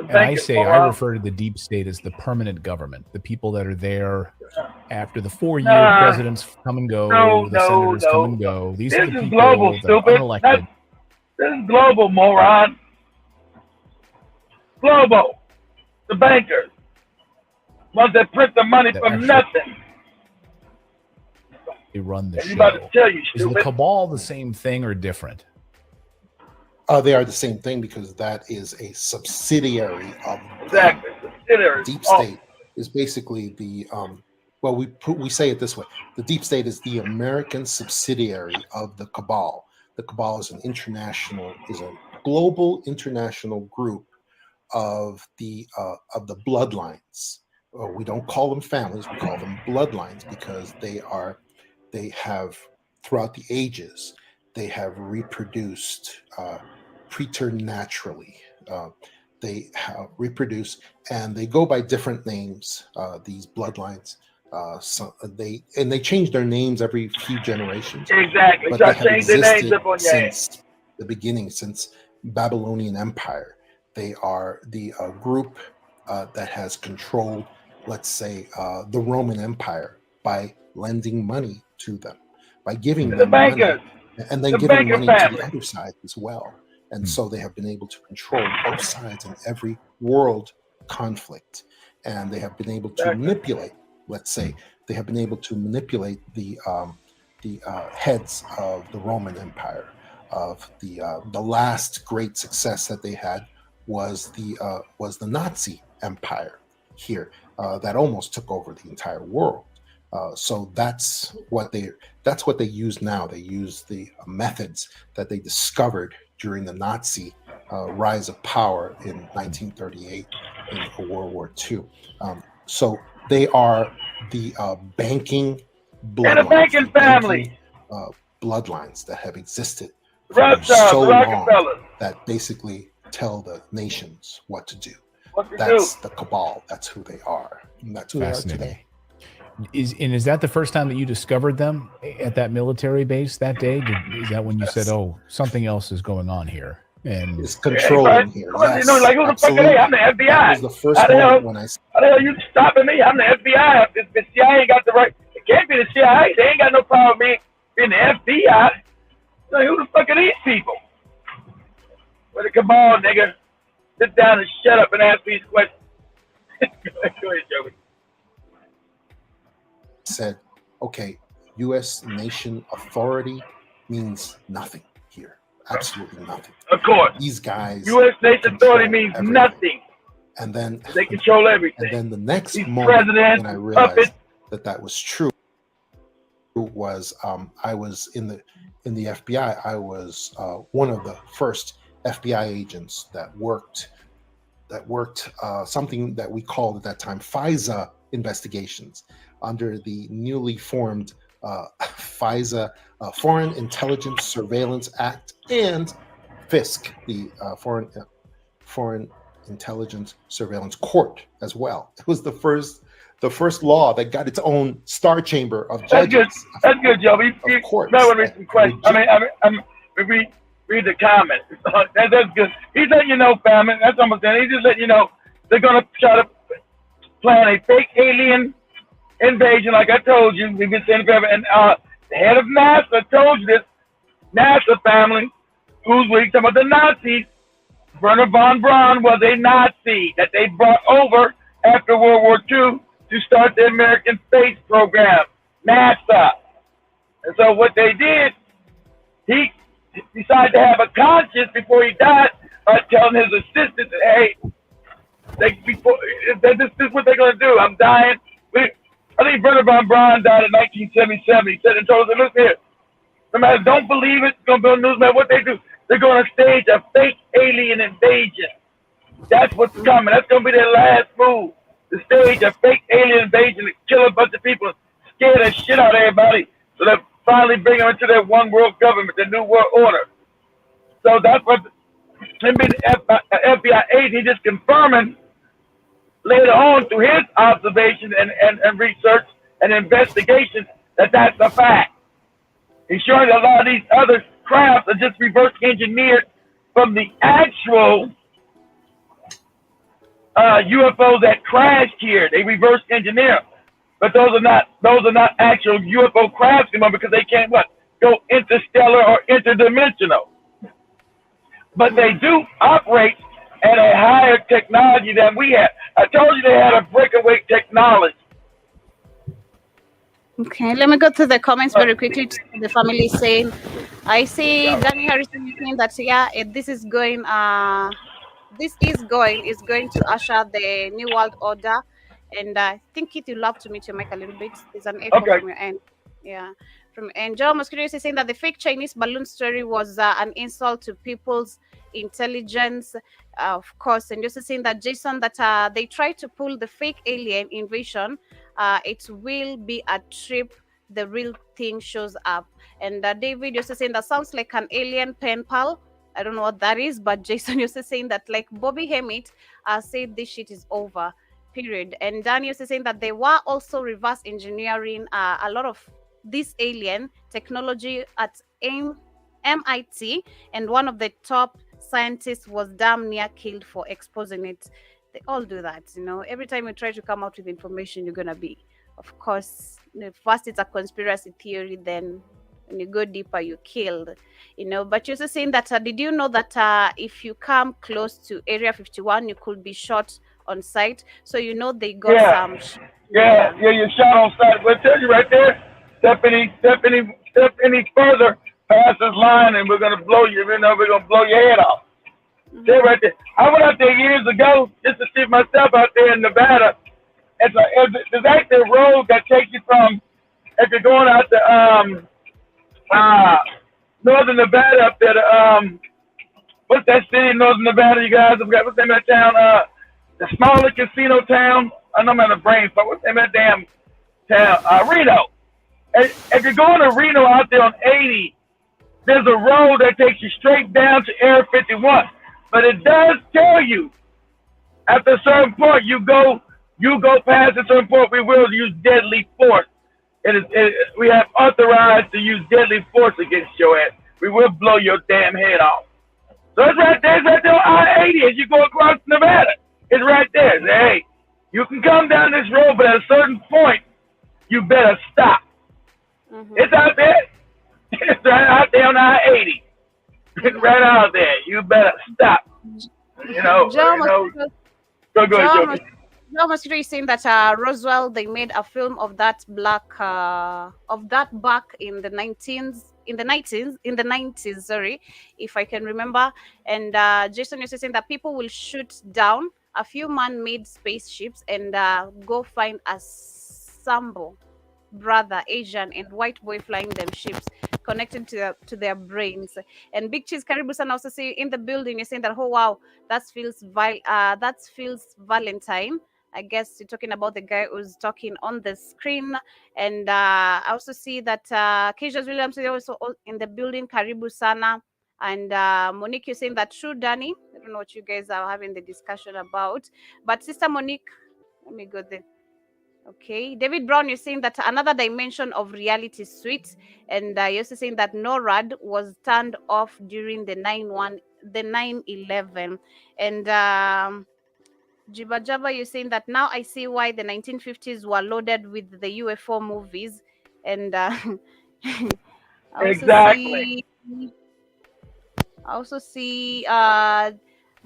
And I refer to the deep state as the permanent government, the people that are there after the 4-year presidents come and go, the senators come and go. These are the people global, that stupid. are unelected. This is global, moron. Global, the bankers, ones that print the money That from actually- nothing. They run the I'm about to show. tell you, Is the stupid. cabal the same thing or different? They are the same thing because that is a subsidiary of Exactly. Subsidiary. deep Oh, state is basically the well, we say it this way: the deep state is the American subsidiary of the cabal. The cabal is a global international group of the bloodlines. We don't call them families; we call them bloodlines because they have throughout the ages they have reproduced preternaturally. They have reproduced, and they go by different names. These bloodlines, they change their names every few generations. exactly. But Try they to have change their names existed up on your ass. since the beginning, since Babylonian Empire. They are the group that has controlled, let's say, the Roman Empire by lending money to them, by giving The them money, bankers, and then the giving banker money to family. the other side as well. And so they have been able to control both sides in every world conflict. And they have been able to manipulate, let's say, they have been able to manipulate the heads of the Roman Empire. Of the last great success that they had was the Nazi Empire here that almost took over the entire world. So that's what they use now. They use the methods that they discovered during the Nazi rise of power in 1938 in World War II. So they are the banking And a bloodlines, banking the banking, family. bloodlines that have existed for so Rothschild, the long Rockefellers. that basically tell the nations what to do. What to That's do. the cabal. That's who they are. And that's who they are Fascinating. today. Is that the first time that you discovered them at that military base that day? Is that when you said, "Oh, something else is going on here"? And It's controlling here. You know, like, who the fuck are absolutely. they? I'm the FBI. That was the first How the hell, moment when I how the hell you stopping me? I'm the FBI. If the CIA ain't got the right, it can't be the CIA. They ain't got no power with me being the FBI. Like, who the fuck are these people? Well, the cabal, nigga. Sit down and shut up and ask these questions. Go ahead, Joey. said, okay, U.S. nation authority means nothing here. Absolutely nothing. Of course. These guys. U.S. nation authority means everything. nothing. And then they control everything. And then the next These moment presidents, when I realized puppets. that was true was I was in the FBI. I was one of the first FBI agents that worked something that we called at that time FISA investigations under the newly formed FISA Foreign Intelligence Surveillance Act and FISC, the Foreign Intelligence Surveillance Court as well. It was the first law that got its own star chamber of judges. That's good, Joe. Of course. Now we'll read some questions. Read the comments. That's good. He's letting you know, family. That's almost done. He's just letting you know they're going to try to plan a fake alien invasion, like I told you. We've been saying it forever. And the head of NASA told you this. NASA family, who's we talking about the Nazis. Werner von Braun was a Nazi that they brought over after World War II to start the American space program, NASA. And so what they did, he decided to have a conscience before he died by telling his assistant, hey, this is what they're going to do. I'm dying. I think Werner von Braun died in 1977. He said and told us, look here, no matter don't believe it, it's going to be on the news, no matter what they do. They're going to stage a fake alien invasion. That's what's coming. That's going to be their last move. To stage a fake alien invasion to kill a bunch of people, scare the shit out of everybody, so they finally bring them into their one world government, the new world order. So that's what him being FBI agent, he just confirming later on through his observation and research and investigation that that's a fact. He's showing a lot of these other crafts are just reverse engineered from the actual UFOs that crashed here. They reverse engineer, but those are not actual UFO crafts anymore because they can't go interstellar or interdimensional. But they do operate and a higher technology than we have. I told you they had a breakaway technology. Okay, let me go to the comments very quickly. The family is saying, I see Danny Harrison saying that this is going to usher the new world order, and I think it will love to meet your mic a little bit. There's an echo from your end. Yeah, and Joe Mosquito is saying that the fake Chinese balloon story was an insult to people's intelligence, of course, and just saying that Jason that they tried to pull the fake alien invasion. It will be a trip. The real thing shows up. And David used to saying that sounds like an alien pen pal. I don't know what that is, but Jason used to saying that like Bobby Hemmett said this shit is over. Period. And Dan used to saying that they were also reverse engineering a lot of this alien technology at MIT, and one of the top scientists was damn near killed for exposing it. They all do that, you know. Every time you try to come out with information, you're gonna be, of course, first it's a conspiracy theory, then when you go deeper, you're killed, you know. But you're also saying that did you know that if you come close to Area 51, you could be shot on sight? So you know they got some. You're shot on sight. We'll tell you right there. Step any further past this line, and we're gonna blow you. You know, we're gonna blow your head off. There, right there. I went out there years ago just to see myself out there in Nevada. There's actually a road that takes you from, if you're going out to northern Nevada up there to what's that city in northern Nevada, you guys? What's the name of that town? The smaller casino town. I know I'm on the brain, but what's the name of that damn town? Reno. If you're going to Reno out there on 80, there's a road that takes you straight down to Area 51. But it does tell you, at a certain point, you go past a certain point, we will use deadly force. We have authorized to use deadly force against your ass. We will blow your damn head off. So it's right there on I-80 as you go across Nevada. It's right there. Say, hey, you can come down this road, but at a certain point, you better stop. It's out there. It's right out there on I-80. It's right out there. You better stop. You know. Go, Joe. John Mosquito is saying that Roswell, they made a film of that back in the 90s, sorry, if I can remember. And Jason is saying that people will shoot down a few man-made spaceships and go find a Sambo brother, Asian and white boy flying them ships connected to their brains. And Big Cheese Karibu-san also say in the building, you're saying that, oh wow, that feels Valentine. I guess you're talking about the guy who's talking on the screen. And I also see that Keisha Williams is also in the building, Karibu Sana. And Monique, you're saying that true, Danny. I don't know what you guys are having the discussion about. But Sister Monique, let me go there. Okay, David Brown, you're saying that another dimension of reality suite, and you're also saying that NORAD was turned off during the 9/11, and Jiba Jaba, you're saying that now I see why the 1950s were loaded with the UFO movies, and I also see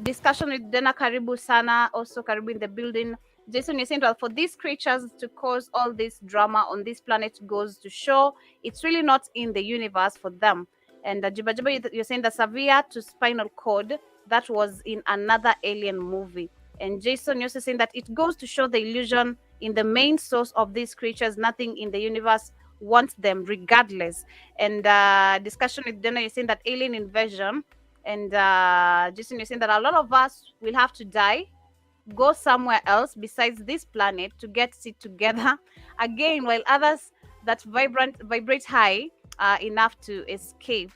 discussion with Dena Karibu Sana, also Karibu in the building. Jason, you're saying, well, for these creatures to cause all this drama on this planet goes to show it's really not in the universe for them. And Jiba Jiba, you're saying the severe to spinal cord, that was in another alien movie. And Jason, you're also saying that it goes to show the illusion in the main source of these creatures, nothing in the universe wants them regardless. And discussion with Dana, you're saying that alien invasion. And Jason, you're saying that a lot of us will have to die, go somewhere else besides this planet to get it together again, while others that vibrate high enough to escape.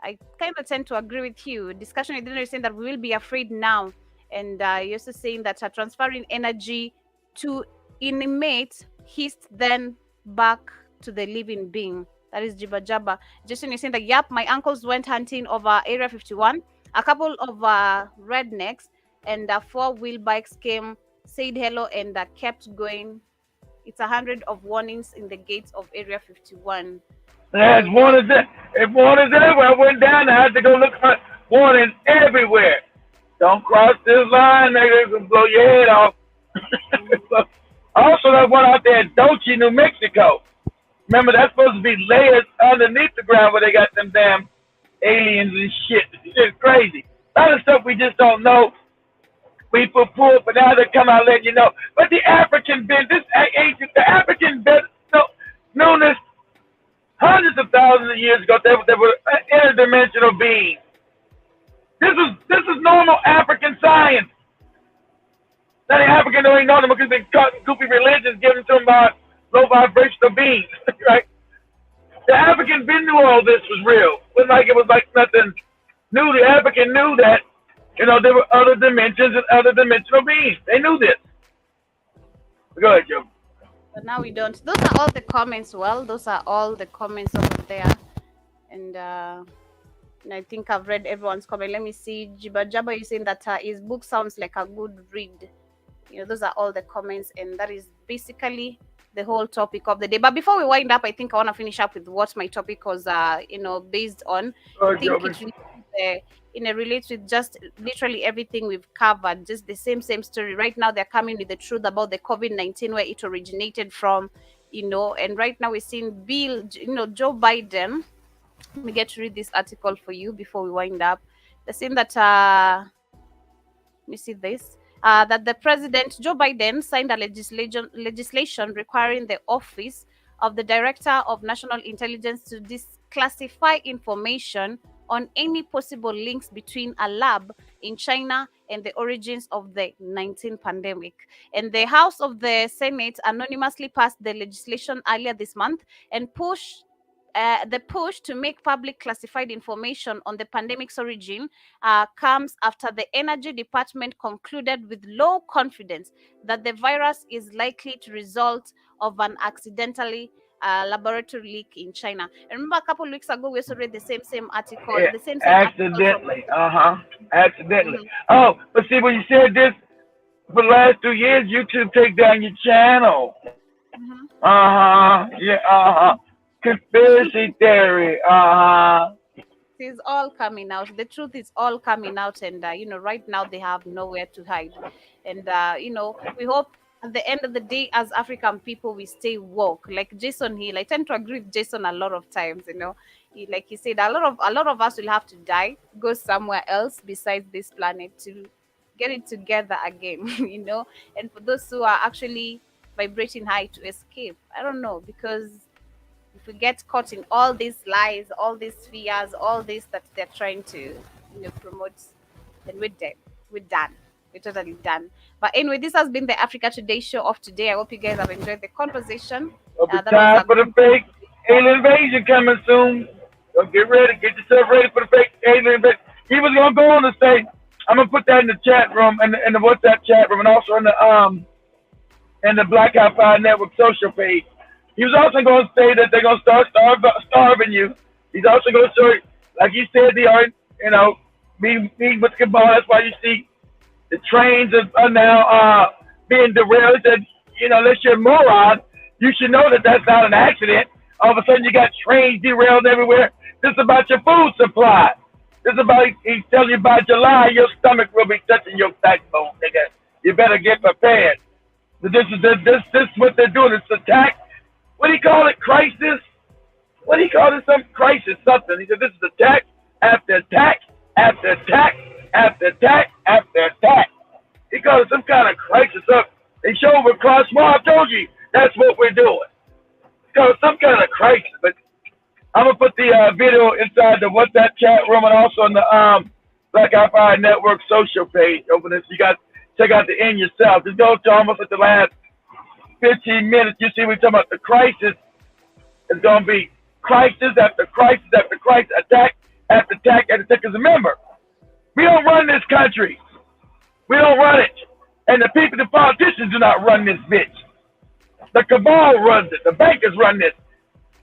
I kind of tend to agree with you. Discussion with Dana, you're saying that we will be afraid now. And you're also saying that transferring energy to inanimate hist then back to the living being. That is Jiba Jaba. Jason, you're saying that, yep, my uncles went hunting over Area 51. A couple of rednecks and 4-wheel bikes came, said hello, and kept going. It's 100 of warnings in the gates of Area 51. There's warnings there. If warnings everywhere, I went down there, I had to go look for warnings everywhere. Don't cross this line, nigga. It's gonna blow your head off. Also, that one out there in Dochi, New Mexico. Remember, that's supposed to be layers underneath the ground where they got them damn aliens and shit. It's crazy. A lot of stuff we just don't know. We poo-poo it, but now they come out letting you know. But the African the African known as hundreds of thousands of years ago, they were interdimensional beings. This is normal African science. Now the African don't even know them because they got goofy religions given to them by low vibrational beings, right? The African knew all this was real. It was like nothing new. The African knew that, there were other dimensions and other dimensional beings. They knew this. Go ahead, Joe. But now we don't. Those are all the comments. Well, those are all the comments over there. And I think I've read everyone's comment. Let me see. Jibba Jabba, you saying that his book sounds like a good read. Those are all the comments. And that is basically the whole topic of the day. But before we wind up, I think I want to finish up with what my topic was, based on. I think it relates with just literally everything we've covered, just the same story. Right now, they're coming with the truth about the COVID-19, where it originated from, and right now we're seeing Joe Biden. Let me get to read this article for you before we wind up. They're saying that, let me see this. That the President Joe Biden signed a legislation requiring the Office of the Director of National Intelligence to declassify information on any possible links between a lab in China and the origins of the 19 pandemic. And the House of the Senate anonymously passed the legislation earlier this month and the push to make public classified information on the pandemic's origin comes after the Energy Department concluded with low confidence that the virus is likely to result of an accidentally laboratory leak in China. And remember, a couple of weeks ago, we also read the same article. Yeah, the same accidentally. Accidentally. Mhm. Oh, but see, when you said this for the last 2 years, YouTube take down your channel. Yeah. Conspiracy theory. It's all coming out. The truth is all coming out, and right now they have nowhere to hide. And we hope at the end of the day, as African people, we stay woke. Like Jason Hill, I tend to agree with Jason a lot of times. Like he said, a lot of us will have to die, go somewhere else besides this planet to get it together again. And for those who are actually vibrating high, to escape. I don't know, because if we get caught in all these lies, all these fears, all this that they're trying to promote, then we're dead. We're done. We're totally done. But anyway, this has been the Africa Today show of today. I hope you guys have enjoyed the conversation. Time for the fake alien invasion coming soon. So get ready. Get yourself ready for the fake alien invasion. He was gonna go on to say, I'm gonna put that in the chat room and in the WhatsApp chat room, and also in the Declassify Network social page. He was also going to say that they're going to start starving you. He's also going to say, like you said, they are, meeting with cabal. That's why you see the trains are now being derailed. He said, unless you're a moron, you should know that that's not an accident. All of a sudden, you got trains derailed everywhere. This is about your food supply. This is about, he's telling you by July, your stomach will be touching your backbone, nigga. You better get prepared. This is what they're doing. It's attack. What do you call it? Crisis? What do you call it? Some crisis, something. He said, this is attack after attack after attack after attack after attack. He called it some kind of crisis up. They show over Klaus Schwab. I told you, that's what we're doing. He called it some kind of crisis. But I'm going to put the video inside the WhatsApp chat room and also on the Declassify Network social page. Open this. You got to check out the end yourself. Just go to almost at the last 15 minutes, you see we're talking about the crisis. It's going to be crisis after crisis after crisis, attack after attack after attack. Because remember, we don't run this country. We don't run it. And the people, the politicians do not run this bitch. The cabal runs it. The bankers run this.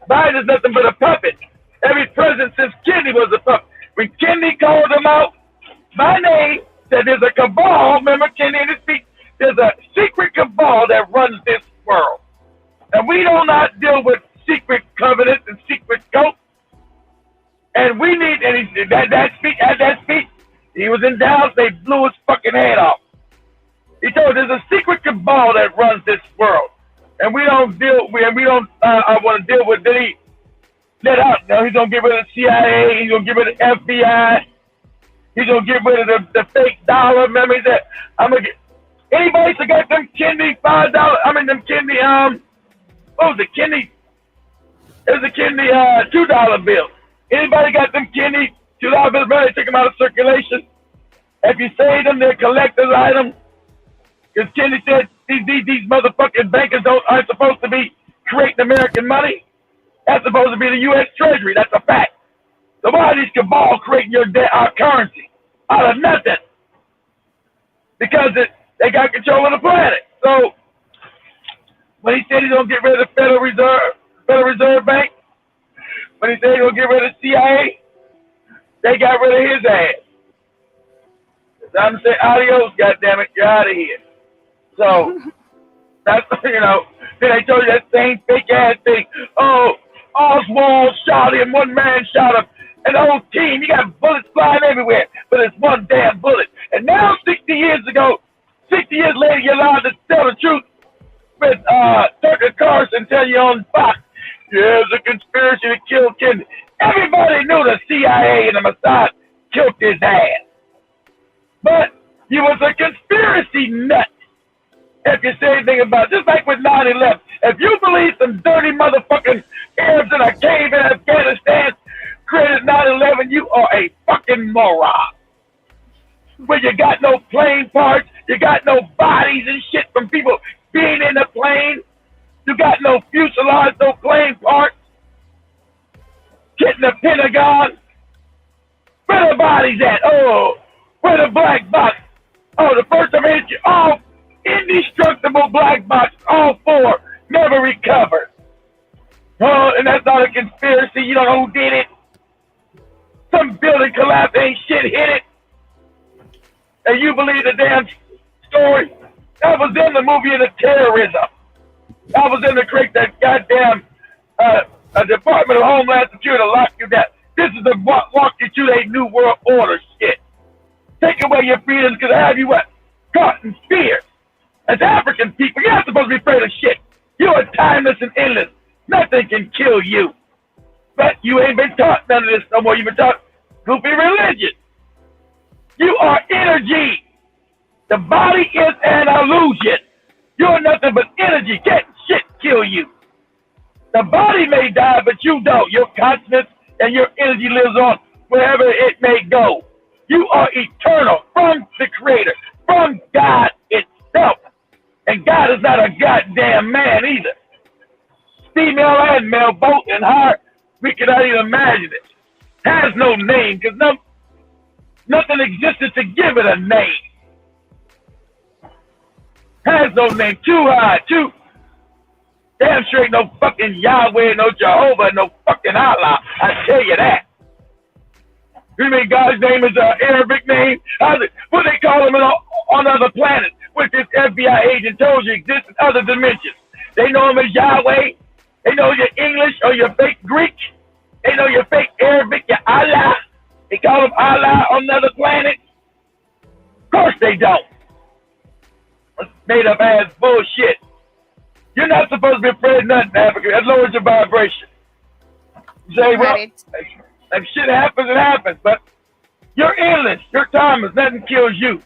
Biden is nothing but a puppet. Every president since Kennedy was a puppet. When Kennedy called them out by name, said there's a cabal, remember Kennedy in his speech, there's a secret cabal that runs this world. And we do not deal with secret covenants and secret cults. And we need, and that speech, He was in Dallas. They blew his fucking head off. He told there's a secret cabal that runs this world, and we don't deal with. And we don't. I want to deal with. Then he let out. Now he's gonna get rid of the CIA. He's gonna get rid of the FBI. He's gonna get rid of the fake dollar. Remember, he said, "I'm gonna get anybody that got them kidney $5. I mean them kidney what was it, kidney? It was a kidney $2 bill. Anybody got them kidney $2 bills? They take them out of circulation. If you save them, they're collector's items. Because Kennedy said these motherfucking bankers aren't supposed to be creating American money. That's supposed to be the U.S. Treasury. That's a fact. So why are these cabal creating our currency out of nothing? Because they got control of the planet. So when he said he's gonna get rid of the Federal Reserve Bank, when he said he's gonna get rid of the CIA, they got rid of his ass. It's time to say adios, goddammit, you're out of here. So that's then they told you that same fake ass thing. Oh, Oswald shot him, one man shot him, and the whole team, you got bullets flying everywhere, but it's one damn bullet. And now 60 years later, you're allowed to tell the truth with Tucker Carlson tell you on Fox, yeah, it's a conspiracy to kill Kennedy. Everybody knew the CIA and the Mossad killed his ass. But he was a conspiracy nut. If you say anything about it, just like with 9/11. If you believe some dirty motherfucking Arabs in a cave in Afghanistan created 9/11, you are a fucking moron. Where you got no plane parts, you got no bodies and shit from people being in the plane, you got no fuselage, no plane parts, getting the Pentagon. Where the bodies at? Oh, where the black box? Oh, the first time I hit you, all indestructible black box, all four, never recovered. Oh, and that's not a conspiracy, you don't know who did it. Some building collapsed, ain't shit hit it. And you believe the damn story? That was in the movie of the terrorism. That was in the create that goddamn Department of Homeland Security to lock you down. This is the walk you through a new world order shit. Take away your freedoms because I have you what? Caught in fear. As African people, you're not supposed to be afraid of shit. You are timeless and endless. Nothing can kill you. But you ain't been taught none of this no more. You've been taught goofy religion. You are energy. The body is an illusion. You're nothing but energy. Can't shit kill you. The body may die, but you don't. Your consciousness and your energy lives on wherever it may go. You are eternal from the Creator, from God itself. And God is not a goddamn man either. Female and male, both in heart, we cannot even imagine it. Has no name, because nothing existed to give it a name. Has no name. Too high, too. Damn sure ain't no fucking Yahweh, no Jehovah, no fucking Allah. I tell you that. You mean God's name is an Arabic name? What they call him on other planets? What this FBI agent told you exists in other dimensions. They know him as Yahweh. They know your English or your fake Greek. They know your fake Arabic, your Allah. They call him Allah on another planet. Of course they don't. It's made up ass bullshit. You're not supposed to be afraid of nothing, Africa. That lowers your vibration. You say, well, if shit happens, it happens. But you're endless. You're timeless. Nothing kills you.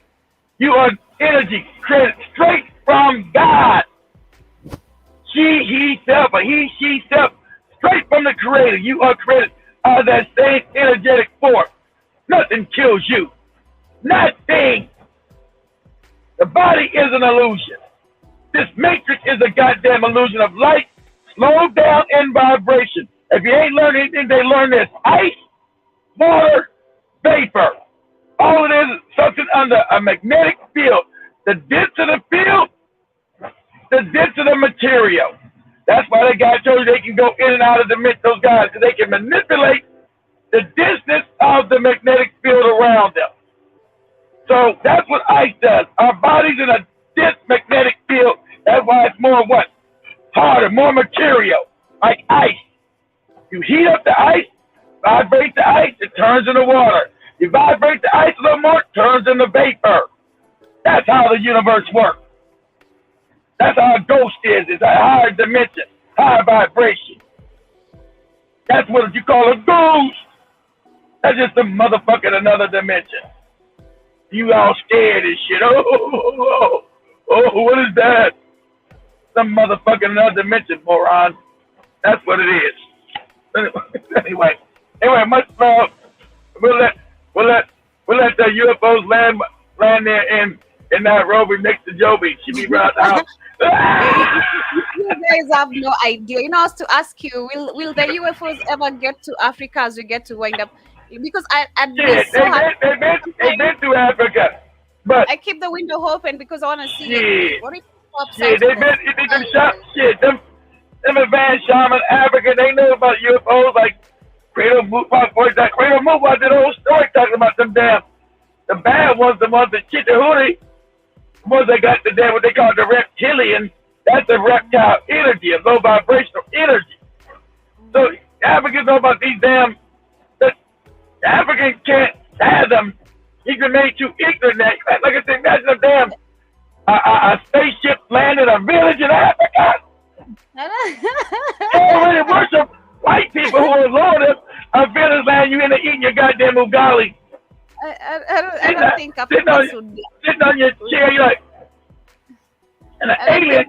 You are energy created straight from God. She, he, self, or he, she, self, straight from the Creator. You are created out of that same energetic force. Nothing kills you. Nothing. The body is an illusion. This matrix is a goddamn illusion of light, slowed down in vibration. If you ain't learned anything, they learn this. Ice, water, vapor. All it is something under a magnetic field. The denser the field, the denser the material. That's why that guy told you they can go in and out of those guys, because they can manipulate the distance of the magnetic field around them. So that's what ice does. Our body's in a dense magnetic field. That's why it's more what? Harder, more material, like ice. You heat up the ice, vibrate the ice, it turns into water. You vibrate the ice a little more, turns into vapor. That's how the universe works. That's how a ghost is. It's a higher dimension, higher vibration. That's what you call a ghost. That's just a motherfucker in another dimension. You all scared and shit. Oh, what is that? Some motherfucker in another dimension, moron. That's what it is. Anyway, much love. We'll let the UFOs land there in Nairobi next to Joby. She be right out. You guys have no idea. You know, I was to ask you, will the UFOs ever get to Africa as we get to wind up? Because I'd be so happy. They've been to Africa, but I keep the window open because I want to see it. What if it pops Yeah, out? they've been shot. Shit, them advanced shaman Africa, they know about UFOs like Cradle Moopah. For example, Cradle Moopah did a whole story talking about them damn, the bad ones, the ones that shit the hootie, the ones that got the damn what they call the reptilian. That's a reptile energy, a low vibrational energy. So Africans know about these damn. The African can't fathom. He remains too ignorant. Like I said, imagine a damn a spaceship landed a village in Africa. They already worship white people who are Lord a village land. You in there eating your goddamn ugali. I don't think Africans would be. Sitting on your chair, you're like, and an alien.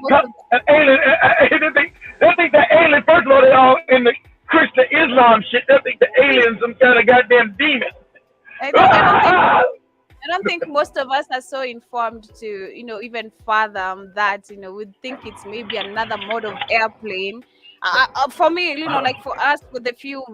They think the alien. First of all, they all in the Christian Islam shit. They think the alien's some kind of goddamn demon. I don't think most of us are so informed to, even fathom that, we think it's maybe another mode of airplane. For me, like for us, for the few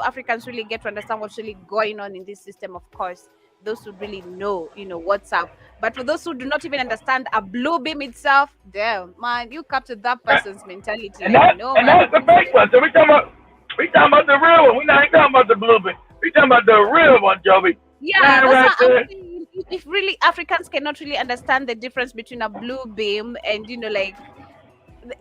Africans really get to understand what's really going on in this system, of course, those who really know, what's up. But for those who do not even understand a blue beam itself, damn, man, you capture that person's mentality. And that's the fake one. So we talking about the real one. We not talking about the blue beam. We talking about the real one, Joby. Yeah, that's what I'm saying. If really Africans cannot really understand the difference between a blue beam and like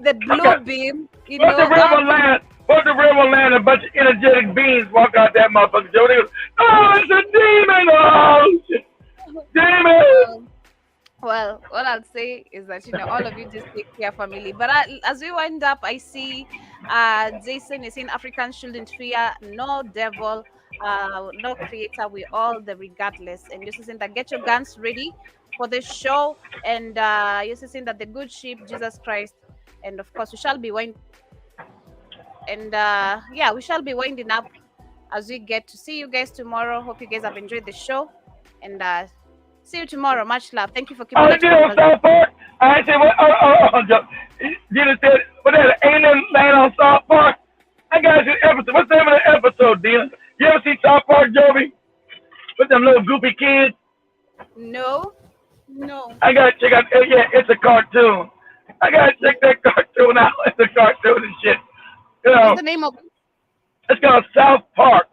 the blue beam, What's the real one land? A bunch of energetic beings walk out that motherfucker. Joe, they go, oh, it's a demon! Oh, shit. Demon! Well, what I'll say is that all of you just take care, family. But as we wind up, I see Jason is saying Africans shouldn't fear no devil, no creator. We all the regardless. And you're saying that get your guns ready for the show. And you're saying that the good sheep, Jesus Christ, and of course we shall be winding. And we shall be winding up as we get to see you guys tomorrow. Hope you guys have enjoyed the show. And see you tomorrow. Much love. Thank you for keeping it. South Park. I said, you said, what that alien land on South Park? I got you episode. What's the name of the episode, Dina? You ever see South Park, Joby? With them little goofy kids? No. I gotta check out. Yeah, it's a cartoon. I gotta check that cartoon out. It's a cartoon and shit. What's the name of it? It's called South Park.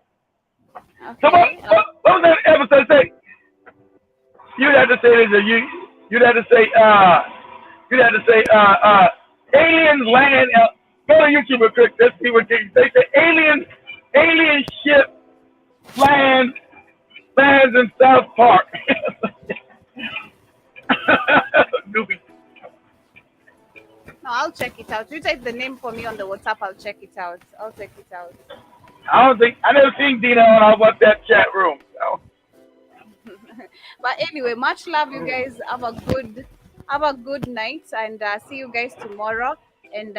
Okay. So what was that episode say? You'd have to say this. You'd have to say aliens land. Go to YouTube real quick. Let's see what they say. Alien ship lands in South Park. Goofy. No, I'll check it out. You type the name for me on the WhatsApp. I'll check it out. I never seen Dina on our WhatsApp chat room. So. But anyway, much love, you guys. Have a good night, and see you guys tomorrow. And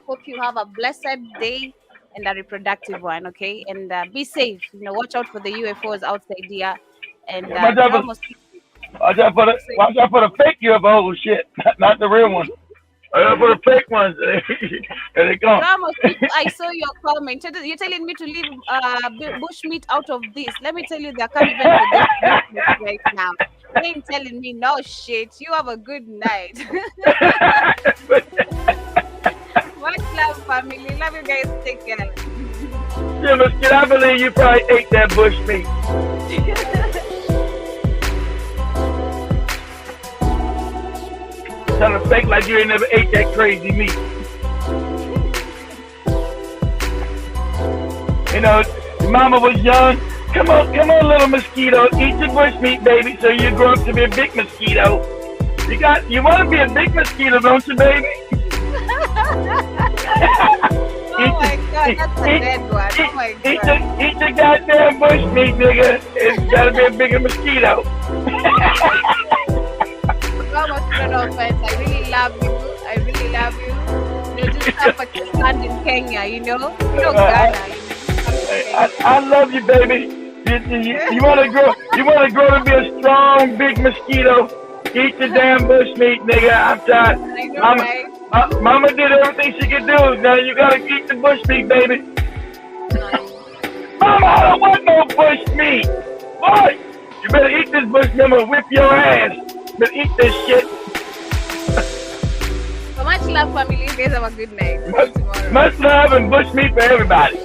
hope you have a blessed day and a reproductive one. Okay, and be safe. Watch out for the UFOs outside here. And watch out for the fake UFO shit, not the real one. For the fake ones, there they come. I saw your comment. You're telling me to leave bush meat out of this. Let me tell you, they're coming for this right now. They ain't telling me no shit. You have a good night. Much love, family. Love you guys. Take care. Yeah, I believe you probably ate that bush meat. Trying to fake like you ain't never ate that crazy meat. Your mama was young, Come on, little mosquito. Eat your bushmeat, baby, so you grow up to be a big mosquito. You want to be a big mosquito, don't you, baby? Oh my God, that's a dead one. Oh my God. Eat your goddamn bushmeat, nigga. It's gotta be a bigger mosquito. Vamos, friend of friends. I really love you. I really love you. You're just up at the land in Kenya, you know? You know Ghana. I love you, baby. You want to grow to be a strong, big mosquito. Eat your damn bushmeat, nigga. I'm tired. I know, right? Mama did everything she could do. Now you gotta eat the bushmeat, baby. Mama, I don't want no bushmeat. Boy, you better eat this bushmeat. I'm gonna whip your ass. But eat this shit. So much love, family. You guys have a good night. Much love and bushmeat for everybody.